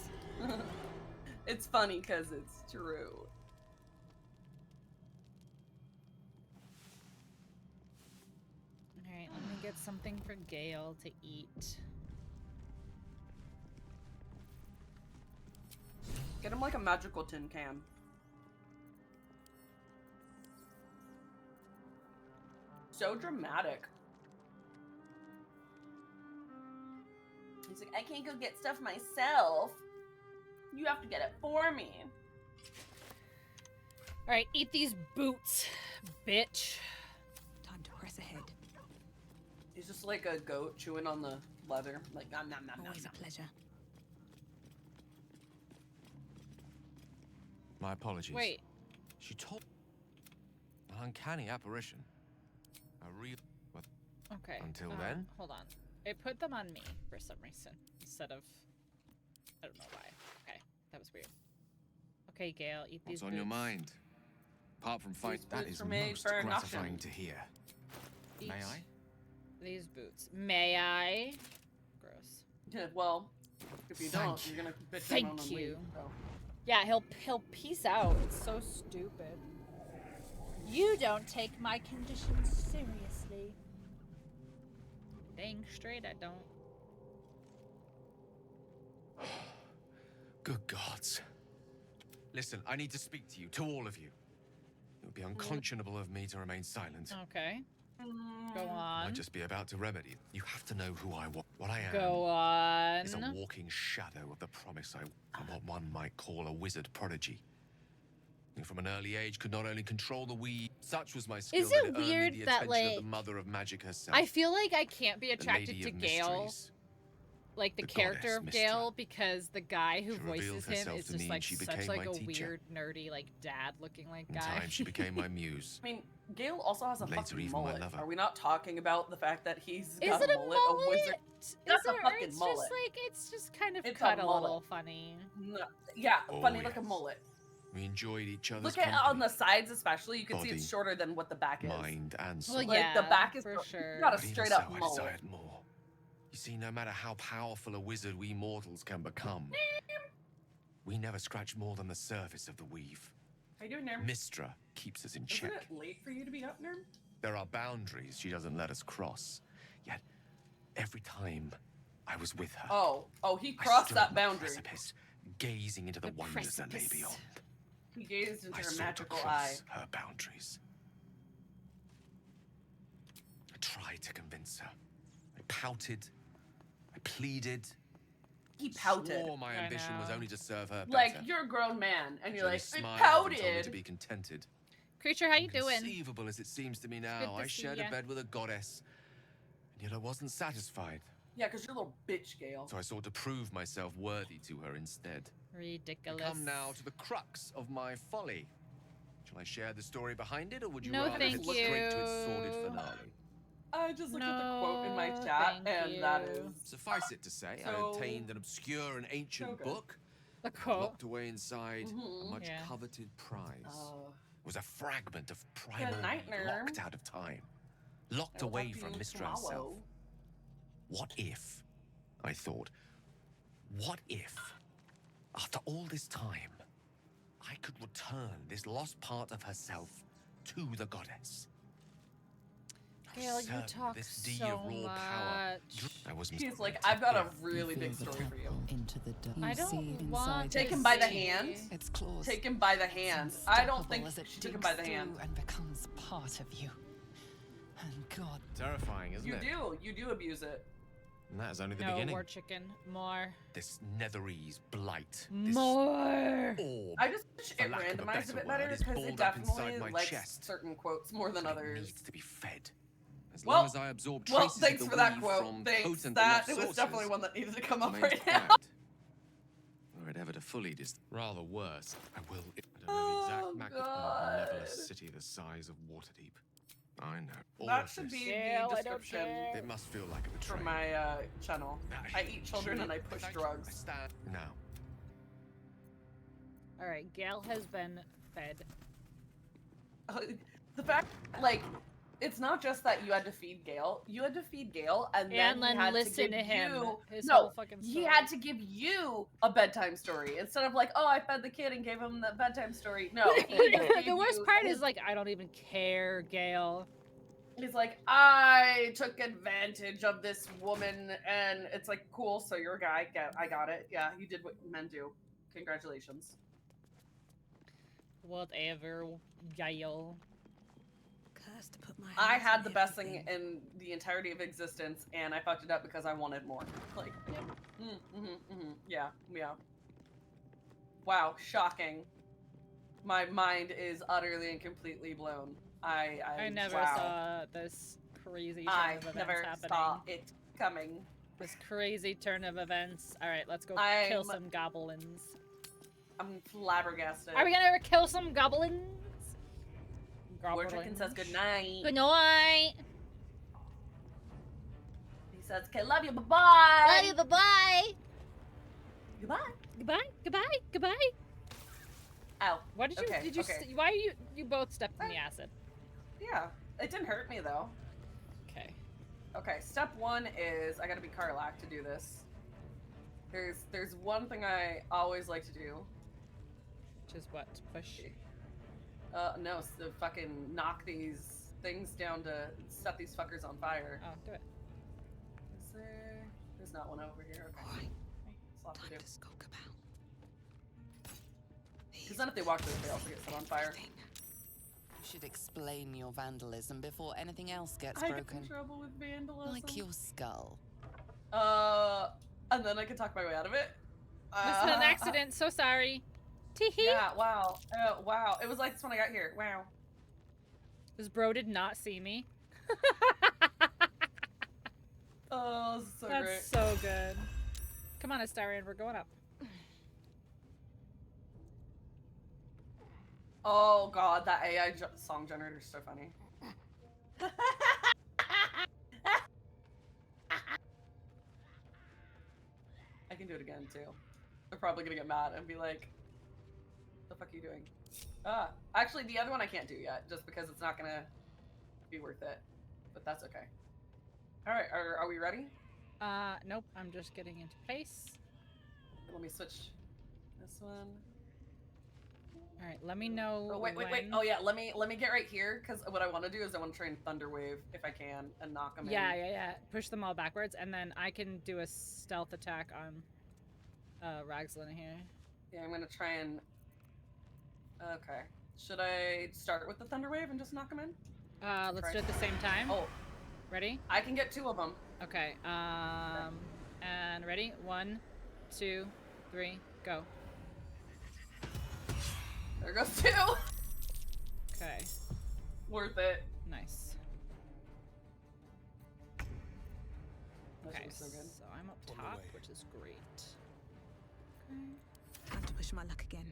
It's funny because it's true. Alright, let me get something for Gale to eat. Get him like a magical tin can. So dramatic. He's like, I can't go get stuff myself. You have to get it for me. Alright, eat these boots, bitch. Time to press ahead. He's just like a goat chewing on the leather. Like, nom nom nom nom. Always a pleasure. My apologies. Wait. She told an uncanny apparition. A real. But Okay. until then, Hold on. It put them on me for some reason instead of. I don't know why. Okay, that was weird. Okay, Gale, eat these what's on your boots. mind? Apart from fight, that boots is were made most for gratifying nothing. to hear. Eat May I? these boots. May I? Gross. Yeah, well, if you Thank don't, you're gonna bitch Thank around and you. leave, so. Yeah, he'll peace out. It's so stupid. You don't take my conditions seriously. Dang straight, I don't. Good gods. Listen, I need to speak to you, to all of you. It would be unconscionable of me to remain silent. Okay. Go on. I'd just be about to remedy it. You have to know who I was. What I am Go on. is a walking shadow of the promise I'm what one might call a wizard prodigy. And from an early age could not only control the weed, such was my skill Is that it it earned me weird the that, attention of like, the mother of magic herself. I feel like I can't be the attracted lady to of Gale, mysteries. like the The character of goddess, Gale, because the guy who She revealed voices him herself is to just me like and she such became like my a teacher. weird, nerdy, like dad-looking like In guy. time, she became my muse. I mean, Gale also has a Later, fucking even my mullet. lover. Are we not talking about the fact that he's Is got it a a mullet? mullet? A wizard? Is That's it, a or fucking it's mullet. just like it's just kind of It's a cut a mullet. little funny. No, yeah, Oh, funny like a yes. mullet. We enjoyed each other's Look at company, on the sides, especially. You can see Body, it's shorter than what the back is. mind, and soul. Well, Like yeah, the back is for you sure. got a But even straight so, up I mullet. desired more. You see, no matter how powerful a wizard we mortals can become, we never scratch more than the surface of the weave. How you doing, Nerm? Mistra keeps us in Isn't check. it late for you to be up, Nerm? There are boundaries she doesn't let us cross. Yet, every time I was with her, Oh, he I crossed stood that on the boundary. precipice, gazing into the wonders that lay precipice. beyond. He gazed into I her sought to magical eye. cross her boundaries. I tried to convince her. I pouted. I pleaded. He pouted. Swore my I ambition was know. only to serve her Like, better. you're a grown man, and She you're only like, I smiled and told me to pouted. be contented. Creature, how you doing? Inconceivable as it seems to me now, good to I see shared ya. a bed with a goddess, and yet I wasn't satisfied. Yeah, because you're a little bitch, Gale. So I sought to prove myself worthy to her instead. Ridiculous. Come now to the crux of my folly. Shall I share the story behind it, or would you No, rather thank head straight to its you. sordid finale? I just looked at the quote in my No, chat, thank and that you. is Suffice it to say, I So- obtained an obscure and ancient good. book, The quote. locked away inside a Mhm. much Yeah. coveted prize. Oh. It was a fragment of primal night, Nerm. locked out of time, locked I will away talk to from you Mistra tomorrow. herself. What if, I thought, what if, after all this time, I could return this lost part of herself to the goddess? Gale, you Usurp talk this deed so of raw power. much. I was He's misguided. like, I've got a Yeah. really You big feel the story for you. tadpole into the dark. I You don't see want inside Take it. him by the see. hand. Its claws. Take him by the hand. I don't think as it she took him by the digs hand. through and becomes part of you. And God, Terrifying, isn't You it? do abuse it. And that is only the No, beginning. more chicken. More. This Netherese blight. More. This orb, I just wish for it lack of a randomized a bit word, better is because balled it up inside definitely my likes chest. certain quotes more than But others. It needs to be fed. As Well, long as I absorb well, traces thanks of the for that weave quote. from Thanks. potent That enough it was sources, definitely one that needed to come up remains right now. quiet. Were it ever to fully rather worse, I will. I don't know the exact magnitude of a levelous city the size of Waterdeep. I know. All That of should this. be Gail, the I don't description care. It must feel like a betrayal. for my channel. I eat children and I push drugs. Now. All right, Gail has been fed. The fact, like, it's not just that you had to feed Gale. You had to feed Gale, and then he had listen to give him. you. His No, whole fucking he story. had to give you a bedtime story instead of like, oh, I fed the kid and gave him the bedtime story. No, he just gave The worst you part his- is like I don't even care, Gail. He's like, I took advantage of this woman, and it's like, cool. So you're a guy. Yeah, I got it. Yeah, you did what men do. Congratulations. Whatever, Gail. Cursed to put my I hands had on the best everything. thing in the entirety of existence, and I fucked it up because I wanted more. Like, yeah, yeah. Wow, shocking. My mind is utterly and completely blown. I never wow. saw this crazy turn I of events never happening. saw it coming. This crazy turn of events. All right, let's go kill I'm- some goblins. I'm flabbergasted. Are we gonna kill some goblins? War Chicken says good night. Good night. He says, "Okay, love you, bye-bye." Love you, bye-bye. Goodbye. Goodbye. Goodbye. Goodbye. Ow. What did you? Okay, Did you? okay. Why are you both stepped in the acid? Yeah, it didn't hurt me though. Okay. Okay, step one is I gotta be Karlak to do this. There's one thing I always like to do. Which is what? Push. No, so fucking knock these things down to set these fuckers on fire. Oh, do it. Is there? There's not one over here. Okay. Time to skulk about. Because then if they walk through it, they also get set on fire. You should explain your vandalism before anything else gets I get broken. in trouble with vandalism. Like your skull. And then I can talk my way out of it. This is an accident. So sorry. Teehee. Yeah, wow. Wow. It was like this when I got here. Wow. This bro did not see me. Oh, this is so That's great. so good. Come on, Astarion, we're going up. Oh god, that AI song generator is so funny. I can do it again too. They're probably gonna get mad and be like, "The fuck are you doing?" Actually, the other one I can't do yet, just because it's not gonna be worth it. But that's okay. All right, are we ready? Nope. I'm just getting into place. Let me switch this one. All right, let me know. Oh wait. when- Oh yeah, let me get right here because what I want to do is I want to try and Thunderwave if I can and knock them in. Yeah. Push them all backwards, and then I can do a stealth attack on Ragslin here. Yeah, I'm gonna try and. Okay. Should I start with the Thunderwave and just knock them in? Let's Try. do it at the same time. Oh. Ready? I can get two of them. Okay. And ready? 1, 2, 3, go. There goes two. Okay. Worth it. Nice. That Okay, was so good. so I'm up top, which is great. Okay. Time to push my luck again.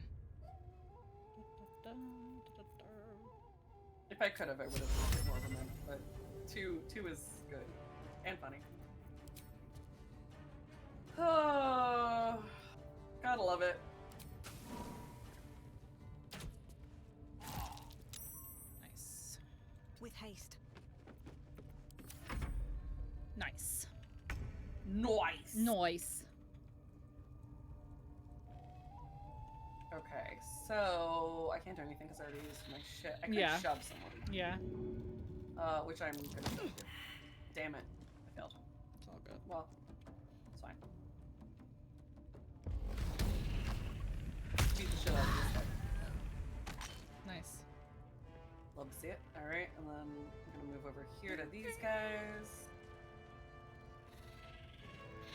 If I could have, I would have put more of them in, but two is good and funny. Oh, gotta love it. Nice. With haste. Nice. Nice. Nice. Okay, so I can't do anything because I already used my shit. I could Yeah. shove someone. Yeah. Which I'm gonna do. Damn it. I failed. It's all good. Well, it's fine. Beat the shit out of this guy. Nice. Love to see it. Alright, and then I'm gonna move over here to these guys.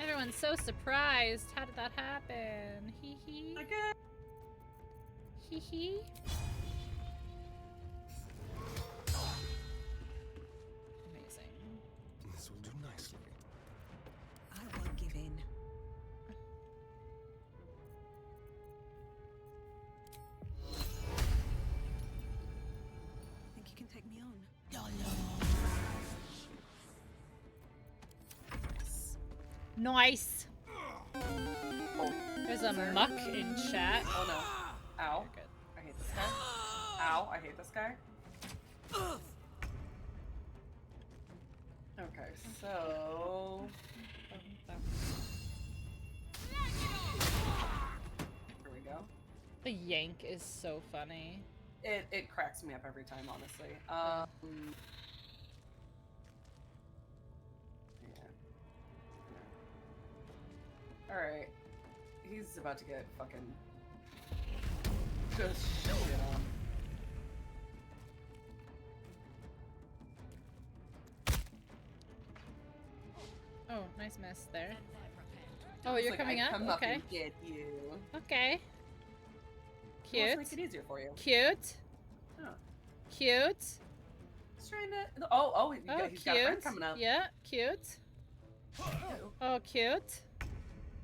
Everyone's so surprised. How did that happen? Hee hee. Okay. Hee hee. Amazing. This will do nicely. I won't give in. Think you can take me on? Nice. There's a muck in chat. Oh no. Ow. You're good. I hate this guy. Ow, I hate this guy. Okay, so... Here we go. The yank is so funny. It cracks me up every time, honestly. Yeah. Alright. He's about to get fucking... just shit on. Oh, nice miss there. Oh, you're Like, coming I up? come Okay. and get you. Okay. Let's Cute. make it easier for you. Cute. Oh. Cute. He's trying to... Oh, he's got a friend cute. coming up. Yeah, cute. Oh, cute.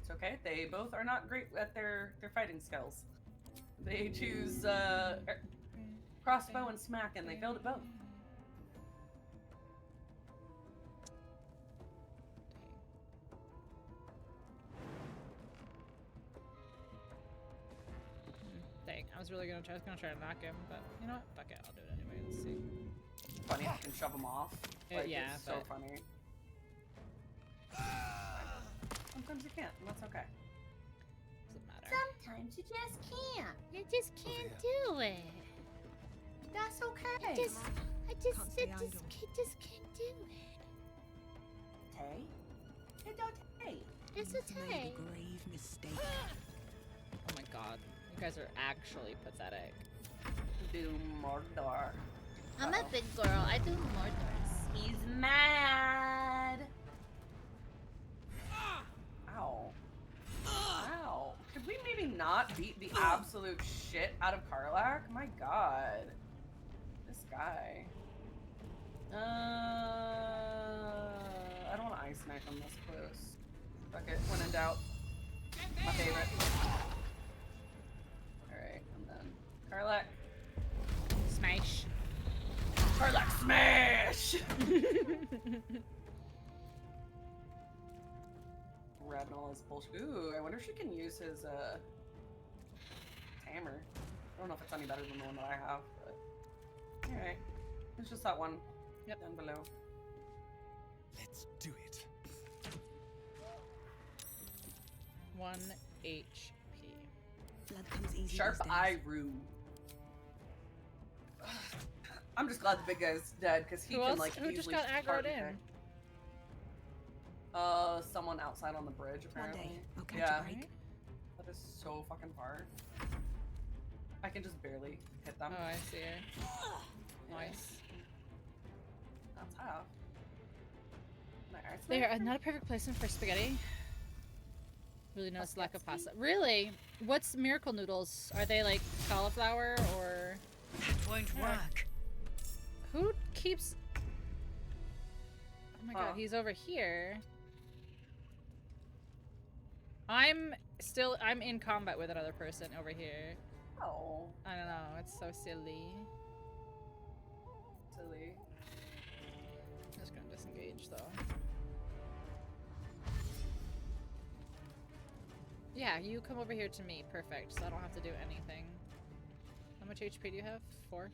It's okay. They both are not great at their fighting skills. They choose crossbow and smack, and they failed at both. Dang, I was gonna try to knock him, but you know what? Fuck it, I'll do it anyway. Let's see. Funny, I can shove him off. Like, Yeah, it's so but- funny. Sometimes you can't, and that's okay. Doesn't matter. Sometimes you just can't. You just can't do it. That's okay. I just Can't say I don't. can't do it. Tay? It's okay. It's Made okay. a grave mistake. Oh my god, you guys are actually pathetic. Do Mordor. I'm a big girl. I do Mordors. He's mad. Ow. Ow. Could we maybe not beat the absolute shit out of Karlach? My god. This guy. I don't want to ice knife him this close. Fuck it. When in doubt. My favorite. Alright, and then Karlach. Smash. Karlach smash! Grabbing all his bullshit. Ooh, I wonder if she can use his hammer. I don't know if it's any better than the one that I have, but alright. It's just that one down below. Let's do it. 1 HP. Blood comes easy. Sharp these days. eye rue. I'm just glad the big guy's dead because he Who can else? like Who just easily got fart aggroed in? attack. Someone outside on the bridge apparently. One day, I'll catch Yeah. a break. That is so fucking far. I can just barely hit them. Oh, I see her. Nice. That's half. They are not a perfect placement for spaghetti. Really notice lack of pasta. Really? What's miracle noodles? Are they like cauliflower or? That won't work. Who keeps? Oh my god, he's over here. I'm in combat with another person over here. Oh. I don't know. It's so silly. Silly. I'm just gonna disengage though. Yeah, you come over here to me. Perfect. So I don't have to do anything. How much HP do you have? 4?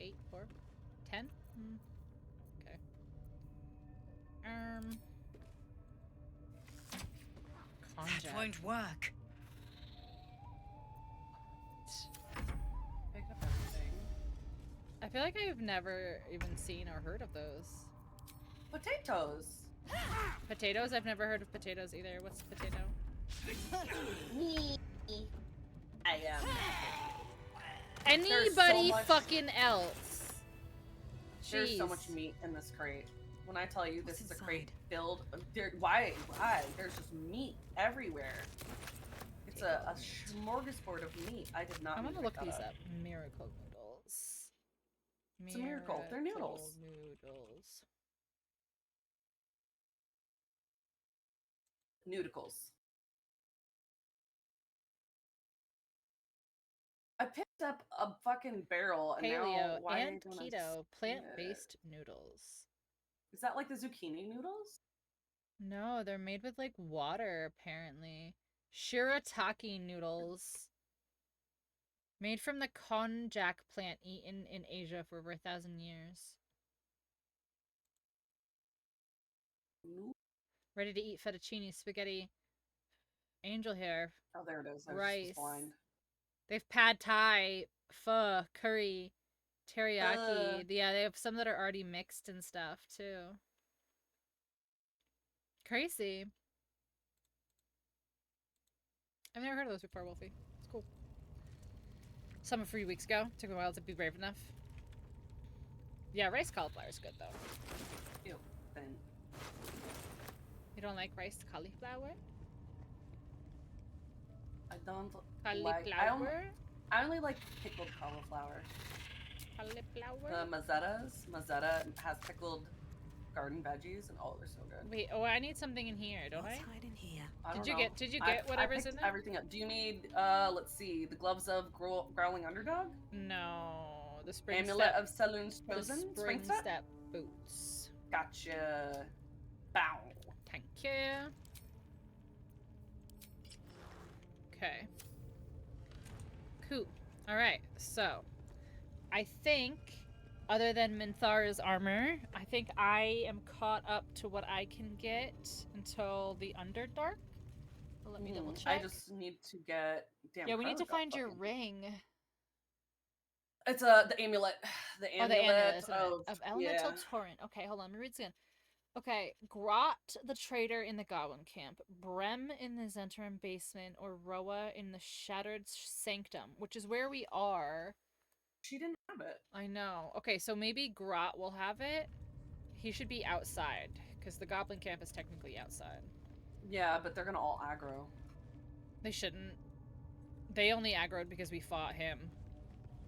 8? 4? 10? Okay. That won't work. Pick up everything. I feel like I've never even seen or heard of those. Potatoes. Potatoes? I've never heard of potatoes either. What's potato? I am. Anybody fucking else. There's so Jeez. much meat in this crate. When I tell you this What's is a crate inside? filled, why? There's just meat everywhere. It's a smorgasbord of meat. I did not. I'm mean gonna to look pick these that up. Miracle noodles. It's a miracle. They're noodles. Noodles. Nudicles. I picked up a fucking barrel, and now Paleo why and don't I keto see plant-based noodles. Is that like the zucchini noodles? No, they're made with like water apparently. Shirataki noodles. Made from the konjac plant eaten in Asia for over 1,000 years. Ready to eat fettuccine, spaghetti, angel hair, Oh, there it is. I was rice. just blind. They've pad thai, pho, curry, teriyaki. Yeah, they have some that are already mixed and stuff too. Crazy. I've never heard of those before, Wolfie. It's cool. Some a few weeks ago. Took me a while to be brave enough. Yeah, rice cauliflower is good though. Ew, then. You don't like rice cauliflower? I don't Cauliflower? like. I only like pickled cauliflower. Cauliflower? The Mazzetta has pickled garden veggies, and oh, they're so good. Wait, oh, I need something in here, don't What's I? hiding here? Did you get whatever's in there? Everything up. Do you need let's see, the gloves of growling underdog? No, the spring Amulet step. of Saloon's chosen. The spring step boots. Gotcha. Bow. Thank you. Okay. Cool. Alright, so I think other than Minthara's armor, I think I am caught up to what I can get until the Underdark. Let me double check. I just need to get Yeah, we need to find your ring. It's the amulet. The amulet of Elemental Torrent. Okay, hold on, let me read this again. Okay, Grot the Traitor in the Goblin Camp, Brem in the Zentrum Basement, or Roa in the Shattered Sanctum, which is where we are. She didn't have it. I know. Okay, so maybe Grot will have it. He should be outside, because the Goblin Camp is technically outside. Yeah, but they're gonna all aggro. They shouldn't. They only aggroed because we fought him.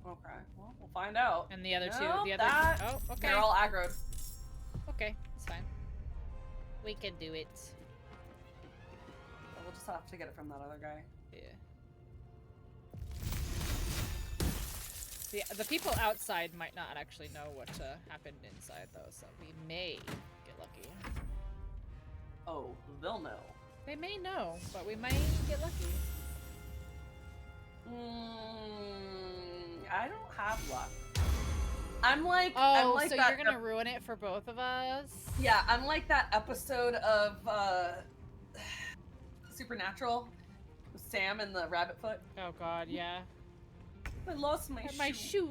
Okay, well, we'll find out. And the other nope, two, oh, okay. They're all aggroed. Okay, it's fine. We can do it. We'll just have to get it from that other guy. Yeah. The people outside might not actually know what happened inside, though, so we may get lucky. Oh, they'll know. They may know, but we might get lucky. I don't have luck. I'm like, so you're gonna ruin it for both of us? Yeah, I'm like that episode of Supernatural with Sam and the rabbit foot. Oh god, yeah. I lost my shoe.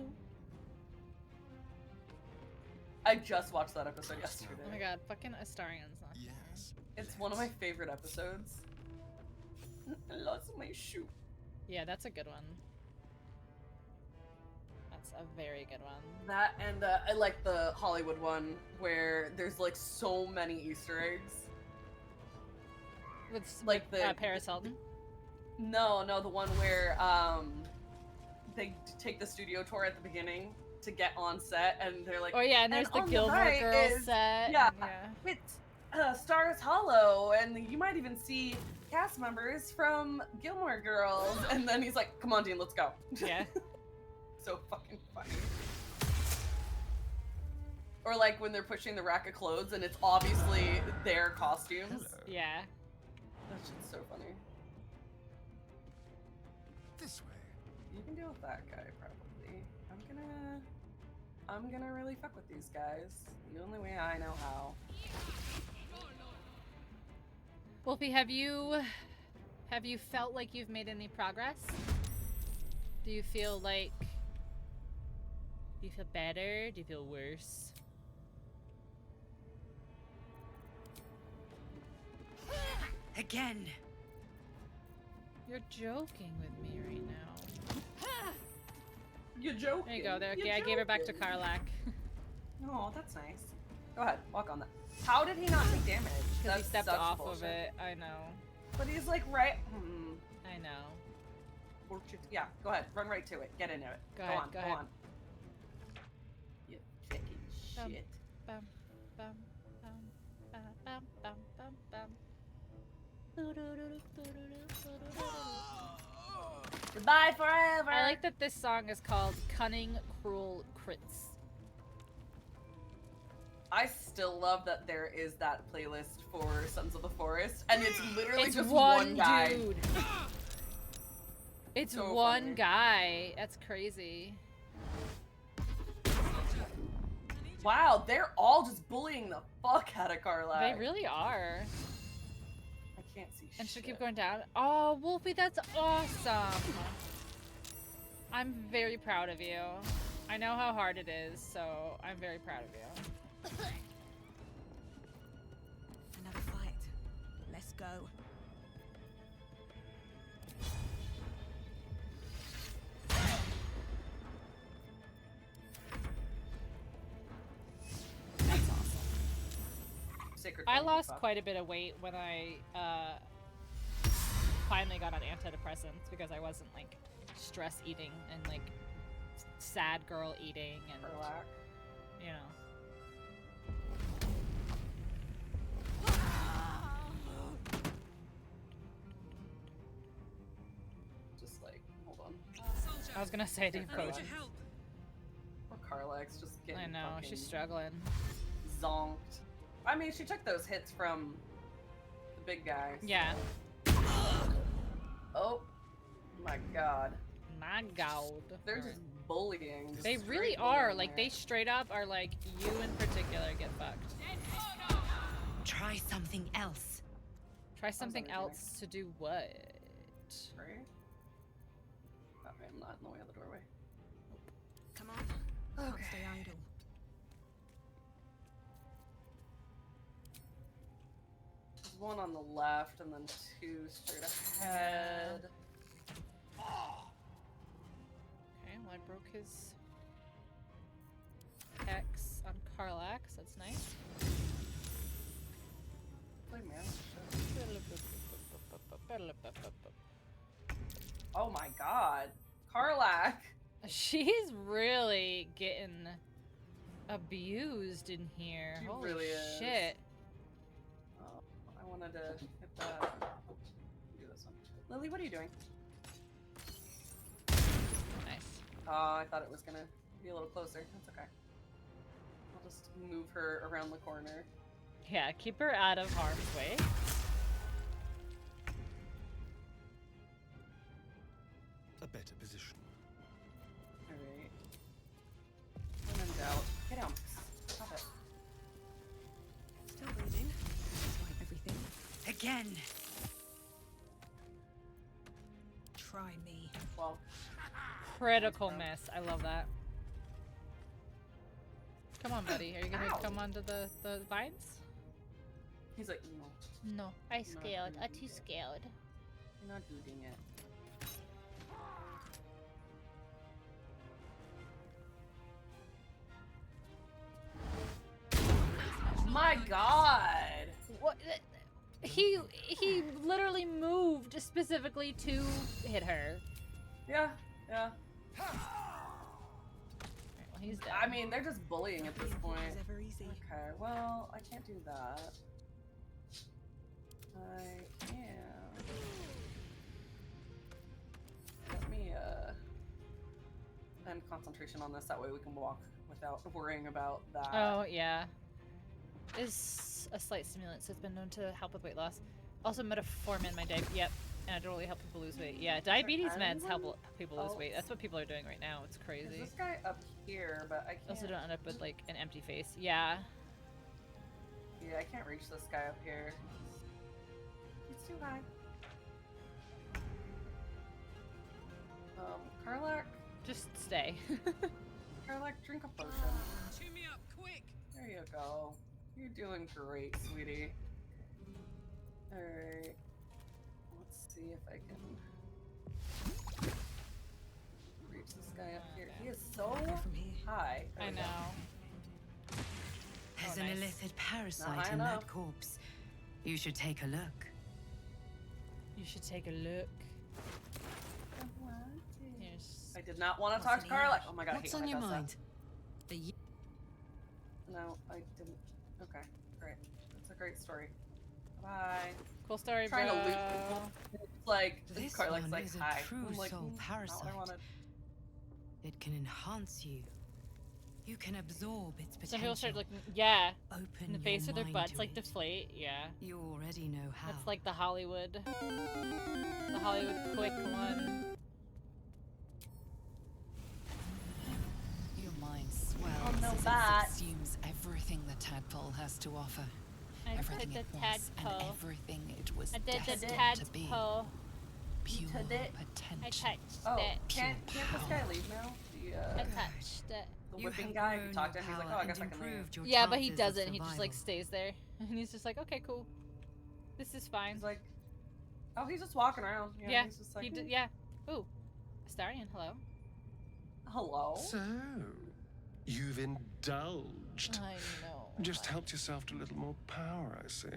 I just watched that episode yesterday. Oh my god, fucking Astarion's not. Yes. It's one of my favorite episodes. I lost my shoe. Yeah, that's a good one. That's a very good one. That and I like the Hollywood one where there's like so many Easter eggs. With like the Paris Hilton? No, the one where they take the studio tour at the beginning to get on set, and they're like, oh yeah, and there's the Gilmore Girls set. Yeah, it's Stars Hollow, and you might even see cast members from Gilmore Girls. And then he's like, "Come on, Dean, let's go." Yeah. So fucking funny. Or like when they're pushing the rack of clothes, and it's obviously their costumes. Yeah. That shit's so funny. This way. You can deal with that guy, probably. I'm gonna really fuck with these guys. The only way I know how. Wolfie, have you felt like you've made any progress? Do you feel like... Do you feel better? Do you feel worse? Again. You're joking with me right now. You're joking. There you go. There. Okay, I gave her back to Karlak. Oh, that's nice. Go ahead, walk on that. How did he not take damage? Because he stepped such off bullshit. of it. I know. But he's like right. I know. Yeah, go ahead. Run right to it. Get into it. Go ahead, on. go Go ahead. on. You fucking shit. Bum, bum, bum, bum, bum, bum, bum, bum. Goodbye forever. I like that this song is called Cunning Cruel Crits. I still love that there is that playlist for Sons of the Forest, and it's literally It's just one guy. dude. It's So one funny. guy. That's crazy. Wow, they're all just bullying the fuck out of Carla. They really are. I can't see And shit. she'll keep going down. Oh, Wolfie, that's awesome. I'm very proud of you. I know how hard it is, so I'm very proud of you. Another fight. Let's go. That's awesome. Sacred I Flame, lost fuck. quite a bit of weight when I finally got on antidepressants because I wasn't like stress eating and like sad girl eating and Relax. you know. Just like, hold on. I was gonna say deep coach. Poor Carlax just getting I know, fucking she's struggling. zonked. I mean, she took those hits from the big guy. Yeah. Oh my god. My god. They're just bullying. Just They really straight are. bullying Like, there. they straight up are like, you in particular get fucked. Try something else. Try something else to do what? Right? Okay, I'm not in the way of the doorway. Come on. Can't stay idle. There's one on the left and then two straight ahead. Okay, well, I broke his X on Carlax. That's nice. Play man. Oh my god. Carlac! She's really getting abused in here. She Holy really is. shit. Oh, I wanted to hit that. Do this one. Lily, what are you doing? Nice. Oh, I thought it was gonna be a little closer. That's okay. I'll just move her around the corner. Yeah, keep her out of harm's way. A better position. Alright. When in doubt. Get down. Stop it. Still bleeding. Despite everything. Again. Try me. Well. Critical miss. I love that. Come on, buddy. Are you gonna come onto the vines? He's like, no. No, I scared. I'm too scared. You're not doing it. My god! What? He literally moved specifically to hit her. Yeah, yeah. Well, he's dead. I mean, they're just bullying at this point. Ever easy. Okay, well, I can't do that. I can. Let me, end concentration on this, that way we can walk without worrying about that. Oh, yeah. Is a slight stimulant, so it's been known to help with weight loss. Also, metformin in my diet. Yep, anecdotally help people lose weight. Yeah, diabetes meds help people lose weight. That's what people are doing right now. It's There's crazy. this guy up here, but I can't. Also, don't end up with like an empty face. Yeah. Yeah, I can't reach this guy up here. He's too high. Carlac? Just stay. Carlac, drink a potion. Cheer me up, quick! There you go. You're doing great, sweetie. Alright. Let's see if I can reach this guy up here. He is so high. There I we go. know. There's There's an illicit parasite in that corpse. You should take a look. You should take a look. Here's... I did not want to talk to Carla. Oh my god, What's I hate on when your it does mind? No, I didn't. Okay, great. That's a great story. Bye. Cool story, Trying bro. to loot people. It's like This Carla's one like, is a hi. true I'm like, soul not what parasite. I wanted. It can enhance you. You can absorb its potential. Some people start looking, yeah, Open in the face your with their mind butts to like it. deflate. Yeah, You already know how. that's like the Hollywood quick one. Your mind swells Oh, no, as that. it subsumes everything the tadpole has to offer. I Everything did it the was and tadpole. everything it was I did the destined to be. tadpole. Pure did it. potential. I touched Oh, it. can't this guy leave now? I touched it. The whipping guy, if you talk to him, he's like, oh, I guess I can leave. Yeah, but he doesn't. He just like stays there, and he's just like, okay, cool. This is fine. He's like, oh, he's just walking around. Yeah, he's just like, he did. Yeah. Ooh, Astarion, hello. Hello. So, you've indulged. I know. Just helped yourself to a little more power, I see.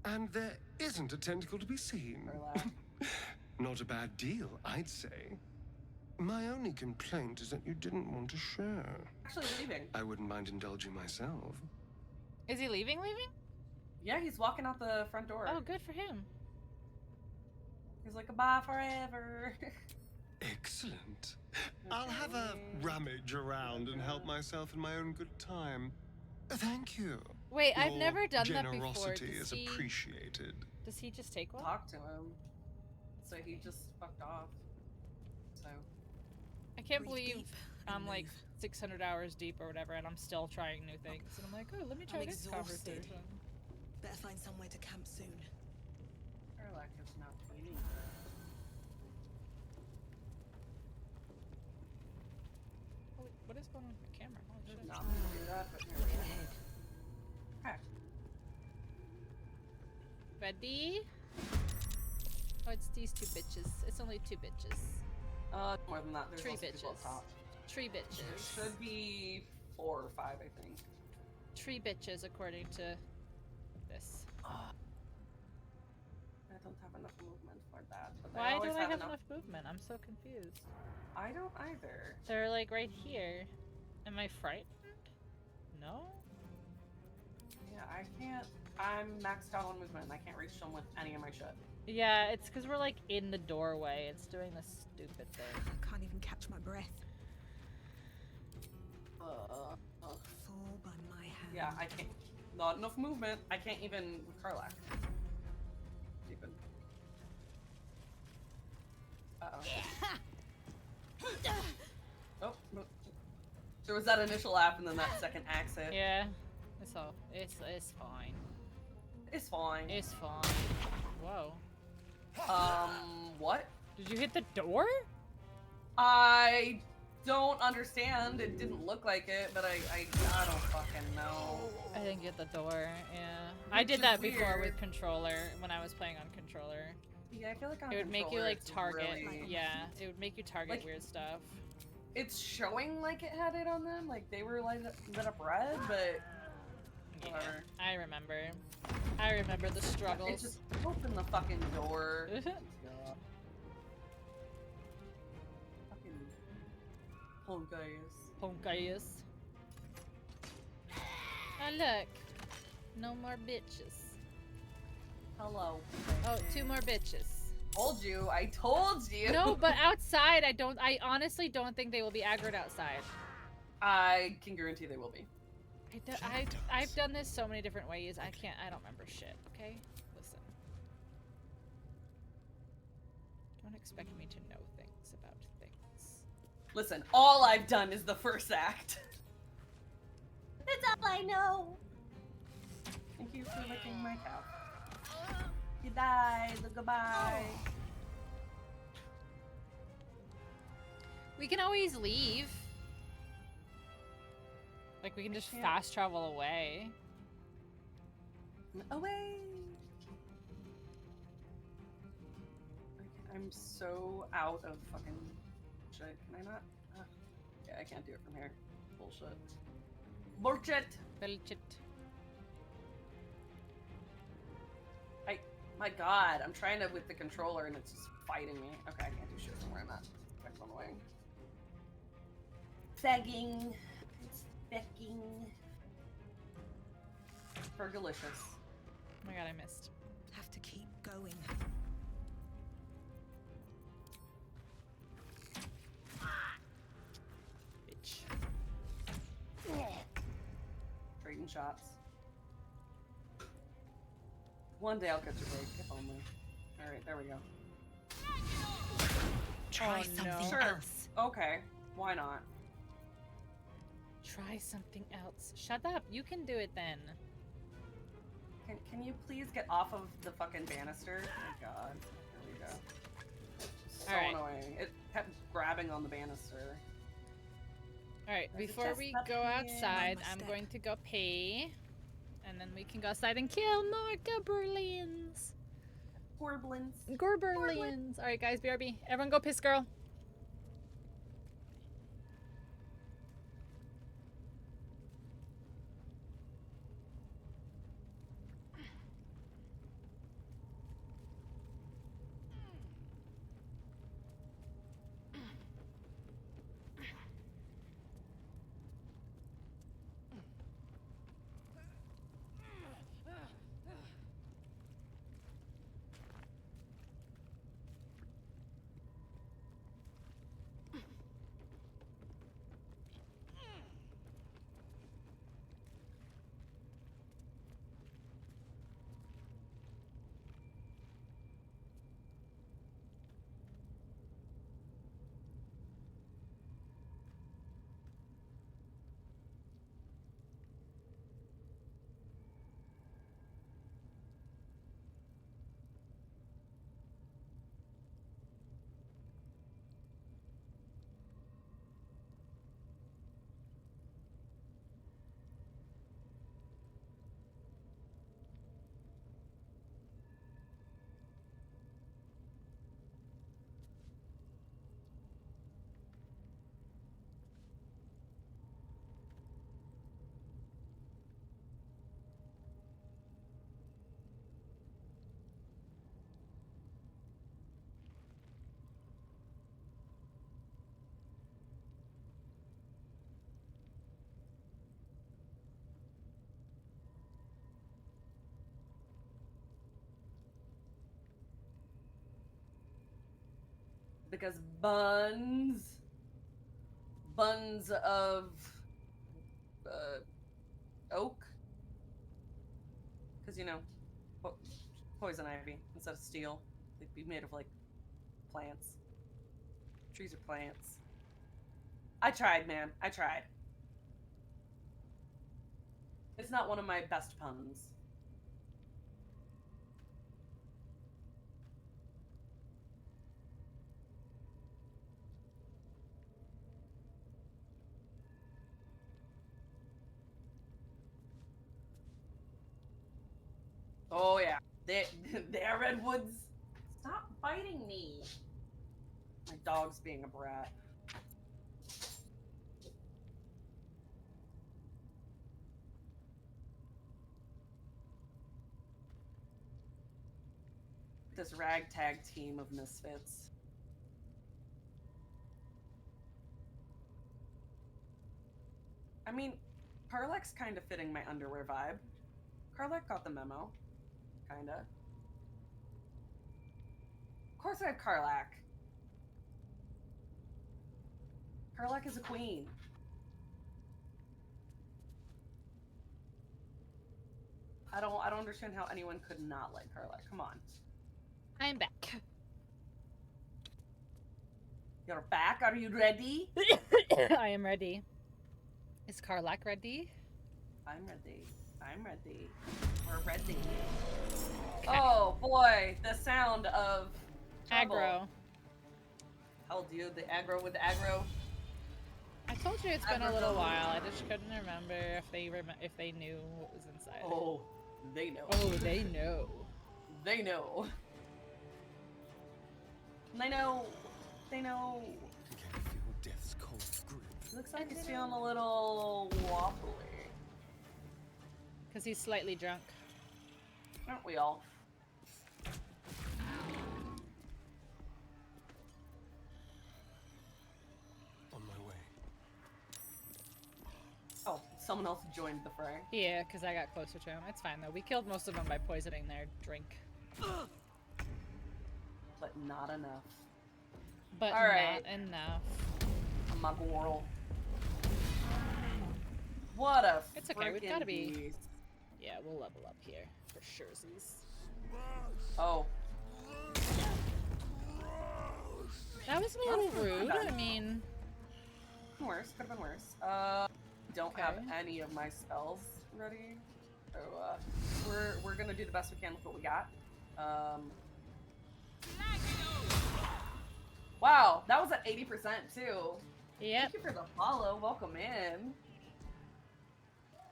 And there isn't a tentacle to be seen. Not a bad deal, I'd say. My only complaint is that you didn't want to share. Actually leaving. I wouldn't mind indulging myself. Is he leaving? Leaving? Yeah, he's walking out the front door. Oh, good for him. He's like, goodbye forever. Excellent. I'll have a rummage around and help myself in my own good time. Thank you. Wait, I've Your never done that before. generosity Does is he- appreciated. Does he just take one? Talk to him. So he just fucked off. So. I can't believe I'm like 600 hours deep or whatever, and I'm still trying new things. And I'm like, oh, let me try I'm this exhausted. conversation. Better find somewhere to camp soon. Warlock is not bleeding. What is going on with the camera? Holy shit. Not gonna do that, but here we go. Okay. Ready? Oh, it's these two bitches. It's only two bitches. More than that. There's Tree also people up bitches. top. Tree bitches. There should be 4 or 5, I think. Tree bitches, according to this. I don't have enough movement for that. But Why always don't I have enough. enough movement? I'm so confused. I don't either. They're like right here. Am I frightened? No? Yeah, I can't. I'm maxed out on movement. I can't reach them with any of my shit. Yeah, it's because we're like in the doorway. It's doing this stupid thing. I can't even catch my breath. Uh, Fall by my hand. Yeah, I can't. Not enough movement. I can't even with Karlak. Even. Oh, no. There was that initial laugh and then that second exit. Yeah, it's all. It's fine. It's fine. It's fine. Whoa. What? Did you hit the door? I don't understand. It didn't look like it, but I don't fucking know. I didn't get the door. Yeah, I Which did is that before weird. with controller when I was playing on controller. Yeah, I feel like on It would make you controller, like it's target. really- Yeah, it would make you target Like- weird stuff. It's showing like it had it on them, like they were lit up red, but whatever. I remember. I remember the It struggles. just open the fucking door. Yeah. Fucking punk guys. Punkayas. Oh look, no more bitches. Hello. Oh, 2 more bitches. Told you. I told you. No, but outside, I honestly don't think they will be aggroed outside. I can guarantee they will be. I've done this so many different ways. I don't remember shit. Okay, listen. Don't expect me to know things about things. Listen, all I've done is the first act. That's all I know. Thank you for licking my cow. You died. Goodbye. We can always leave. Like, we can just fast travel away. Away. I'm so out of fucking shit. Can I not? Yeah, I can't do it from here. Bullshit. Bullshit. Bullshit. My god, I'm trying to with the controller and it's just fighting me. Okay, I can't do shit from where I'm at. It's fucking annoying. Fegging. It's fecking. Fergalicious. Oh my god, I missed. Have to keep going. Bitch. Trading shots. One day I'll catch a break, if only. Alright, there we go. Try Sure. else. Okay, why not? Try something else. Shut up. You can do it then. Can you please get off of the fucking banister? Oh my god. There we go. So Alright. annoying. It kept grabbing on the banister. Alright, There's a before chest we up go here. outside, Mind my I'm step. going to go pee. And then we can go outside and kill more Gobberlins. Gorblins. Gorberlins. Alright, guys, BRB. Everyone go piss, girl. Because buns of oak, because you know, poison ivy instead of steel. They'd be made of like plants. Trees are plants. I tried, man. I tried. It's not one of my best puns. Oh yeah, they're redwoods. Stop biting me. My dog's being a brat. This ragtag team of misfits. I mean, Karlak's kind of fitting my underwear vibe. Karlak got the memo. Kinda. Of course I have Karlak. Karlak is a queen. I don't understand how anyone could not like Karlak. Come on. I'm back. You're back? Are you ready? I am ready. Is Karlak ready? I'm ready. I'm ready. We're ready. Okay. Oh boy, the sound of trouble. Aggro. Hell, dude, the aggro with the aggro. I told you it's been a little while. I just couldn't remember if they knew what was inside. Oh, they know. Oh, they know. They know. They know. They know. Can you feel death's cold grip? Looks like he's feeling a little wobbly. Because he's slightly drunk. Aren't we all? On my way. Oh, someone else joined the fray. Yeah, because I got closer to him. It's fine though. We killed most of them by poisoning their drink. But not enough. But all right. not enough. My girl. What a It's okay. We've got to be. beast. Yeah, we'll level up here for surezies. Oh. That was a little rude. I mean, Worse. Could have been worse. Don't have any of my spells ready, so we're gonna do the best we can with what we got. Wow, that was at 80% too. Yep. Thank you for the follow. Welcome in.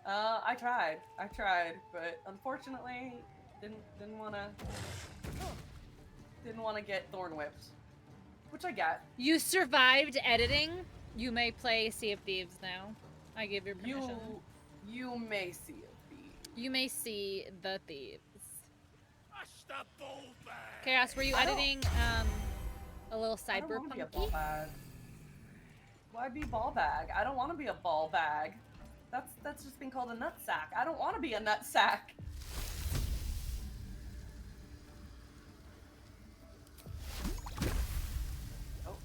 I tried, but unfortunately, didn't wanna get thorn whipped, which I get. you survived editing. You may play Sea of Thieves now. I give your permission. You may see it. You may see the thieves. Chaos, were you editing a little I don't want to be a ball cyberpunk? bag. Why be ball bag? I don't want to be a ball bag. That's just being called a nut sack. I don't want to be a nut sack. Oh,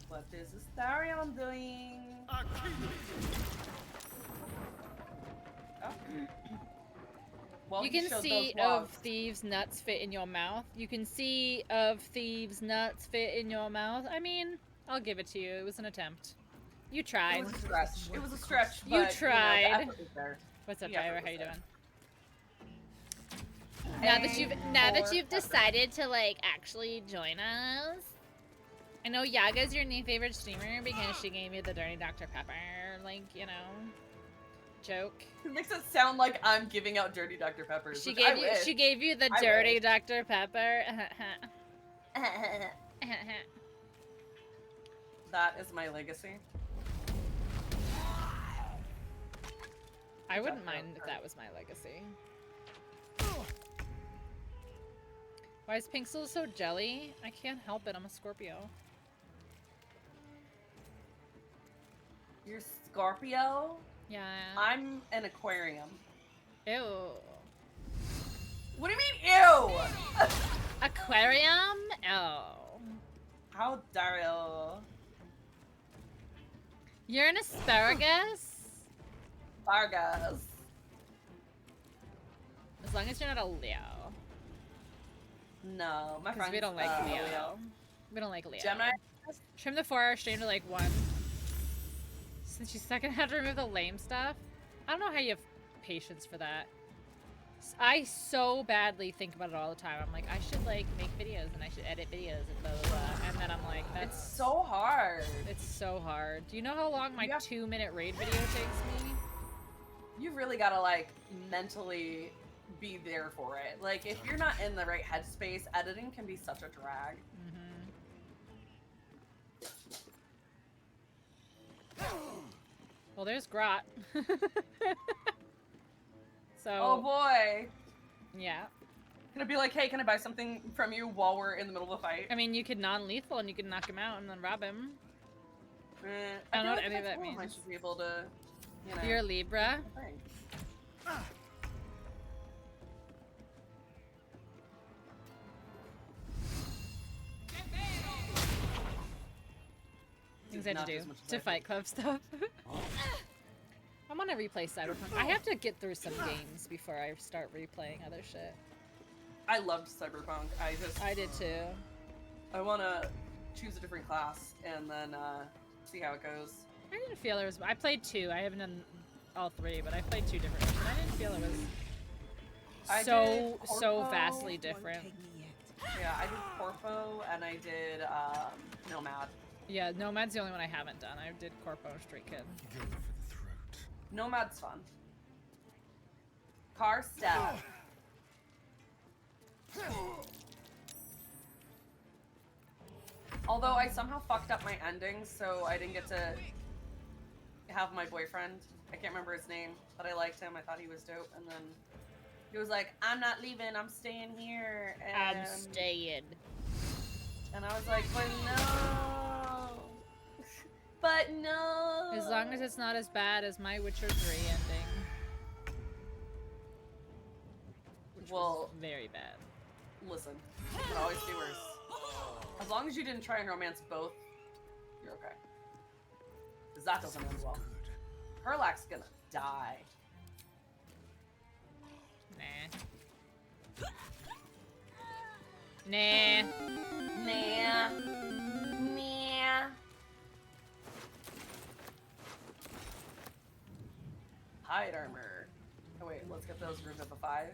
what is Astarion doing? Oh. Well, You he can showed see those of logs. thieves' nuts fit in your mouth. You can see of thieves' nuts fit in your mouth. I mean, I'll give it to you. It was an attempt. You tried. It was a stretch. It was a stretch. You But, tried. You know, the effort was there. What's up, The effort driver? was How you there. doing? Now that you've decided to like actually join us, I know Yaga's your new favorite streamer because she gave you the dirty Dr. Pepper, like, you know, joke. It makes it sound like I'm giving out dirty Dr. Peppers. She which gave I you wish. she gave you the I dirty wish. Dr. Pepper. That is my legacy. I wouldn't mind if that was my legacy. Why is Pinxel so jelly? I can't help it. I'm a Scorpio. You're Scorpio? Yeah. I'm an Aquarium. Ew. What do you mean, ew? Aquarium? Oh. How dare you? You're an asparagus? Vargas. As long as you're not a Leo. No, my Because friends. we don't like Leo. We don't like Leo. Gemini? Trim the 4-hour stream to like 1. Since you second have to remove the lame stuff. I don't know how you have patience for that. I so badly think about it all the time. I'm like, I should like make videos and I should edit videos and blah blah blah. And then I'm like, that's It's so hard. It's so hard. Do you know how long my 2-minute raid video takes me? You really gotta like mentally be there for it. Like if you're not in the right headspace, editing can be such a drag. Well, there's Grot. So. Oh boy. Yeah. Can I be like, hey, can I buy something from you while we're in the middle of a fight? I mean, you could non-lethal and you could knock him out and then rob him. I don't know feel what like any of my that phone means. I should be able to, you know. You're a Libra. Things I have Not to do as much as to I Fight Club stuff. I'm gonna replay Cyberpunk. I have to get through some games before I start replaying other shit. I loved Cyberpunk. I did too. I wanna choose a different class and then see how it goes. I didn't feel there was. I played 2. I haven't done all 3, but I played 2 different ones. And I didn't feel it was I so did Corpo. vastly different. Yeah, I did Corpo and I did Nomad. Yeah, Nomad's the only one I haven't done. I did Corpo and Street Kid. Nomad's fun. Car stuff. Although I somehow fucked up my ending, so I didn't get to have my boyfriend. I can't remember his name, but I liked him. I thought he was dope. And then he was like, I'm not leaving. I'm staying here. And, I'm staying. And I was like, but no. But no. As long as it's not as bad as my Witcher 3 ending. Which was very bad. Listen, it could always be worse. As long as you didn't try and romance both, you're okay. Because that doesn't end well. Herlack's gonna die. Nah. Nah. Nah. Nah. Hide armor. Oh wait, let's get those Revivify.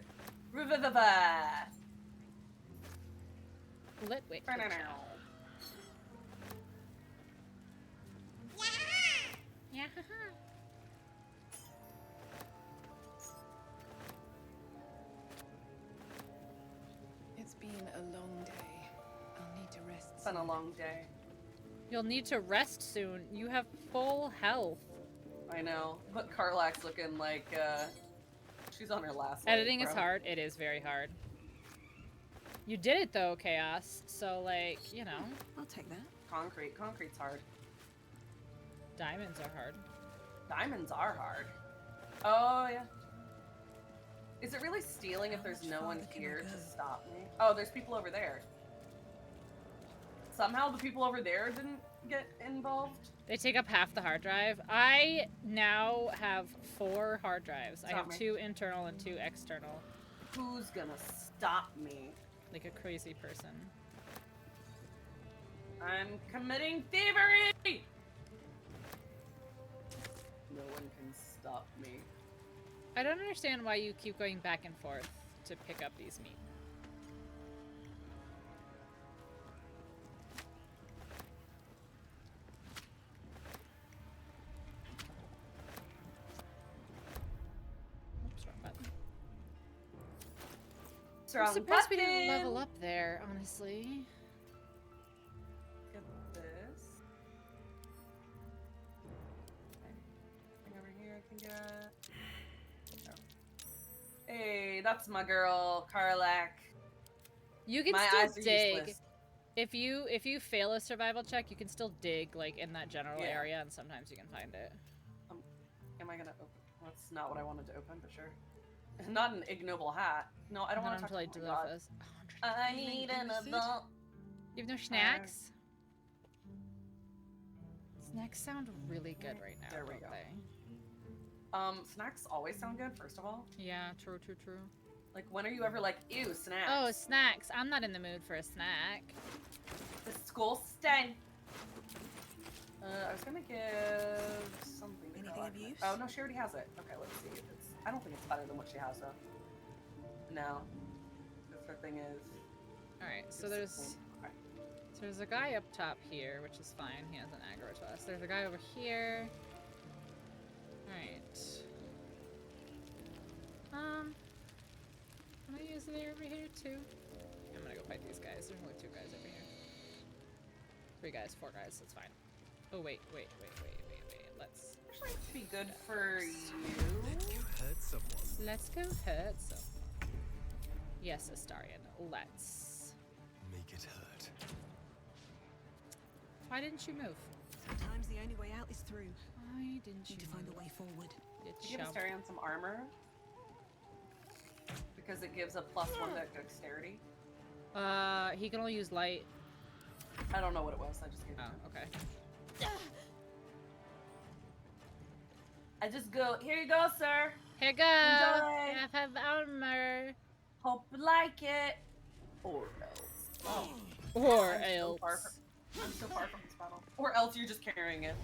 Revivify! Let wait. Yeah. It's been a long day. I'll need to rest. It's been a long day. You'll need to rest soon. You have full health. I know, but Karlak's looking like she's on her last Editing leg, is bro. hard. It is very hard. You did it though, Chaos. So like, you know. I'll take that. Concrete's hard. Diamonds are hard. Diamonds are hard. Oh yeah. Is it really stealing if there's no one here to stop me? Oh, there's people over there. Somehow the people over there didn't get involved. They take up half the hard drive. I now have 4 hard drives. I have 2 internal and 2 external. Who's gonna stop me? Like a crazy person. I'm committing thievery! No one can stop me. I don't understand why you keep going back and forth to pick up these meat. Oops, wrong button. I'm surprised we didn't level up there, honestly. Get this. Thing over here I can get. Oh. Hey, that's my girl, Karlak. You can My eyes still are dig. useless. If you fail a survival check, you can still dig like in that general Yeah. area, and sometimes you can find it. Am I gonna open? That's not what I wanted to open, but sure. Not an ignoble hat. No, I don't want to talk until I to deliver this. I need an adult. You have no snacks? Snacks sound really good right now. There we don't go. they? Snacks always sound good, first of all. Yeah, true. Like, when are you ever like, ew, snacks? Oh, snacks. I'm not in the mood for a snack. The school stank. I was gonna give something to Anything Karlak. of use? Oh, no, she already has it. Okay, let's see if it's... I don't think it's better than what she has, though. No. That's her thing is... Alright, so there's a guy up top here, which is fine. He has an aggro to us. There's a guy over here. Alright. Can I use it over here too? I'm gonna go fight these guys. There's only 2 guys over here. 3 guys, 4 guys, that's fine. Oh wait. Let's Actually, it'd be good for you. You hurt someone. Let's go hurt someone. Yes, Astarion. Let's. Make it hurt. Why didn't you move? Sometimes the only way out is through. Why didn't you Need to find a way forward. Give Astarion some armor. Because it gives a +1 to dexterity. He can only use light. I don't know what it was. I just gave it to him. Okay. I just go, here you go, sir. Here you go. Enjoy. Have armor. Hope you like it. Or else. Oh. Or I'm else. I'm so far from this battle. Or else you're just carrying it.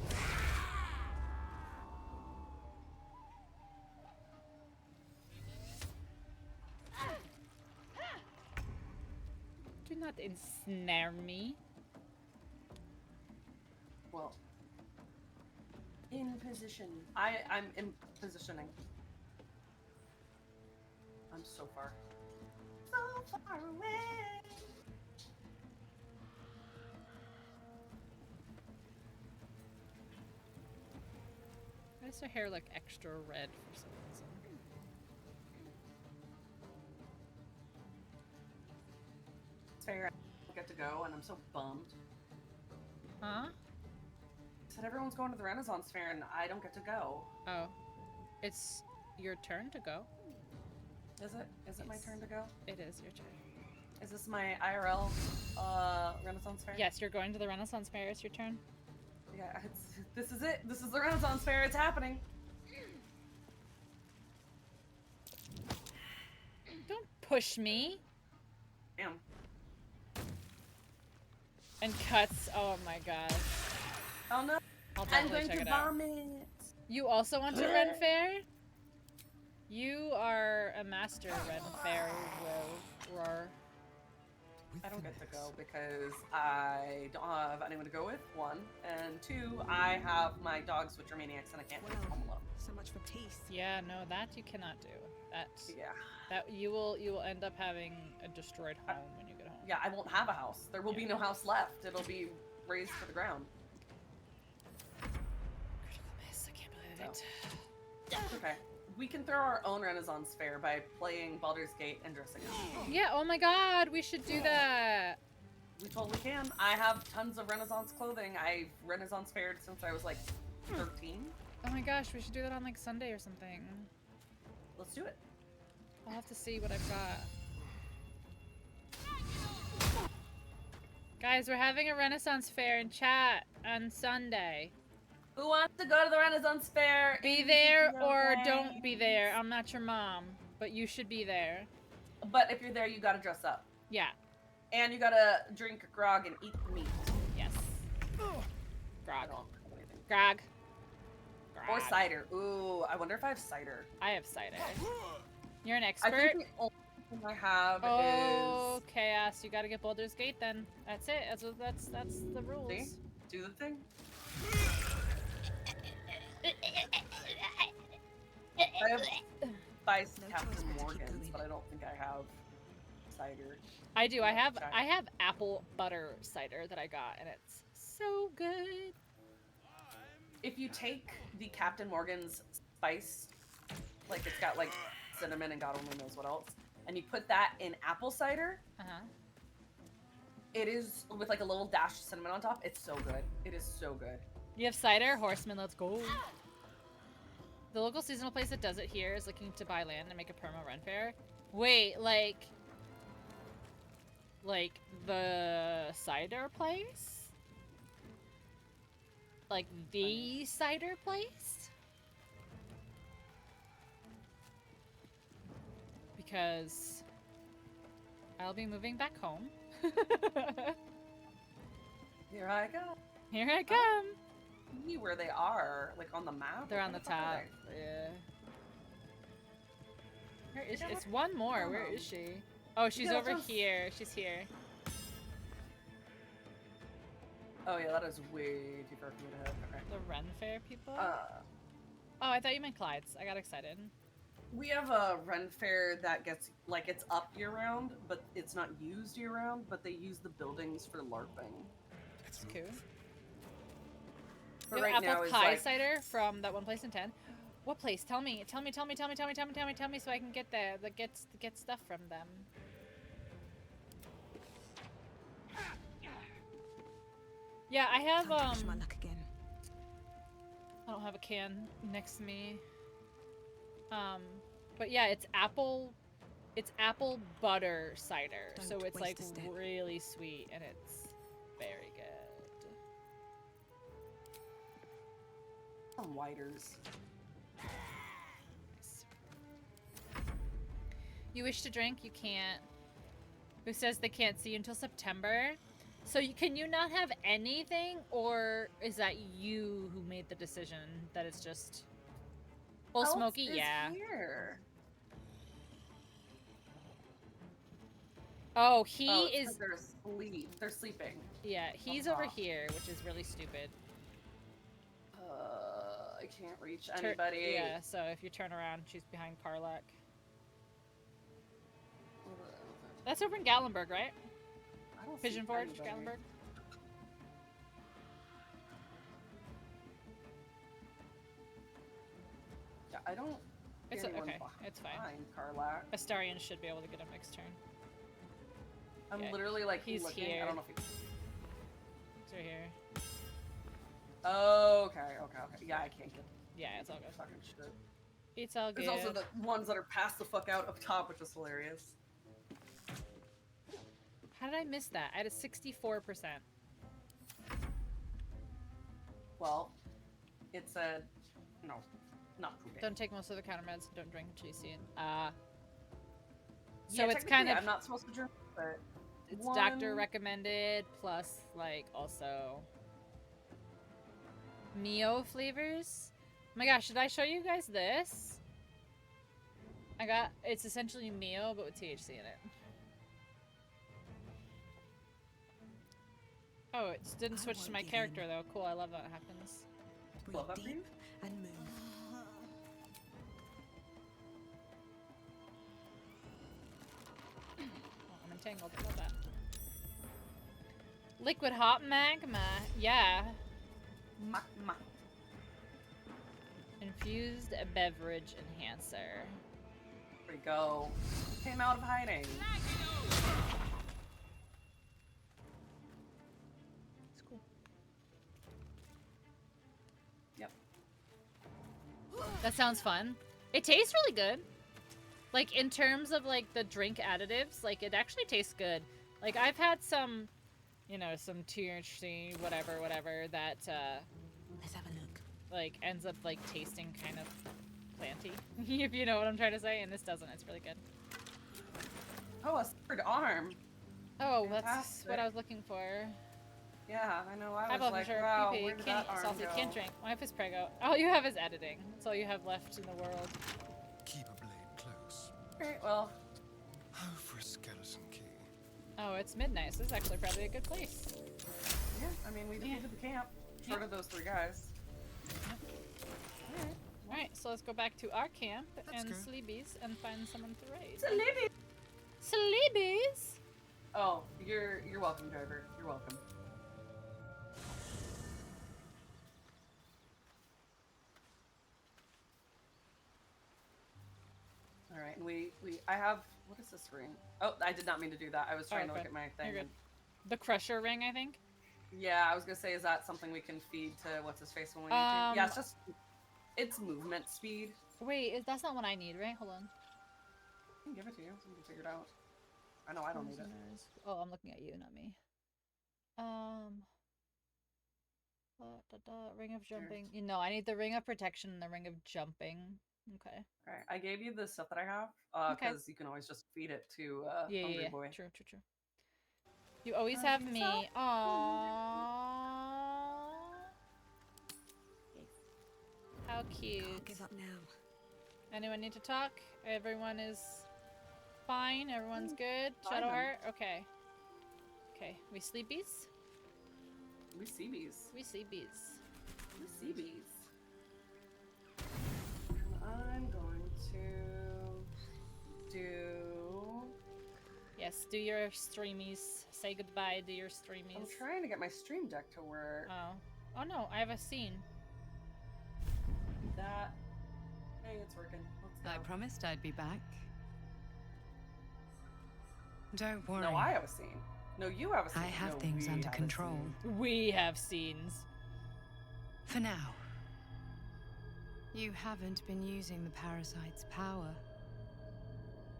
Do not ensnare me. Well, in position. I'm in positioning. I'm so far. So far away. does her hair look extra red for some reason? It's fair. I get to go, and I'm so bummed. Huh? Said everyone's going to the Renaissance Fair, and I don't get to go. Oh. It's your turn to go. Is it? Is it my turn to go? It is your turn. Is this my IRL Renaissance Fair? Yes, you're going to the Renaissance Fair. It's your turn. Yeah, this is it. This is the Renaissance Fair. It's happening. Don't push me. Damn. And cuts. Oh my god. Oh no. I'll I'm definitely going check to it out. vomit. You also want to Ren Fair? You are a master Ren Fair roar. I don't get to go because I don't have anyone to go with, one. And two, I have my dogs, which are maniacs, and I can't leave them home alone. So much for peace. Yeah, no, that you cannot do. That Yeah. That you will end up having a destroyed home when you get home. Yeah, I won't have a house. There will be no house left. It'll be razed to the ground. Critical miss. I can't believe it. It's okay. We can throw our own Renaissance Fair by playing Baldur's Gate and dressing up. Yeah, oh my god, we should do that. We totally can. I have tons of Renaissance clothing. I've Renaissance faired since I was like 13. Oh my gosh, we should do that on like Sunday or something. Let's do it. I'll have to see what I've got. Guys, we're having a Renaissance Fair in chat on Sunday. Who wants to go to the Renaissance Fair? Be there or don't be there. I'm not your mom, but you should be there. But if you're there, you gotta dress up. Yeah. And you gotta drink grog and eat meat. Yes. Grog. Grog. Or cider. Ooh, I wonder if I have cider. I have cider. You're an I expert? think the only thing I have Oh, is... chaos. You gotta get Baldur's Gate then. That's it. That's the rules. See? Do the thing. I have spice Captain Morgan's, but I don't think I have cider. I do. I have apple butter cider that I got, and it's so good. If you take the Captain Morgan's spice, like it's got like cinnamon and God only knows what else, and you put that in apple cider, it is with like a little dash of cinnamon on top. It's so good. It is so good. You have cider? Horseman, let's go. The local seasonal place that does it here is looking to buy land and make a promo run fair. Wait, like the cider place? Like the cider place? Because I'll be moving back home. Here I go. Here I come. See where they are, like on the map. They're on the top. Yeah. Where is she? It's one more. Where is she? Oh, she's Yeah, over that's- here. She's here. Oh yeah, that is way too far for me to head. Okay. The Ren Fair people? Oh, I thought you meant Clyde's. I got excited. We have a Ren Fair that gets, like, it's up year round, but it's not used year round, but they use the buildings for LARPing. That's cool. But You right have now apple is pie like, cider from that one place in 10. What place? Tell me so I can get there. Get stuff from them. Yeah, I have Time to push my luck again. I don't have a can next to me. But yeah, it's apple butter cider. Don't So it's waste like a step. really sweet and it's very good. some whiters. You wish to drink, you can't. Who says they can't see you until September? So can you not have anything, or is that you who made the decision that it's just... Well, Elf Smokey, is yeah. Here. Oh, he it's is... 'cause they're asleep. They're sleeping. Yeah, he's over here, which is really stupid. I can't reach anybody. Yeah, so if you turn around, she's behind Karlak. That's over in Gallenberg, right? I don't Pigeon see Forge, anybody. Gallenberg. I don't. It's see anyone okay. It's fine. behind Karlak. Astarion should be able to get him next turn. I'm Yeah, literally like he's looking. here. I don't know if he. He's right here. Oh, okay. Yeah, I can't get. Yeah, it's all good. Fucking shit. It's all good. There's also the ones that are passed the fuck out up top, which is hilarious. How did I miss that? I had a 64%. Well, it said no, not pooping. Don't take most of the counter meds. Don't drink until you see it. So Yeah, it's kind of. I'm not supposed to drink, but It's doctor recommended, plus like also Mio flavors. Oh my gosh, should I show you guys this? It's essentially Mio, but with THC in it. Oh, it didn't switch to my character though. Cool, I love that happens. Love that for you? And move. Oh, I'm entangled. I love that. Liquid hot magma. Yeah. Magma. Infused beverage enhancer. There we go. Came out of hiding. It's cool. Yep. That sounds fun. It tastes really good. Like, in terms of, like, the drink additives, like, it actually tastes good. Like, I've had some, you know, some THC, whatever, that, Let's have a look. like, ends up, like, tasting kind of planty, if you know what I'm trying to say, and this doesn't. It's really good. Oh, a severed arm. Oh, that's Fantastic. what I was looking for. Yeah, I know. I High was blood like, pressure, wow, PP, where did can't that eat arm salty, go? can't drink. Wife is prego. All you have is editing. That's all you have left in the world. Keep a blade close. Alright, well. Oh, for a skeleton key. Oh, it's midnight, so this is actually probably a good place. Yeah, I mean, we defeated the camp. Short of those 3 guys. Alright. Alright, so let's go back to our camp and Sleebies and find someone to raid. Sleebies! Sleebies! Oh, you're welcome, driver. You're welcome. Alright, and I have, what is this ring? Oh, I did not mean to do that. I was trying to look at my thing. You're good. The Crusher ring, I think? Yeah, I was gonna say, is that something we can feed to what's-his-face when we need to? Yeah, it's movement speed. Wait, that's not what I need, right? Hold on. I can give it to you so you can figure it out. I know I don't need it. Oh, I'm looking at you, not me. Ring of jumping. You know, I need the ring of protection and the ring of jumping. Okay. Alright, I gave you the stuff that I have, because you can always just feed it to Hungry Boy. True. You always have me. Aww. How cute. Can't give up now. Anyone need to talk? Everyone is fine. Everyone's good. Fine, Shadowheart. Okay. Okay. We sleepies. We Seabees. We sleepies. We Seabees. I'm going to do. Yes, do your streamies. Say goodbye to your streamies. I'm trying to get my stream deck to work. Oh no, I have a scene. That. Hey, it's working. Let's go. I promised I'd be back. Don't worry. No, I have a scene. No, you have a scene. I have No, things we under have a control. scene. We have scenes. For now. You haven't been using the parasite's power.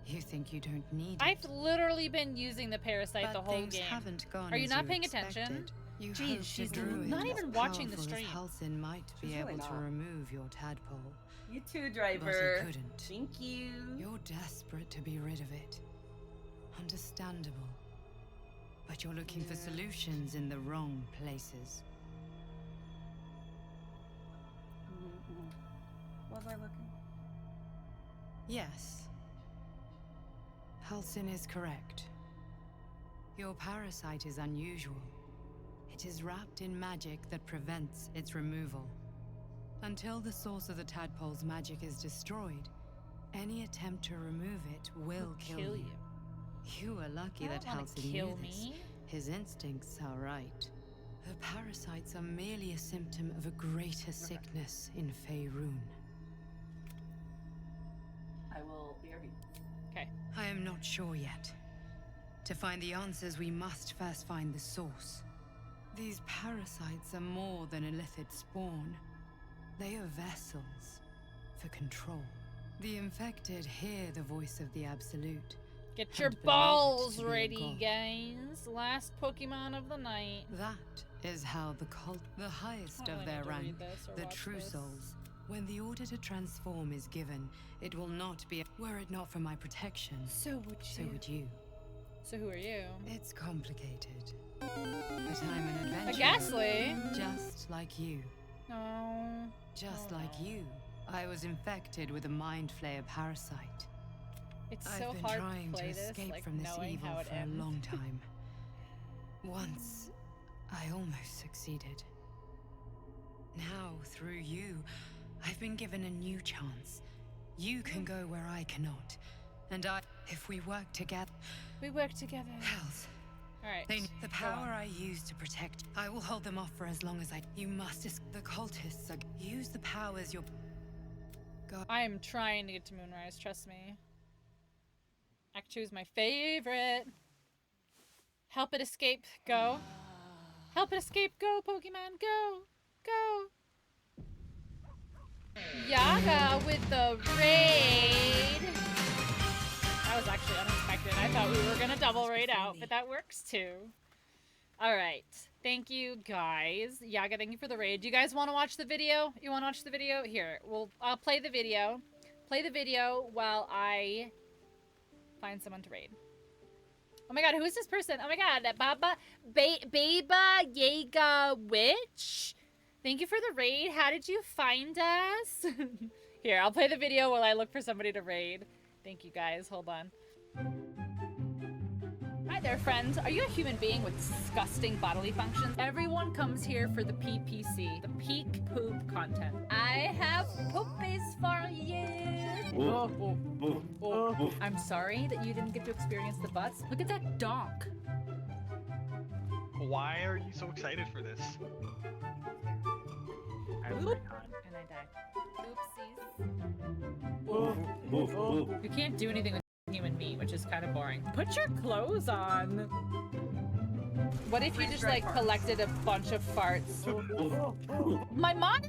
You think you don't need it. I've literally been using the parasite But the whole things game. haven't gone Are you as not you paying expected. attention? You Jeez, hoped she's a druid not as even watching the powerful as stream. Halsin might be She's able really to not. remove your tadpole. You too, But driver. he couldn't. Thank you. You're desperate to be rid of it. Understandable. But you're looking for solutions in the wrong places. Was I looking? Yes. Halsin is correct. Your parasite is unusual. It is wrapped in magic that prevents its removal. Until the source of the tadpole's magic is destroyed, any attempt to remove it will kill you. You are lucky I that don't wanna Halsin kill knew this. me. His instincts are right. The parasites are merely a symptom of a greater sickness in Faerun. not sure yet. To find the answers, we must first find the source. These parasites are more than a lithid spawn. They are vessels for control. The infected hear the voice of the Absolute. Get your and believe it balls to be a ready, god. guys. Last Pokemon of the night. That is how the cult, the highest Oh, of I their need to read rank, this or the watch true this. souls. When the order to transform is given, it will not be. Were it not for my protection, so would you. So who are you? It's complicated. But I'm an A adventurer. Ghastly. Just like you. No. Just Oh, like no. you. I was infected with a mind flayer parasite. It's I've so been hard trying to play to this, escape like, from this knowing evil how it for ends. a long time. Once, I almost succeeded. Now, through you, I've been given a new chance. You can go where I cannot. And if we work together... We work together. Hells. Alright. The power I use to protect, I will hold them off for as long as You must... The cultists are... Use the powers your... God. I am trying to get to Moonrise, trust me. Act 2 is my favorite. Help it escape, go. Help it escape, go, Pokemon, go. Go. Yaga with the raid. That was actually unexpected. I thought we were gonna double raid out, but that works too. Alright. Thank you guys. Yaga, thank you for the raid. Do you guys want to watch the video? You want to watch the video? Here, I'll play the video. Play the video while I find someone to raid. Oh my god, who is this person? Oh my god, BabaYagaWitch. Thank you for the raid. How did you find us? Here, I'll play the video while I look for somebody to raid. Thank you guys. Hold on. Hi there, friends. Are you a human being with disgusting bodily functions? Everyone comes here for the PPC, the peak poop content. I have poopies for you. I'm sorry that you didn't get to experience the butts. Look at that donk. Why are you so excited for this? Oop. And I died. Oopsies. You can't do anything with human meat, which is kind of boring. Put your clothes on. What if you just like collected a bunch of farts? My mom?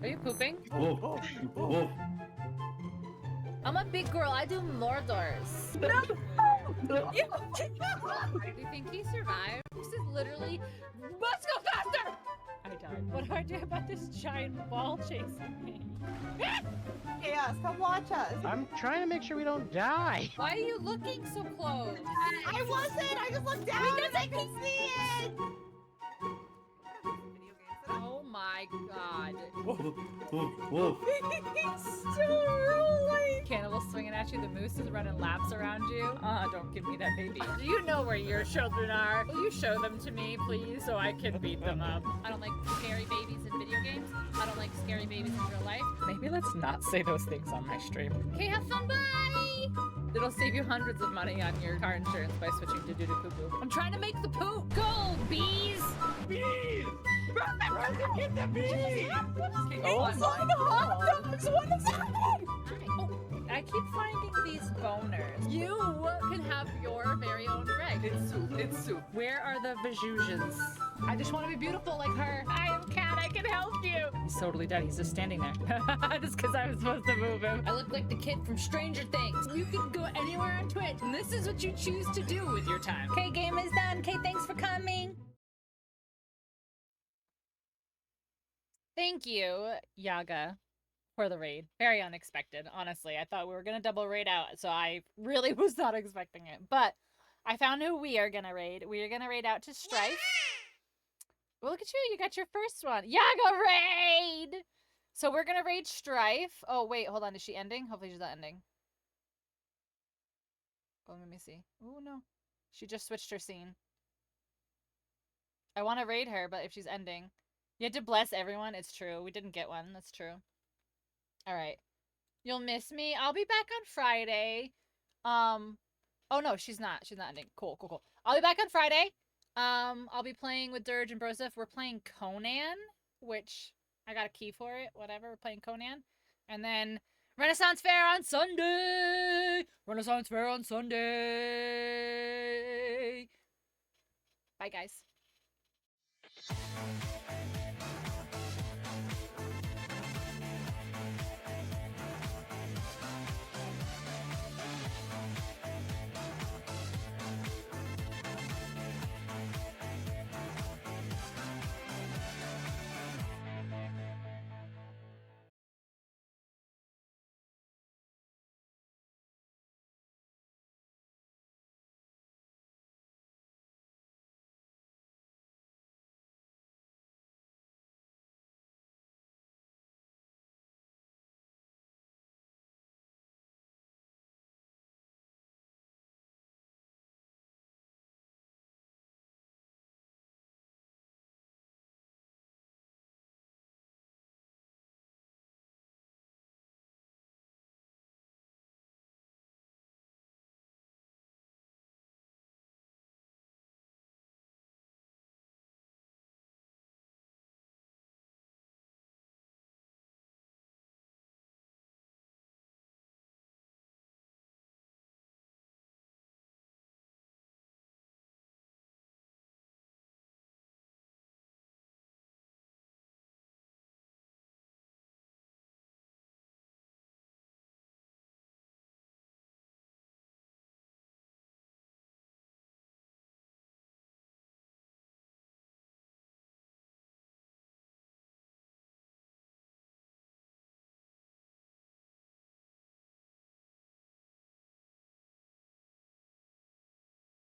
Are you pooping? I'm a big girl. I do Mordors. No! Do you think he survived? This is literally... Let's go faster! I died. What do I do about this giant ball chasing me? Chaos, come watch us. I'm trying to make sure we don't die. Why are you looking so close? I wasn't. I just looked down and I could see it. Oh my god. He's still rolling. Cannibal swinging at you. The moose is running laps around you. Don't give me that baby. Do you know where your children are? Will you show them to me, please, so I can beat them up? I don't like scary babies in video games. I don't like scary babies in real life. Maybe let's not say those things on my stream. Okay, have fun, bye! It'll save you hundreds of money on your car insurance by switching to doo-doo-poo-poo. I'm trying to make the poop. Go, bees! Bees! Get the bees! Oh my god! What is happening? I keep finding these boners. You can have your very own Greg. It's soup. It's soup. Where are the Vajuzhans? I just want to be beautiful like her. I am Cat. I can help you. He's totally dead. He's just standing there. Just because I was supposed to move him. I look like the kid from Stranger Things. You can go anywhere on Twitch, and this is what you choose to do with your time. Okay, game is done. Okay, thanks for coming. Thank you, Yaga, for the raid. Very unexpected, honestly. I thought we were going to double raid out, so I really was not expecting it. But I found who we are going to raid. We are going to raid out to Strife. Well, look at you. You got your first one. Yaga raid! So we're going to raid Strife. Oh, wait. Hold on. Is she ending? Hopefully she's not ending. Oh, let me see. Oh, no. She just switched her scene. I want to raid her, but if she's ending... You had to bless everyone. It's true. We didn't get one. That's true. All right. You'll miss me. I'll be back on Friday. Oh no, she's not. She's not ending. Cool, cool, cool. I'll be back on Friday. I'll be playing with Dirge and Broseph. We're playing Conan, which I got a key for it. Whatever. We're playing Conan. And then Renaissance Fair on Sunday. Renaissance Fair on Sunday. Bye, guys.